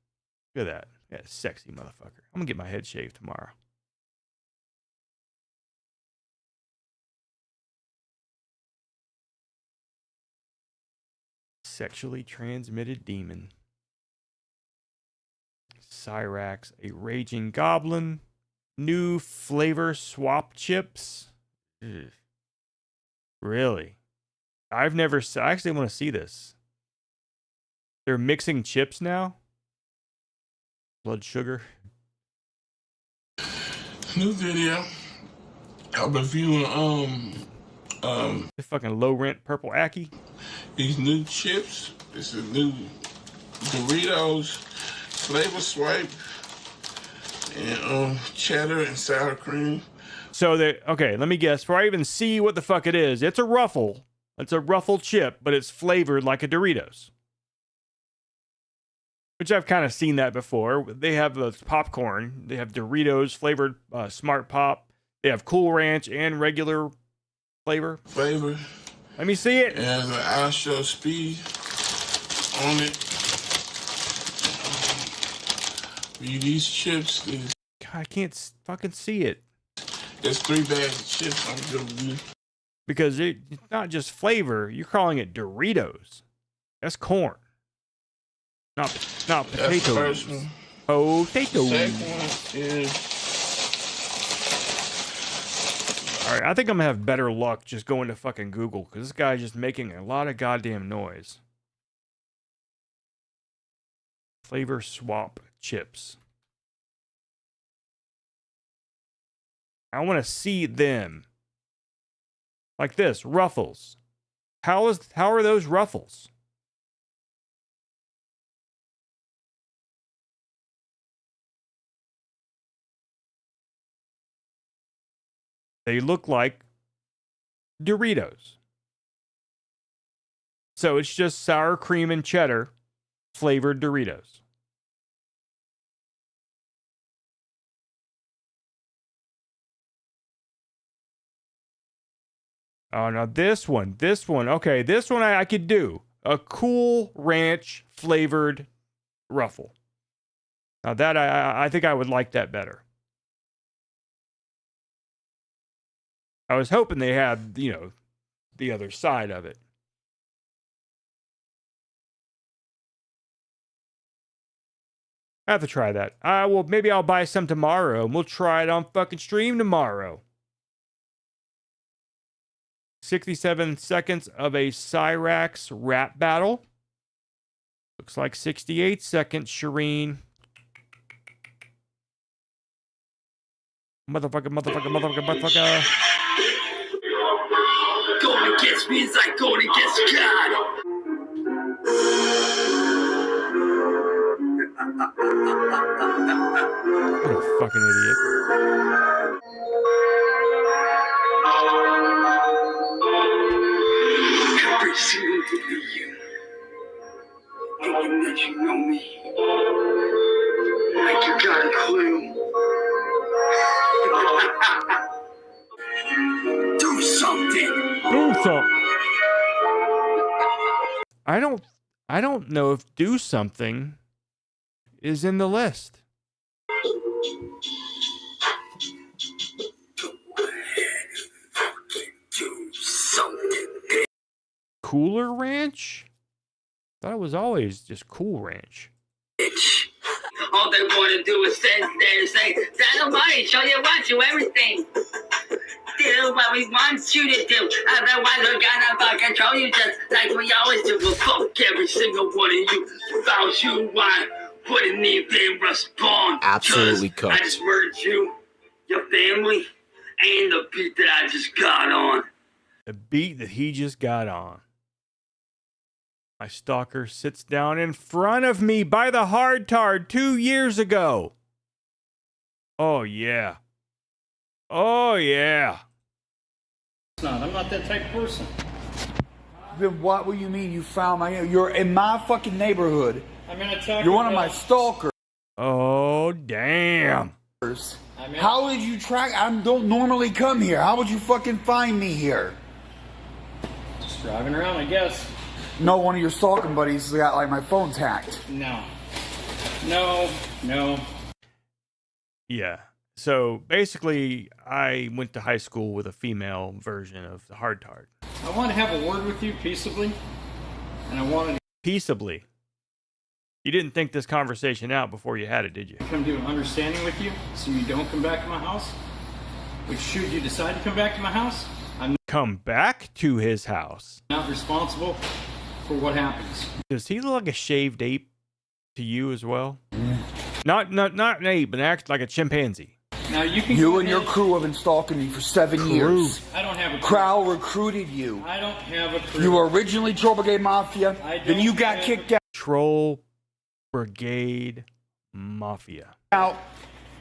Look at that. Yeah, sexy motherfucker. I'm gonna get my head shaved tomorrow. Sexually transmitted demon. Cyrax, a raging goblin. New flavor swap chips. Ugh. Really? I actually want to see this. They're mixing chips now? Blood sugar. New video. I'm reviewing the fucking low rent purple Aki. These new chips. This is new Doritos flavor swipe and cheddar and sour cream. So okay, let me guess. Before I even see what the fuck it is, it's a Ruffle. It's a Ruffle chip, but it's flavored like a Doritos. Which I've kind of seen that before. They have popcorn. They have Doritos flavored Smart Pop. They have Cool Ranch and regular flavor. Let me see it. It has an iShow speed on it. These chips. God, I can't fucking see it. There's 3 bags of chips on the Because it's not just flavor. You're calling it Doritos. That's corn. Not potatoes. That's the first one. Potatoes. Second one is... All right, I think I'm going to have better luck just going to fucking Google because this guy's just making a lot of goddamn noise. Flavor swap chips. I want to see them. Like this, Ruffles. How are those Ruffles? They look like Doritos. So it's just sour cream and cheddar flavored Doritos. Oh, now this one. Okay, this one I could do. A Cool Ranch flavored Ruffle. Now that I think I would like that better. I was hoping they had, the other side of it. I have to try that. Well, maybe I'll buy some tomorrow and we'll try it on fucking stream tomorrow. 67 seconds of a Cyrax rap battle. Looks like 68 seconds, Shireen. Motherfucker. Going against me is like going against God. What a fucking idiot. Every single day of you. Thinking that you know me. Like you got a clue. Do something. Do something. I don't know if do something is in the list. Do something. Cooler Ranch? Thought it was always just Cool Ranch. All they want to do is stand there and say, Dynamite, show you what, you everything. Do what we want you to do. Otherwise, we're gonna fucking control you just like we always do. We'll fuck every single one of you. Without you, why wouldn't even respond? Absolutely cooked. I just murdered you, your family, and the beat that I just got on. The beat that he just got on. My stalker sits down in front of me by the hard tard 2 years ago. Oh, yeah. Oh, yeah. I'm not that type of person. Then what will you mean you found my... You're in my fucking neighborhood. I'm gonna talk. You're one of my stalkers. Oh, damn. How did you track... I don't normally come here. How would you fucking find me here? Just driving around, I guess. No, one of your stalking buddies got like my phone's hacked. No. Yeah. So basically, I went to high school with a female version of the hard tard. I want to have a word with you peaceably, and I wanted to Peaceably. You didn't think this conversation out before you had it, did you? come to an understanding with you, so you don't come back to my house. Which, should you decide to come back to my house, I'm Come back to his house. not responsible for what happens. Does he look like a shaved ape to you as well? Not an ape, but act like a chimpanzee. Now you can. You and your crew have been stalking me for 7 years. I don't have a crew. Crow recruited you. I don't have a crew. You were originally Troll Brigade Mafia. Then you got kicked Troll Brigade Mafia. out.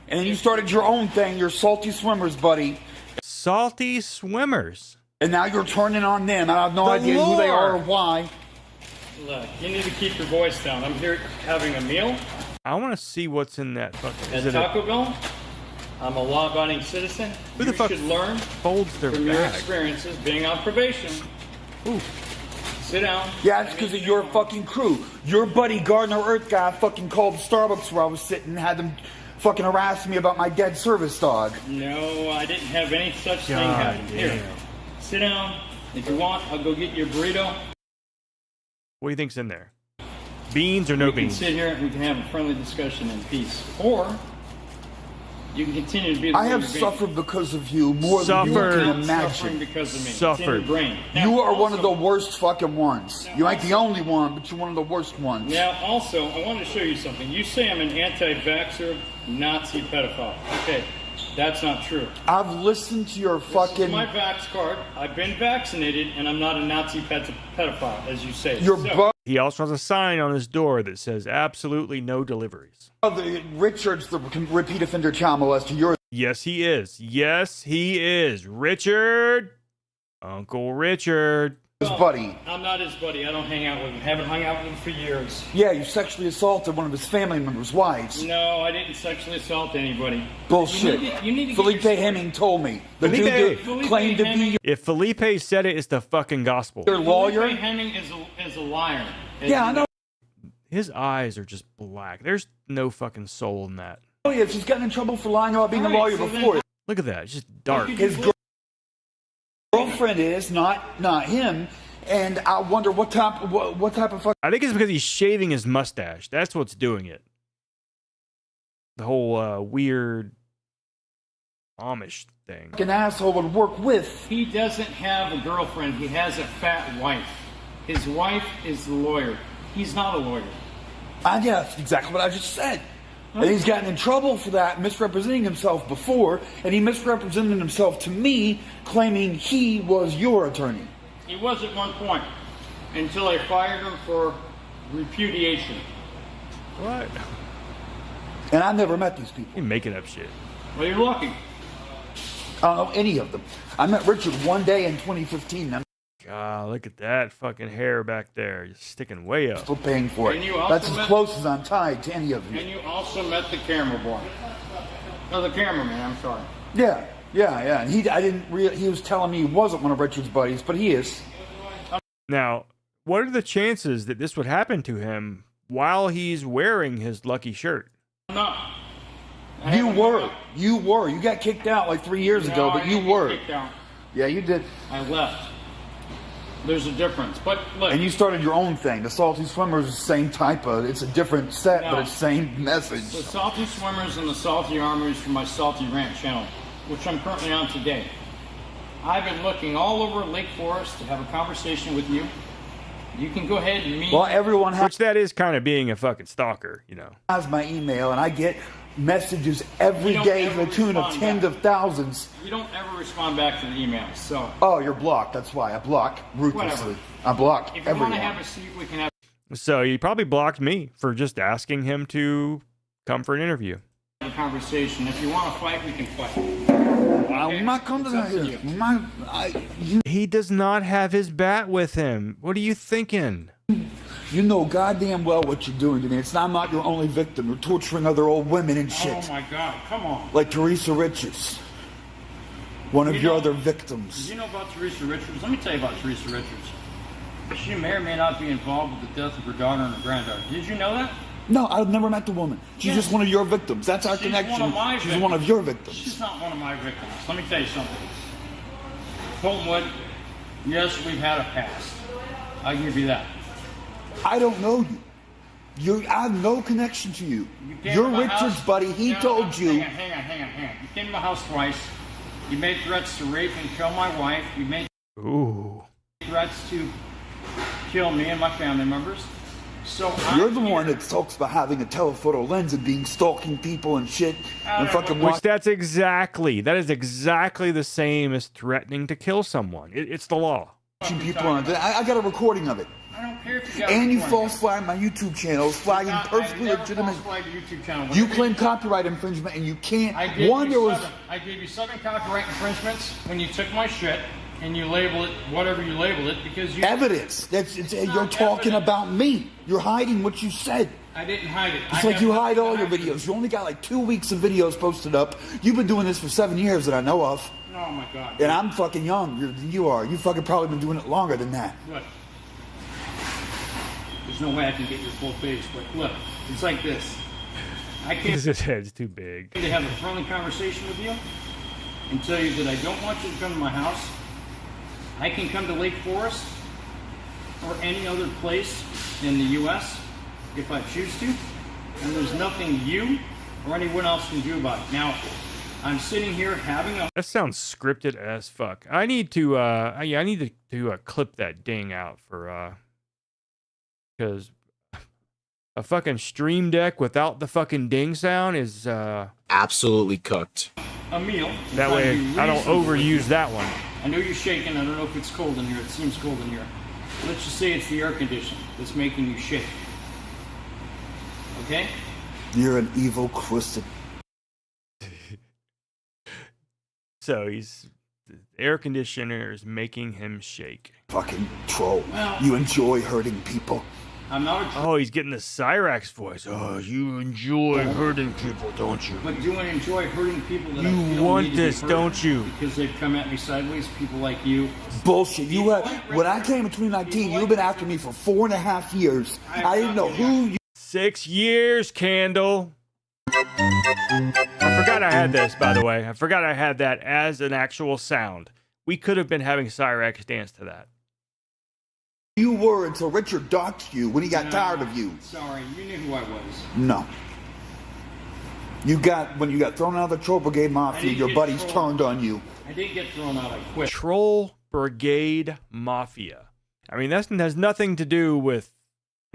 And then you started your own thing, your Salty Swimmers, buddy. Salty Swimmers. And now you're turning on them. I have no The idea who they are or lore. why. Look, you need to keep your voice down. I'm here having a meal I want to see what's in that fucking... at Taco Bell. I'm a law-abiding citizen. Who the You fuck should learn folds their from your bag? experiences being on probation. Ooh. Sit down. Yeah, it's because of your fucking crew. Your buddy Gardner Earth guy fucking called Starbucks where I was sitting and had them fucking harass me about my dead service dog. No, I didn't have any such thing God happen. Here, damn. sit down. If you want, I'll go get you a burrito. What do you think's in there? Beans or no We can beans? sit here and we can have a friendly discussion in peace. Or you can continue to be the I way have you're being. suffered because of you more than you Suffered. can Suffering imagine. because of me. Suffered. It's in your brain. You Now, are one of also- the worst fucking ones. You ain't the only one, but you're one of the worst ones. Now, also, I want to show you something. You say I'm an anti-vaxxer, Nazi pedophile. Okay, that's not true. I've listened to your This fucking... is my vax card. I've been vaccinated, and I'm not a Nazi pedophile, as you say. Your So, He also has a sign on his door that says absolutely no deliveries. brother, Richard's the repeat offender child molester. You're... Yes, he is. Yes, he is. Richard. Uncle Richard. his buddy. I'm not his buddy. I don't hang out with him. Haven't hung out with him for years. Yeah, you sexually assaulted one of his family members' wives. No, I didn't sexually assault anybody. Bullshit. You need to get Felipe your- Hemming told me. The Felipe. dude that Felipe claimed to Hemming- be If Felipe said it, it's the fucking gospel. your lawyer. Felipe Hemming is a liar. Yeah, I know. His eyes are just black. There's no fucking soul in that. Oh, yeah, she's gotten in trouble for lying about being a All right, lawyer so then- before. Look at that. It's just dark. His girlfriend is not him, and I wonder what type of fuck. I think it's because he's shaving his mustache. That's what's doing it. The whole weird Amish thing. An asshole would work with. He doesn't have a girlfriend. He has a fat wife. His wife is the lawyer. He's not a lawyer. Yeah, that's exactly what I just said. And he's gotten in trouble for that, misrepresenting himself before, and he misrepresented himself to me, claiming he was your attorney. He was at one point, until I fired him for repudiation. What? And I never met these people. You're making up shit. Well, you're lucky. I don't know any of them. I met Richard one day in 2015. God, look at that fucking hair back there. You're sticking way up. Still paying for it. And you also That's as close as I'm tied to any of you. And you also met the camera boy. No, the cameraman, I'm sorry. Yeah. And he was telling me he wasn't one of Richard's buddies, but he is. Now, what are the chances that this would happen to him while he's wearing his lucky shirt? No. You were. You got kicked out like 3 years ago, but you were. Kicked out. Yeah, you did. I left. There's a difference, but look. And you started your own thing. The Salty Swimmers is the same type of. It's a different set, but it's the same message. The Salty Swimmers and the Salty Armors from my Salty Rant channel, which I'm currently on today. I've been looking all over Lake Forest to have a conversation with you. You can go ahead and meet. Well, everyone has. Which that is kind of being a fucking stalker, you know. Has my email, and I get messages every day to the tune of tens of thousands. You don't ever respond back to the emails, so. Oh, you're blocked. That's why I block ruthlessly. I block If you everyone. want to have a seat, we can have. So he probably blocked me for just asking him to come for an interview. A conversation. If you want to fight, we can fight. I'm not coming to that here. He does not have his bat with him. What are you thinking? You know goddamn well what you're doing to me. I'm not your only victim. You're torturing other old women and shit. Oh my God, come on. Like Teresa Richards. One of your other victims. You know about Teresa Richards? Let me tell you about Teresa Richards. She may or may not be involved with the death of her daughter and her granddaughter. Did you know that? No, I've never met the woman. She's just one of your victims. That's our connection. One of my She's victims. one of your victims. She's not one of my victims. Let me tell you something. Coltonwood, yes, we've had a past. I'll give you that. I don't know you. I have no connection to you. You're Richard's buddy. He told you. Hang on. You came to my house twice. You made threats to rape and kill my wife. You made threats to kill me and my family members. So you're the one that talks about having a telephoto lens and being stalking people and shit and fucking. Which that is exactly the same as threatening to kill someone. It's the law. People on it. I got a recording of it. I don't care if you got And you false flag my YouTube channel, flagging perfectly legitimate. You claim copyright infringement, and you can't. I gave you 7 copyright infringements when you took my shit and you label it whatever you label it because you. Evidence. You're talking about me. You're hiding what you said. I didn't hide it. It's like you hide all your videos. You only got like 2 weeks of videos posted up. You've been doing this for 7 years that I know of. Oh my God. And I'm fucking young. You are. You fucking probably been doing it longer than that. Look. There's no way I can get your full face, but look, it's like this. I can't. His head's too big. To have a friendly conversation with you and tell you that I don't want you to come to my house. I can come to Lake Forest or any other place in the U.S. if I choose to, and there's nothing you or anyone else can do about it. Now, I'm sitting here having a. That sounds scripted as fuck. I need to. I need to clip that ding out for. Because a fucking stream deck without the fucking ding sound is absolutely cooked. A meal. That way I don't overuse that one. I know you're shaking. I don't know if it's cold in here. It seems cold in here. Let's just say it's the air conditioning that's making you shake. Okay? You're an evil, twisted. So the air conditioner is making him shake. Fucking troll. You enjoy hurting people. I'm not a Oh, he's getting the Cyrax voice. Oh, you enjoy hurting people, don't you? But do I enjoy hurting people that I You feel want need to be this, hurt don't you? Because they've come at me sideways, people like you. Bullshit. When I came in 2019, you've been after me for 4.5 years. I didn't know who you. 6 years, Candle. I forgot I had this, by the way. I forgot I had that as an actual sound. We could have been having Cyrax dance to that. You were until Richard doxed you when he got tired of you. Sorry, you knew who I was. No. When you got thrown out of the Troll Brigade Mafia, your buddies turned on you. I didn't get thrown out. I quit. Troll Brigade Mafia. I mean, that has nothing to do with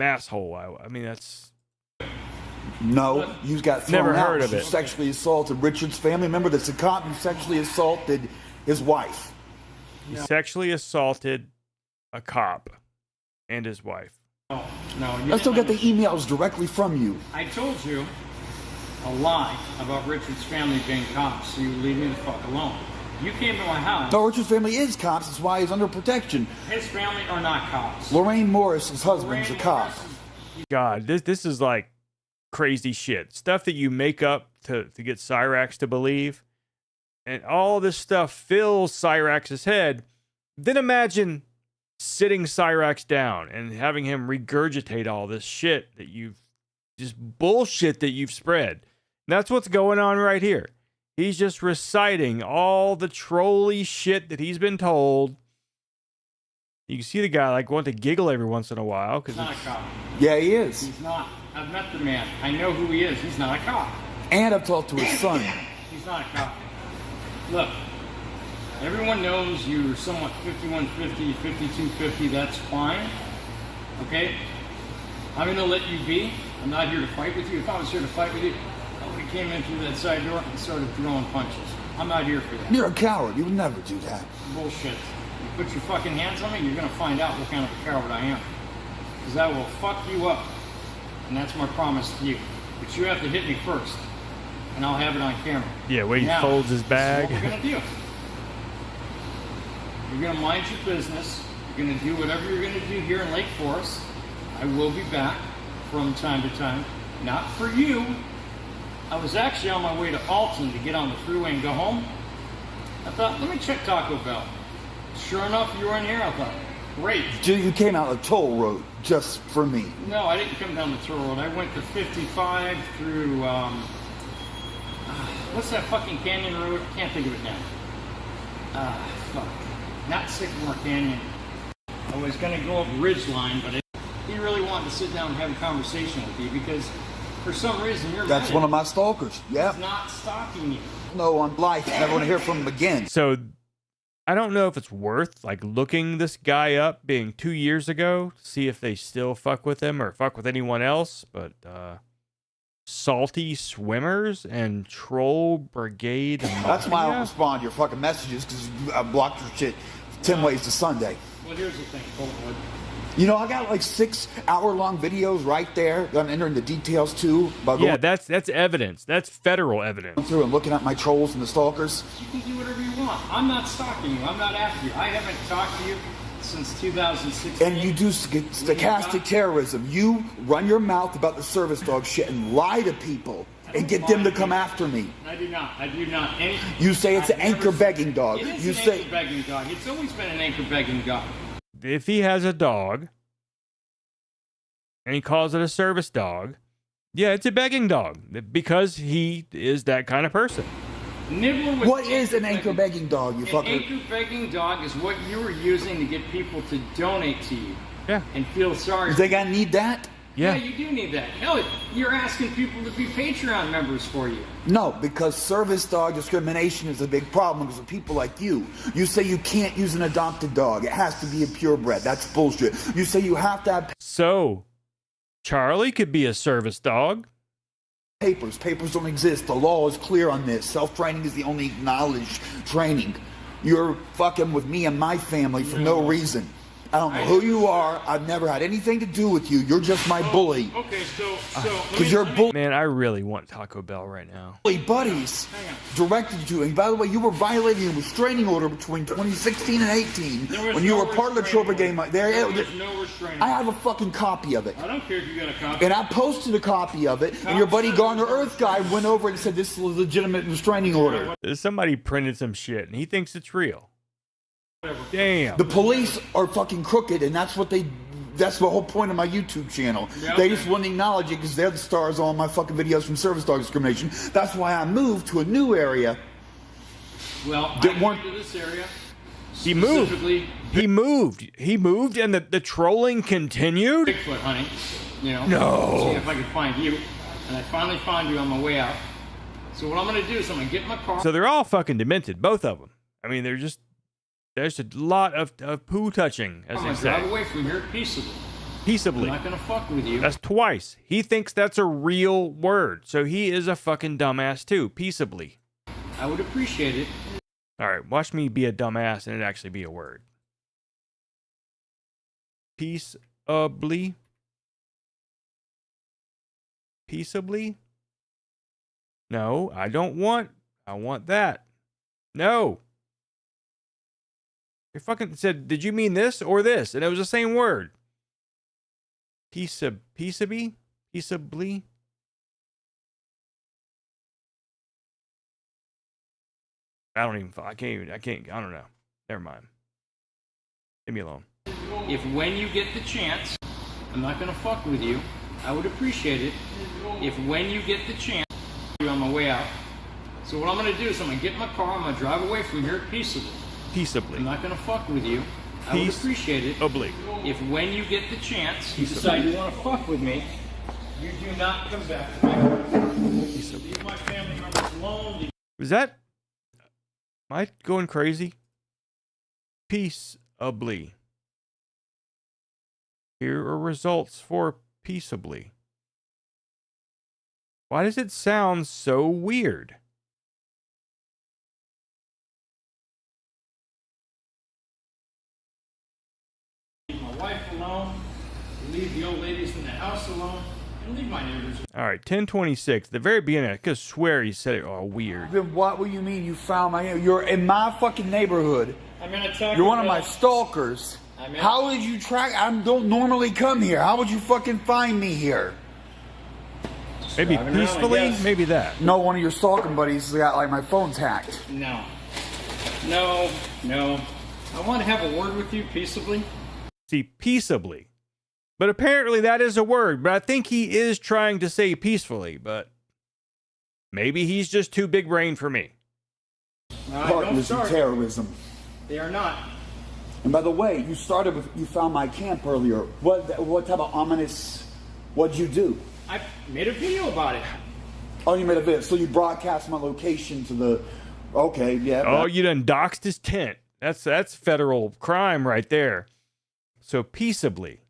masshole. I mean, that's... No, you got thrown Never out. heard of You it. sexually assaulted Richard's family. Remember, that's a cop who sexually assaulted his wife. He sexually assaulted a cop and his wife. No, I still get the emails directly from you. I told you a lie about Richard's family being cops, so you leave me the fuck alone. You came to my house. No, Richard's family is cops. That's why he's under protection. His family are not cops. Lorraine Morris, his husband's a cop. God, this is like crazy shit. Stuff that you make up to get Cyrax to believe. And all this stuff fills Cyrax's head. Then imagine sitting Cyrax down and having him regurgitate all this shit that just bullshit that you've spread. And that's what's going on right here. He's just reciting all the trolly shit that he's been told. You can see the guy like want to giggle every once in a while. He's not a cop. Yeah, he is. He's not. I've met the man. I know who he is. He's not a cop. And I've talked to his son. He's not a cop. Look, everyone knows you're somewhat 5150, 5250. That's fine. Okay? I'm going to let you be. I'm not here to fight with you. If I was here to fight with you, nobody came in through that side door and started throwing punches. I'm not here for that. You're a coward. You would never do that. Bullshit. You put your fucking hands on me, you're going to find out what kind of a coward I am. Because I will fuck you up. And that's my promise to you. But you have to hit me first. And I'll have it on camera. Yeah, where he now, folds his bag. This is what we're going to do. You're going to mind your business. You're going to do whatever you're going to do here in Lake Forest. I will be back from time to time. Not for you. I was actually on my way to Alton to get on the freeway and go home. I thought, let me check Taco Bell. Sure enough, you were in here. I thought, great. Dude, you came out the toll road just for me. No, I didn't come down the toll road. I went to 55 through, what's that fucking canyon road? I can't think of it now. Fuck. Not Sycamore Canyon. I was going to go up Ridgeline, but he really wanted to sit down and have a conversation with you because for some reason you're That's one of my stalkers. Yeah. He's not stalking you. No, on life. Never want to hear from him again. So I don't know if it's worth like looking this guy up being 2 years ago, see if they still fuck with him or fuck with anyone else, but Salty Swimmers and Troll Brigade. That's why I don't respond to your fucking messages because I blocked your shit 10 ways to Sunday. Well, here's the thing, Coltwood. You know, I got like 6 hour-long videos right there. I'm entering the details too. Yeah, that's evidence. That's federal evidence. Through and looking at my trolls and the stalkers. You can do whatever you want. I'm not stalking you. I'm not after you. I haven't talked to you since 2016. And you do stochastic terrorism. You run your mouth about the service dog shit and lie to people and get them to come after me. I do not. I do not. You say it's an anchor begging dog. It is You an say anchor begging dog. It's always been an anchor begging dog. If he has a dog and he calls it a service dog, yeah, it's a begging dog because he is that kind of person. Nibbler with what is an anchor begging dog, you An fucker? anchor begging dog is what you were using to get people to donate to you. Yeah. And feel sorry. You think I need that? Yeah. You do need that. Hell, you're asking people to be Patreon members for you. No, because service dog discrimination is a big problem because of people like you. You say you can't use an adopted dog. It has to be a purebred. That's bullshit. You say you have to have So, Charlie could be a service dog. papers. Papers don't exist. The law is clear on this. Self-training is the only knowledge training. You're fucking with me and my family for no reason. I don't know who you are. I've never had anything to do with you. You're just my bully. Okay, so Because you're bully. Man, I really want Taco Bell right now. Buddies directed you. And by the way, you were violating a restraining order between 2016 and 18 when you were part of the Troll Brigade. There was no restraining. I have a fucking copy of it. I don't care if you got a copy. And I posted a copy of it, and your buddy Garner Earth guy went over and said this is a legitimate restraining order. Somebody printed some shit and he thinks it's real. Damn. The police are fucking crooked, and that's what that's the whole point of my YouTube channel. Yeah, They just wouldn't acknowledge it because they're the stars of all my fucking videos from service dog discrimination. That's why I moved to a new area. Well, that I weren't moved to this area. He moved. Specifically, He moved, and the trolling continued. Bigfoot hunting. You know. No. See if I could find you. And I finally found you on my way out. So what I'm going to do is I'm going to get in my car. So they're all fucking demented, both of them. I mean, there's a lot of poo touching, as I'm they going to say. drive away from here peaceably. Peaceably. I'm not going to fuck with you. That's twice. He thinks that's a real word. So he is a fucking dumbass too. Peaceably. I would appreciate it. All right, watch me be a dumbass and it actually be a word. Peaceably. Peaceably? No, I don't want. I want that. No. You fucking said, did you mean this or this? And it was the same word. Peaceably? Peaceably? I don't know. Never mind. Leave me alone. If when you get the chance, I'm not going to fuck with you. I would appreciate it. If when you get the chance, you're on my way out. So what I'm going to do is I'm going to get in my car. I'm going to drive away from here peaceably. Peaceably. I'm not going to fuck with you. I would appreciate it. Peaceably. If when you get the chance, you decide you want to fuck with me, you do not come back to me. Leave my family members alone. Was that? Am I going crazy? Peaceably. Here are results for peaceably. Why does it sound so weird? Leave my wife alone. Leave the old ladies in the house alone. And leave my neighbors. All right, 1026. The very beginning, I could swear he said it all weird. Then what will you mean you found my... You're in my fucking neighborhood. I'm in a Taco You're one of Bell. my stalkers. I'm in- How would you track... I don't normally come here. How would you fucking find me here? Maybe driving around, I peacefully? guess. Maybe that. No, one of your stalking buddies got like my phone's hacked. No. I want to have a word with you peaceably. See, peaceably. But apparently that is a word. But I think he is trying to say peacefully. But maybe he's just too big brain for me. Partners in terrorism. They are not. And by the way, you started with... You found my camp earlier. What type of ominous... What'd you do? I made a video about it. Oh, you made a video. So you broadcast my location to the... Okay, yeah. Oh, you done doxed his tent. That's federal crime right there. So peaceably.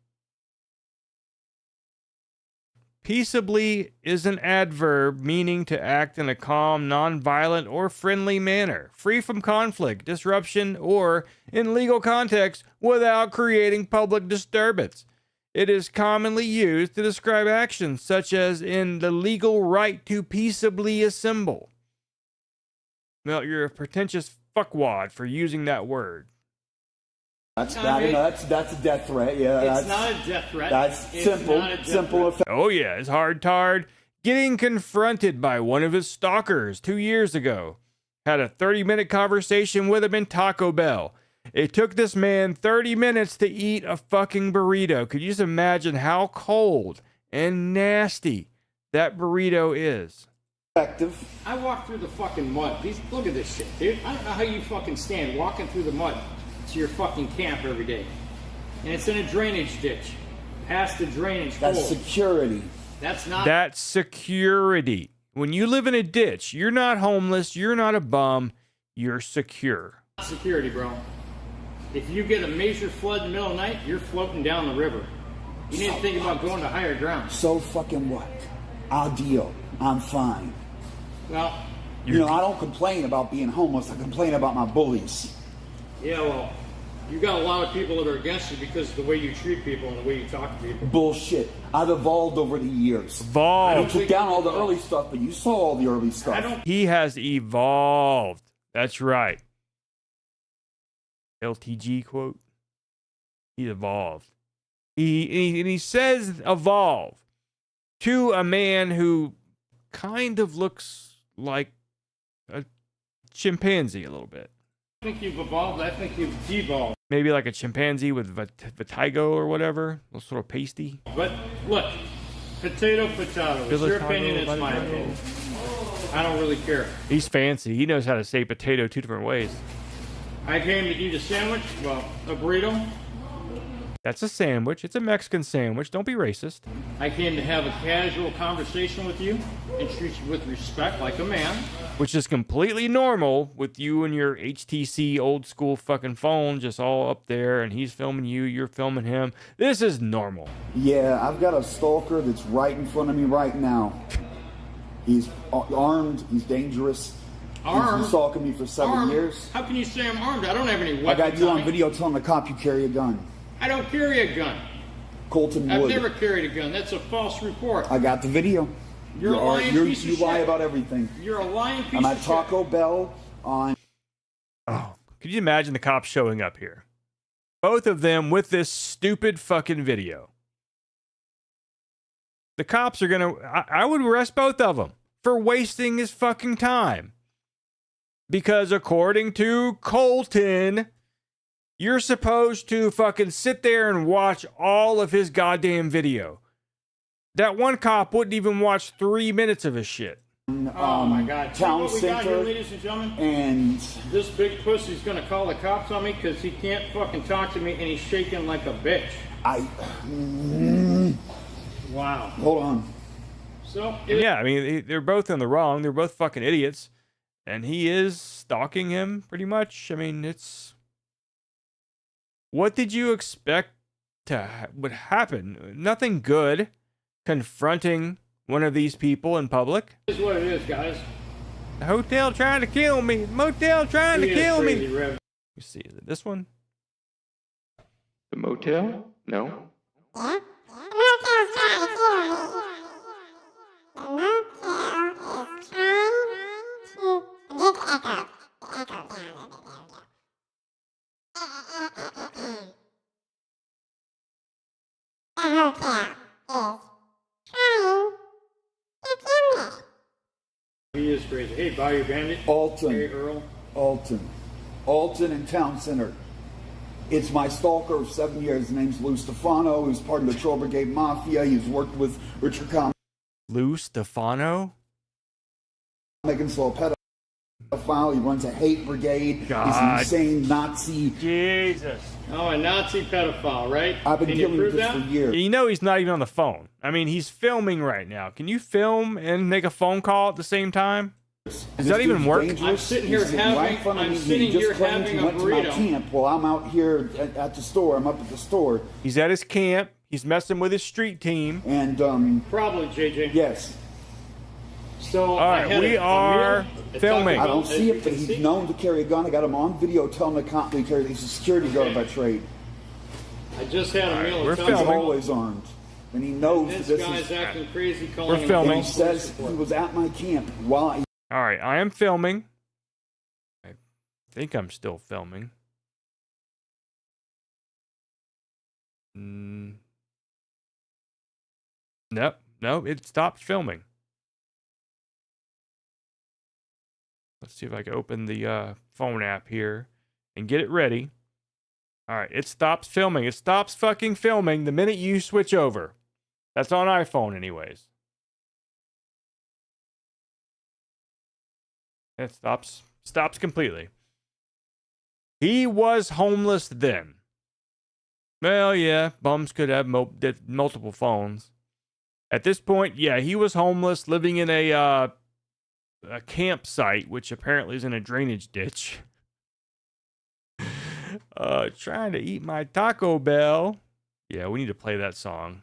Peaceably is an adverb meaning to act in a calm, nonviolent, or friendly manner, free from conflict, disruption, or, in legal context, without creating public disturbance. It is commonly used to describe actions such as in the legal right to peaceably assemble. Well, you're a pretentious fuckwad for using that word. That's a death threat. Yeah, It's not a death threat. That's It's simple. not a death Simple. threat. Oh yeah, it's hard tard. Getting confronted by one of his stalkers 2 years ago. Had a 30-minute conversation with him in Taco Bell. It took this man 30 minutes to eat a fucking burrito. Could you just imagine how cold and nasty that burrito is? I walk through the fucking mud. Look at this shit, dude. I don't know how you fucking stand walking through the mud to your fucking camp every day. And it's in a drainage ditch. Past the drainage hole. That's security. That's not... That's security. When you live in a ditch, you're not homeless, you're not a bum, you're secure. security, bro. If you get a major flood in the middle of the night, you're floating down the river. You need to think about going to higher ground. So fucking what? I'll deal. I'm fine. Well, you know, I don't complain about being homeless. I complain about my bullies. Yeah, well, you got a lot of people that are against you because of the way you treat people and the way you talk to people. Bullshit. I've evolved over the years. Evolved. I took down all the early stuff, but you saw all the early stuff. He has evolved. That's right. LTG quote. He evolved. He says evolve to a man who kind of looks like a chimpanzee a little bit. I think you've evolved. I think you've devolved. Maybe like a chimpanzee with vitiligo or whatever. A little sort of pasty. But look, potato. It's your opinion, it's my opinion. I don't really care. He's fancy. He knows how to say potato 2 different ways. I came to eat a sandwich, well, a burrito. That's a sandwich. It's a Mexican sandwich. Don't be racist. I came to have a casual conversation with you and treat you with respect like a man. Which is completely normal with you and your HTC old school fucking phone just all up there, and he's filming you, you're filming him. This is normal. Yeah, I've got a stalker that's right in front of me right now. He's armed, he's dangerous. Armed? He's been stalking me for 7 years. How can you say I'm armed? I don't have any weapons. I got you on me. video telling the cop you carry a gun. I don't carry a gun. Colton I've Wood. never carried a gun. That's a false report. I got the video. You're a lying piece of You lie shit. about everything. You're a lying piece I'm of at shit. Taco Bell on... Oh, could you imagine the cops showing up here? Both of them with this stupid fucking video. The cops are gonna... I would arrest both of them for wasting his fucking time. Because according to Colton, you're supposed to fucking sit there and watch all of his goddamn video. That one cop wouldn't even watch 3 minutes of his shit. Oh my God! Town what we got center, here, ladies and gentlemen? And this big pussy's gonna call the cops on me because he can't fucking talk to me and he's shaking like a bitch. Wow. Hold on. So Yeah, I mean, they're both in the wrong. They're both fucking idiots. And he is stalking him, pretty much. I mean, it's... What did you expect would happen? Nothing good. Confronting one of these people in public. This is what it is, guys. The hotel trying to kill me. Motel trying to kill me. Crazy, Rev. You see, is it this one? The motel? No. He is crazy. Hey, Bayou Bandit. Alton. Hey, Earl. Alton in Town Center. It's my stalker of 7 years. His name's Lou Stefano. He's part of the Troll Brigade Mafia. He's worked with Richard Common. Lou Stefano? Megan Slow pedophile. He runs a hate brigade. God. He's an insane Nazi. Jesus. Oh, a Nazi pedophile, right? I've been Can you dealing with prove this that? for years. You know he's not even on the phone. I mean, he's filming right now. Can you film and make a phone call at the same time? Does that even work? I'm sitting here I'm sitting here having a went to my burrito. camp. Well, I'm out here at the store. I'm up at the store. He's at his camp. He's messing with his street team. And, Probably, JJ. yes. So, All right, we are filming. I don't see it, but he's known to carry a gun. I got him on video telling the cop that he carries. He's a security guard by trade. I just had a meal. we're of filming. He's always armed. And he knows This that this guy's is... acting crazy. Calling We're him filming. And he says he was at my camp while I... All right, I am filming. I think I'm still filming. Nope, it stopped filming. Let's see if I can open the phone app here and get it ready. All right, it stops filming. It stops fucking filming the minute you switch over. That's on iPhone anyways. It stops completely. He was homeless then. Well, yeah, bums could have multiple phones. At this point, yeah, he was homeless, living in a campsite, which apparently is in a drainage ditch. Trying to eat my Taco Bell. Yeah, we need to play that song.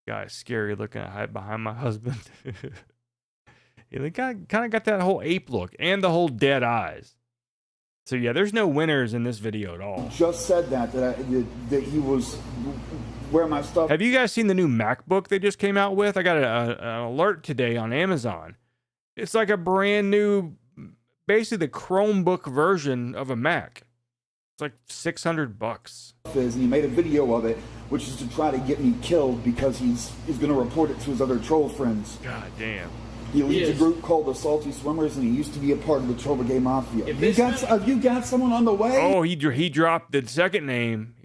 Guy is scary looking. I hide behind my husband. Yeah, they kind of got that whole ape look and the whole dead eyes. So yeah, there's no winners in this video at all. Just said that he was where my stuff... Have you guys seen the new MacBook they just came out with? I got an alert today on Amazon. It's like a brand new, basically the Chromebook version of a Mac. It's like $600. And he made a video of it, which is to try to get me killed because he's going to report it to his other troll friends. God damn. He leads a group called the Salty Swimmers, and he used to be a part of the Troll Brigade Mafia. Have you got someone on the way? Oh, he dropped the second name.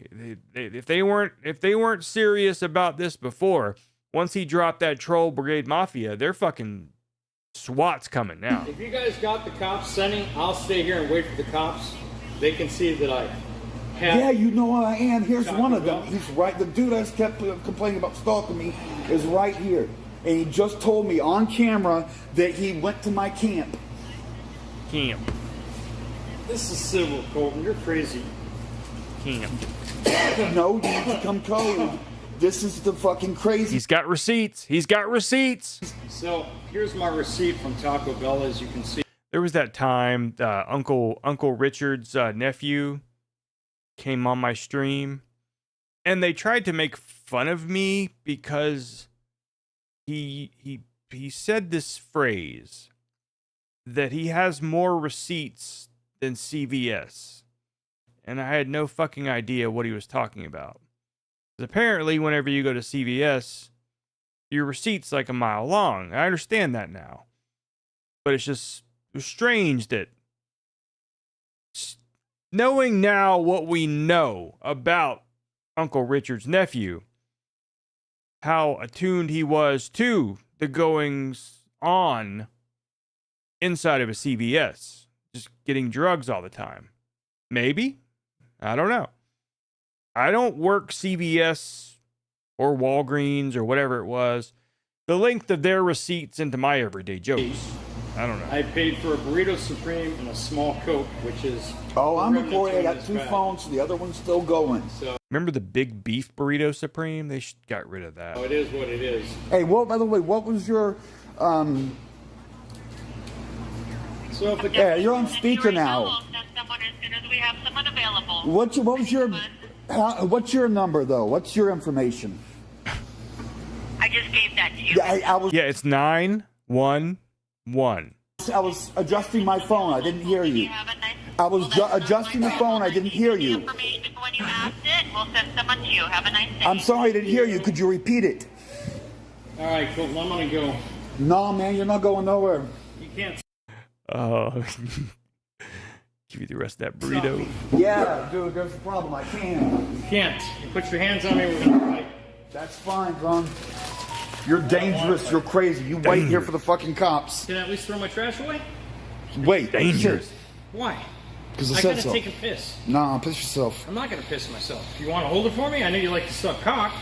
If they weren't serious about this before, once he dropped that Troll Brigade Mafia, they're fucking SWAT's coming now. If you guys got the cops sending, I'll stay here and wait for the cops. They can see that I have... Yeah, you know I am. Here's one of them. He's right. The dude that's kept complaining about stalking me is right here. And he just told me on camera that he went to my camp. This is civil, Colton. You're crazy. No, you need to come code. This is the fucking crazy. He's got receipts. So here's my receipt from Taco Bell, as you can see. There was that time Uncle Richard's nephew came on my stream, and they tried to make fun of me because he said this phrase that he has more receipts than CVS, and I had no fucking idea what he was talking about. Apparently, whenever you go to CVS, your receipt's like a mile long. I understand that now. But it's just strange that knowing now what we know about Uncle Richard's nephew, how attuned he was to the goings on inside of a CVS, just getting drugs all the time. Maybe? I don't know. I don't work CVS or Walgreens or whatever it was. The length of their receipts into my everyday jokes. I don't know. I paid for a burrito supreme and a small Coke, which is... Oh, I'm recording. I got 2 phones. The other one's still going. So, remember the big beef burrito supreme? They got rid of that. oh, it is what it is. Hey, well, by the way, what was your... So if the... Yeah, you're on speaker now. What was your... what's your number, though? What's your information? I just gave that to you. Yeah, it's 911. I was adjusting my phone. I didn't hear you. I was adjusting the phone. I didn't hear you. When you asked it, we'll send someone to you. Have a nice day. I'm sorry I didn't hear you. Could you repeat it? All right, cool. I'm going to go. No, man, you're not going nowhere. You can't... Give you the rest of that burrito. Yeah, dude, there's a problem. I can't. You can't. You put your hands on me, we're going to fight. That's fine, Ron. You're dangerous. You're crazy. You wait here for the fucking cops. Can I at least throw my trash away? Wait. Dangerous. Why? Because I gotta take a piss. Nah, piss yourself. I'm not gonna piss myself. You want to hold it for me? I know you like to suck cock.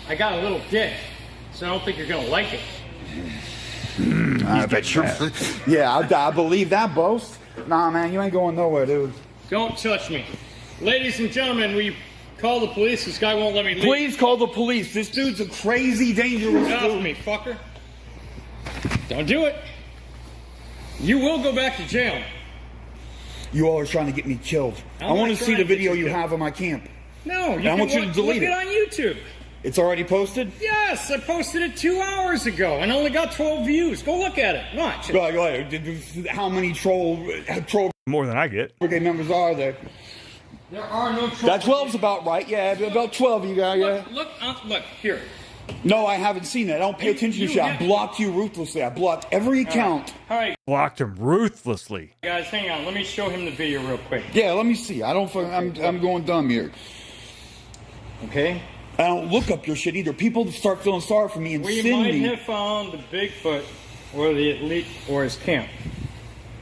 I got a little dick, so I don't think you're gonna like it. I bet you're... Yeah, I believe that boast. Nah, man, you ain't going nowhere, dude. Don't touch me. Ladies and gentlemen, will you call the police? This guy won't let me leave. Please call the police. This dude's a crazy, dangerous Get off me, fucker. Don't do it. You will go back to jail. You all are trying to get me killed. I want to see the video you have of my camp. No, I want you to delete it. Look it on YouTube. It's already posted? Yes, I posted it 2 hours ago and only got 12 views. Go look at it. Watch. Go ahead. How many troll more than I get brigade members are there? There are no trolls. That 12's about right. Yeah, about 12 you got. Yeah. Look here. No, I haven't seen that. I don't pay attention to shit. I blocked you ruthlessly. I blocked every account. All right. Blocked him ruthlessly. Guys, hang on. Let me show him the video real quick. Yeah, let me see. I'm going dumb here. Okay. I don't look up your shit either. People start feeling sorry for me and We send might me. have found the Bigfoot or the elite or his camp.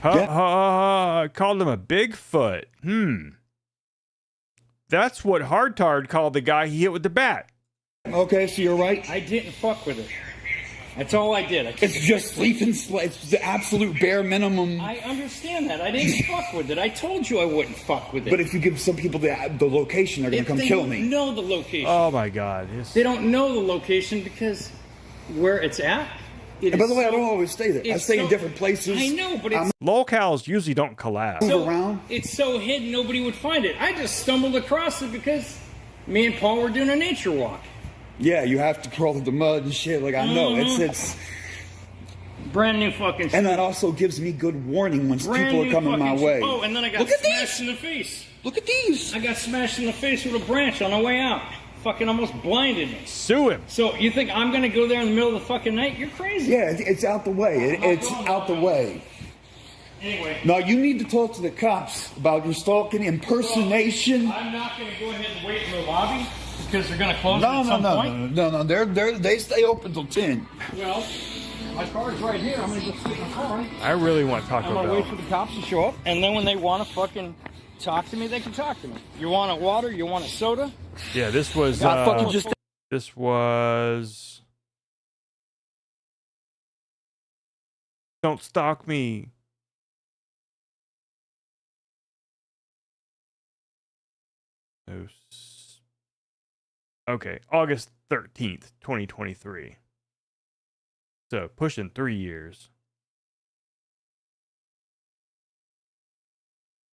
Called him a Bigfoot. That's what Hardtard called the guy he hit with the bat. Okay, so you're right. I didn't fuck with it. That's all I did. It's just sleeping. It's the absolute bare minimum. I understand that. I didn't fuck with it. I told you I wouldn't fuck with it. But if you give some people the location, they're going to come kill me. They don't know the location. Oh my God. They don't know the location because where it's at. And by the way, I don't always stay there. I stay in different places. I know, but it's... Lolcows usually don't collapse. It's so hidden nobody would find it. I just stumbled across it because me and Paul were doing a nature walk. Yeah, you have to crawl through the mud and shit. Like, I know. It's brand new fucking shit. And that also gives me good warning when people are coming my way. Oh, and then I got smashed in the face. Look at these. I got smashed in the face with a branch on the way out. Fucking almost blinded me. Sue him. So you think I'm going to go there in the middle of the fucking night? You're crazy. Yeah, it's out the way. It's out the way. Anyway. Now, you need to talk to the cops about your stalking impersonation. I'm not going to go ahead and wait in the lobby because they're going to close at some point. No. They stay open till 10. Well, My car's right here. I'm gonna just sit in the car. I really want Taco I'm gonna Bell. wait for the cops to show up, and then when they want to fucking talk to me, they can talk to me. You want a water? You want a soda? Yeah, this was. This was. Don't stalk me. Okay, August 13th, 2023. So pushing 3 years.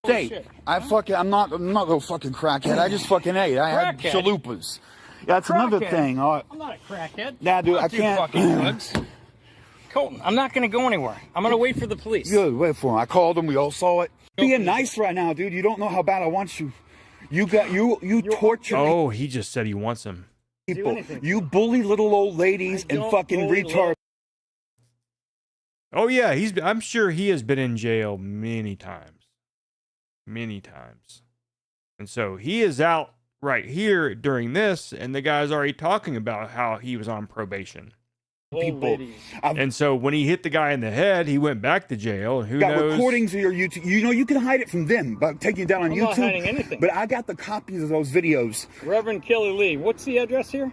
Hey, I'm not no fucking crackhead. I just fucking ate. I had chalupas. That's another thing. I'm not a crackhead. Nah, dude, I do can't. Fucking drugs. Colton, I'm not going to go anywhere. I'm going to wait for the police. Good, wait for him. I called him. We all saw it. Being nice right now, dude. You don't know how bad I want you. You torture me. Oh, he just said he wants him. People. You bully little old ladies and fucking retard. Oh yeah, I'm sure he has been in jail many times. Many times. And so he is out right here during this, and the guy's already talking about how he was on probation. People. And so when he hit the guy in the head, he went back to jail. And who got knows? Recordings of your YouTube. You know, you can hide it from them by taking it down on I'm YouTube. not hiding anything. But I got the copies of those videos. Reverend Kelly Lee, what's the address here?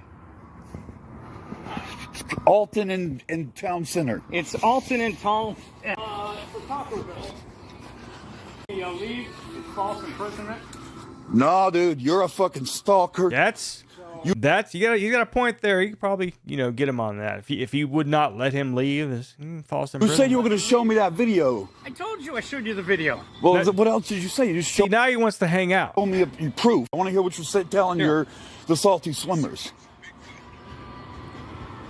Alton and Town Center. It's Alton and Town. For Taco Bell. You leave. It's false imprisonment. No, dude, you're a fucking stalker. You got a point there. You could probably get him on that if he would not let him leave. This false imprisonment. Who said you were going to show me that video? I told you I showed you the video. Well, what else did you say? You just showed. Now he wants to hang out. Show me your proof. I want to hear what you're telling the salty swimmers.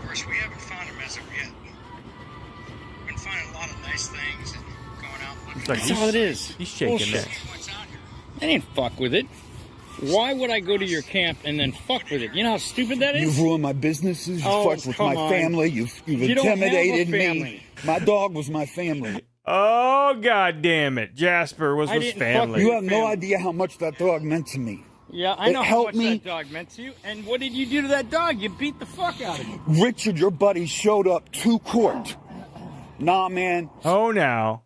Of course, we haven't found him as of yet. We've been finding a lot of nice things and going out looking. That's all it is. He's shaking there. I didn't fuck with it. Why would I go to your camp and then fuck with it? You know how stupid that is? You've ruined my businesses. You fucked with my family. You've intimidated me. My dog was my family. Oh, God damn it. Jasper was his family. You have no idea how much that dog meant to me. Yeah, I know how much that dog meant to you. And what did you do to that dog? You beat the fuck out of him. Richard, your buddy, showed up to court. Nah, man. Oh, now.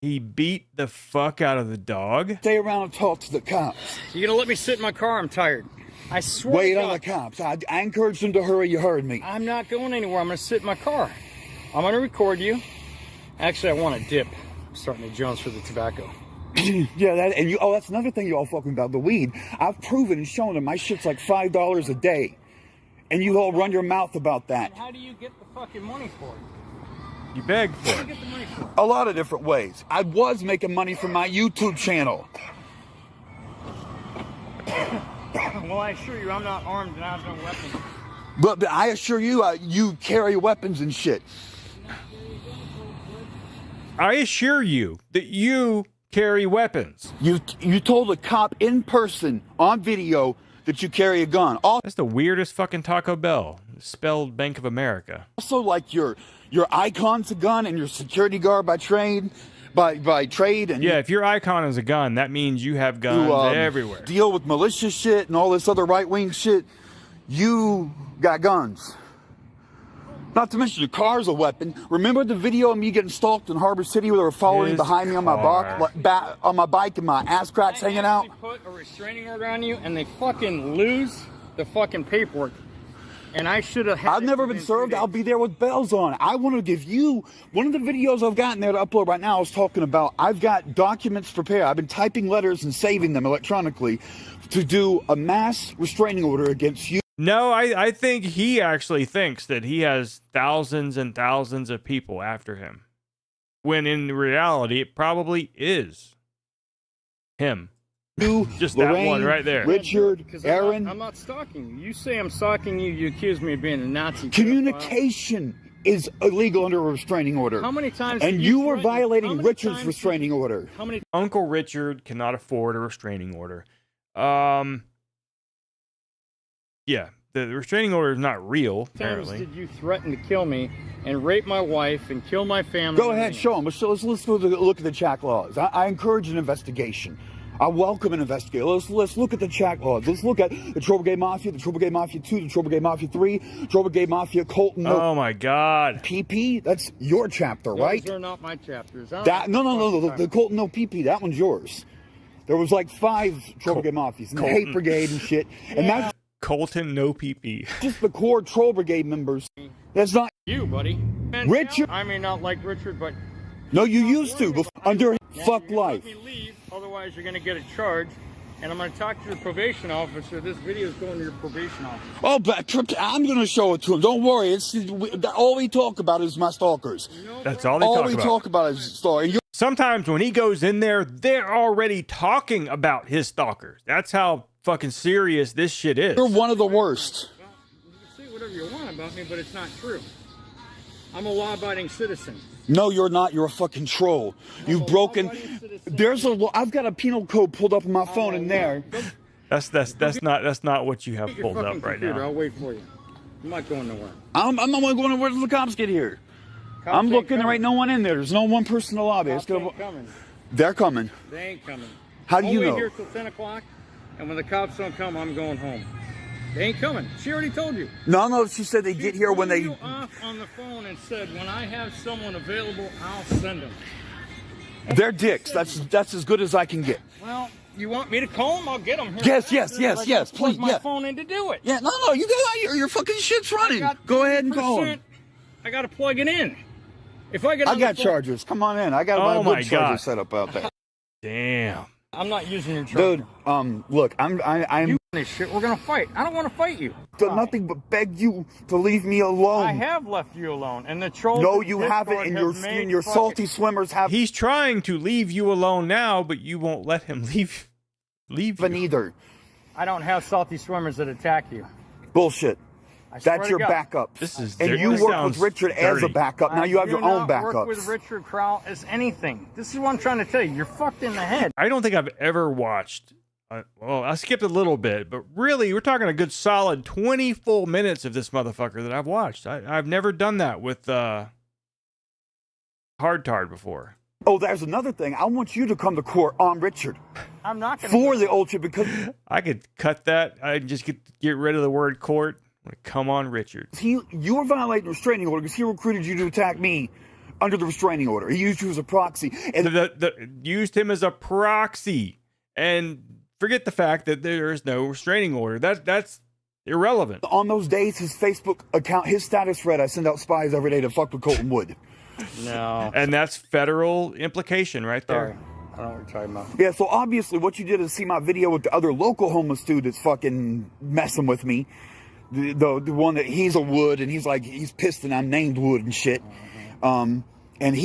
He beat the fuck out of the dog? Stay around and talk to the cops. You gonna let me sit in my car? I'm tired. I swear. Wait on the cops. I encouraged them to hurry. You heard me. I'm not going anywhere. I'm gonna sit in my car. I'm gonna record you. Actually, I want a dip. I'm starting to Jones for the tobacco. Yeah, that's another thing you all fucking about, the weed. I've proven and shown them my shit's like $5 a day. And you all run your mouth about that. How do you get the fucking money for it? You beg for it. A lot of different ways. I was making money from my YouTube channel. Well, I assure you, I'm not armed and I have no weapons. But I assure you, you carry weapons and shit. I assure you that you carry weapons. You told a cop in person on video that you carry a gun. That's the weirdest fucking Taco Bell. Spelled Bank of America. Also, like your icon's a gun and your security guard by trade. By trade, and if your icon is a gun, that means you have guns everywhere. Deal with malicious shit and all this other right-wing shit. You got guns. Not to mention your car's a weapon. Remember the video of me getting stalked in Harbor City where they were following behind me on my bike and my ass cracks hanging out? They put a restraining order on you and they fucking lose the fucking paperwork. And I should have had. I've never been served. I'll be there with bells on. I want to give you one of the videos I've gotten there to upload right now. I was talking about I've got documents prepared. I've been typing letters and saving them electronically to do a mass restraining order against you. No, I think he actually thinks that he has thousands and thousands of people after him, when in reality it probably is him. Just Lorraine, that one right there. Richard, Aaron. I'm not stalking you. You say I'm stalking you. You accuse me of being a Nazi. Communication is illegal under a restraining order. How many times? And you were violating Richard's restraining order. How many? Uncle Richard cannot afford a restraining order. Yeah, the restraining order is not real. Apparently. Did you threaten to kill me and rape my wife and kill my family? Go ahead, show them. Let's look at the chat laws. I encourage an investigation. I welcome an investigator. Let's look at the chat logs. Let's look at the Troll Brigade Mafia, the Troll Brigade Mafia 2, the Troll Brigade Mafia 3, Troll Brigade Mafia Colton. Oh my God. PP, that's your chapter, right? Those are not my chapters. No, the Colton no PP, that one's yours. There was like 5 Troll Brigade Mafias and the Hate Brigade and shit. And that's Colton no PP. just the core Troll Brigade members. That's not you, buddy. Richard. I may not like Richard, but no, you used to under fuck life. let me leave, otherwise you're gonna get a charge. And I'm gonna talk to your probation officer. This video is going to your probation officer. Oh, but I'm gonna show it to him. Don't worry. It's all we talk about is my stalkers. That's all they talk about. All we talk about is stalkers. Sometimes when he goes in there, they're already talking about his stalkers. That's how fucking serious this shit is. You're one of the worst. You can say whatever you want about me, but it's not true. I'm a law-abiding citizen. No, you're not. You're a fucking troll. You've broken. I've got a penal code pulled up on my phone in there. That's not what you have pulled up right now. I'll wait for you. I'm not going nowhere. I'm not going nowhere until the cops get here. I'm looking. There ain't no one in there. There's no one person in the lobby. Cops ain't coming. They're coming. They ain't coming. How do you know? I'll wait here till 10 o'clock, and when the cops don't come, I'm going home. They ain't coming. She already told you. No, she said they get here when they... You off on the phone and said, when I have someone available, I'll send them. They're dicks. That's as good as I can get. Well, you want me to call them? I'll get them here. Yes, please, plug my phone in to do it. Yeah, no, you got your fucking shit's running. Go ahead and call them. I got to plug it in. If I get I got chargers. Come on in. I got my wood charger set up out there. Damn. I'm not using your charger. Dude, look, I'm you this shit. We're gonna fight. I don't want to fight you. Done nothing but beg you to leave me alone. I have left you alone, and the trolls. No, you haven't, and your salty swimmers have. He's trying to leave you alone now, but you won't let him leave you. Either. I don't have salty swimmers that attack you. Bullshit. That's your backup. And you work with Richard as a backup. Now you have your own backups. I work with Richard Crowell as anything. This is what I'm trying to tell you. You're fucked in the head. I don't think I've ever watched. Well, I skipped a little bit, but really, we're talking a good solid 20 full minutes of this motherfucker that I've watched. I've never done that with Hard Tard before. Oh, there's another thing. I want you to come to court on Richard. I'm not going to. For the ultra, because... I could cut that. I'd just get rid of the word court. Come on, Richard. You were violating the restraining order because he recruited you to attack me under the restraining order. He used you as a proxy. And used him as a proxy. And forget the fact that there is no restraining order. That's irrelevant. On those days, his Facebook account, his status read, I send out spies every day to fuck with Colton Wood. No. And that's federal implication right there. Sorry. I don't know what you're talking about. Yeah, so obviously what you did is see my video with the other local homeless dude that's fucking messing with me. The one that he's a Wood and he's pissed and I'm named Wood and shit. And is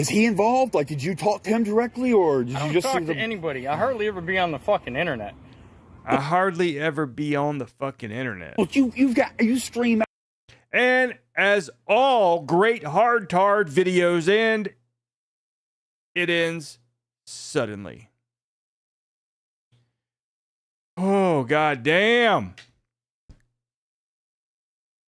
he involved? Like, did you talk to him directly or did you just talk to anybody? I hardly ever be on the fucking internet. I hardly ever be on the fucking internet. Well, you stream. And as all great Hard Tard videos end, it ends suddenly. Oh, god damn.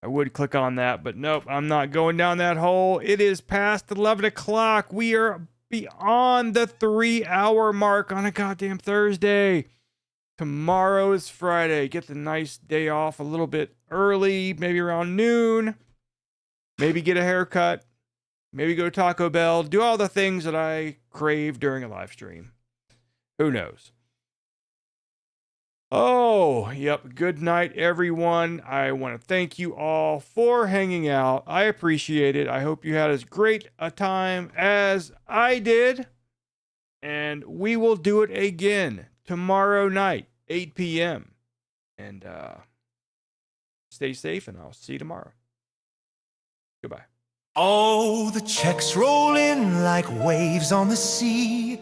I would click on that, but nope, I'm not going down that hole. It is past 11 o'clock. We are beyond the 3-hour mark on a goddamn Thursday. Tomorrow is Friday. Get the nice day off a little bit early, maybe around noon. Maybe get a haircut. Maybe go to Taco Bell. Do all the things that I crave during a live stream. Who knows? Oh, yep. Good night, everyone. I want to thank you all for hanging out. I appreciate it. I hope you had as great a time as I did. And we will do it again tomorrow night, 8 p.m. And stay safe, and I'll see you tomorrow. Goodbye. Oh, the checks roll in like waves on the sea.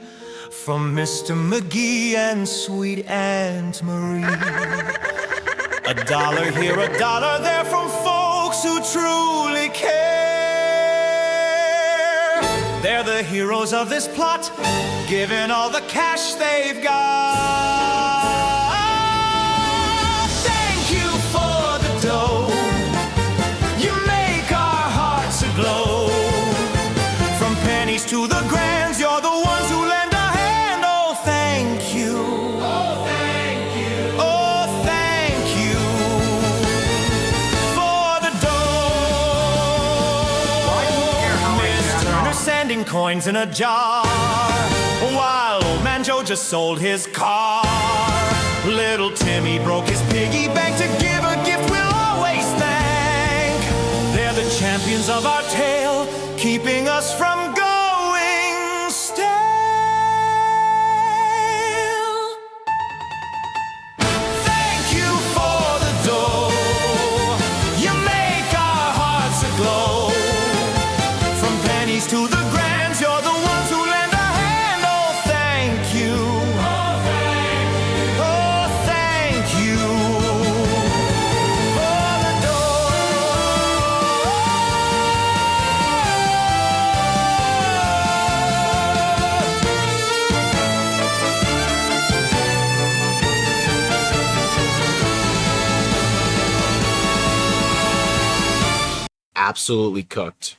From Mr. McGee and sweet Aunt Marie. $1 here, $1 there from folks who truly care. They're the heroes of this plot, giving all the cash they've got. Thank you for the dough. You make our hearts aglow. From pennies to the grands, you're the ones who lend a hand. spending coins in a jar, while old man Joe just sold his car. Little Timmy broke his piggy bank to give a gift we'll always thank. They're the champions of our tale, keeping us from going stale. Thank you for the dough, you make our hearts aglow. From pennies to the grands, you're the ones who lend a hand. Oh, thank you. Oh, thank you for the Absolutely cooked.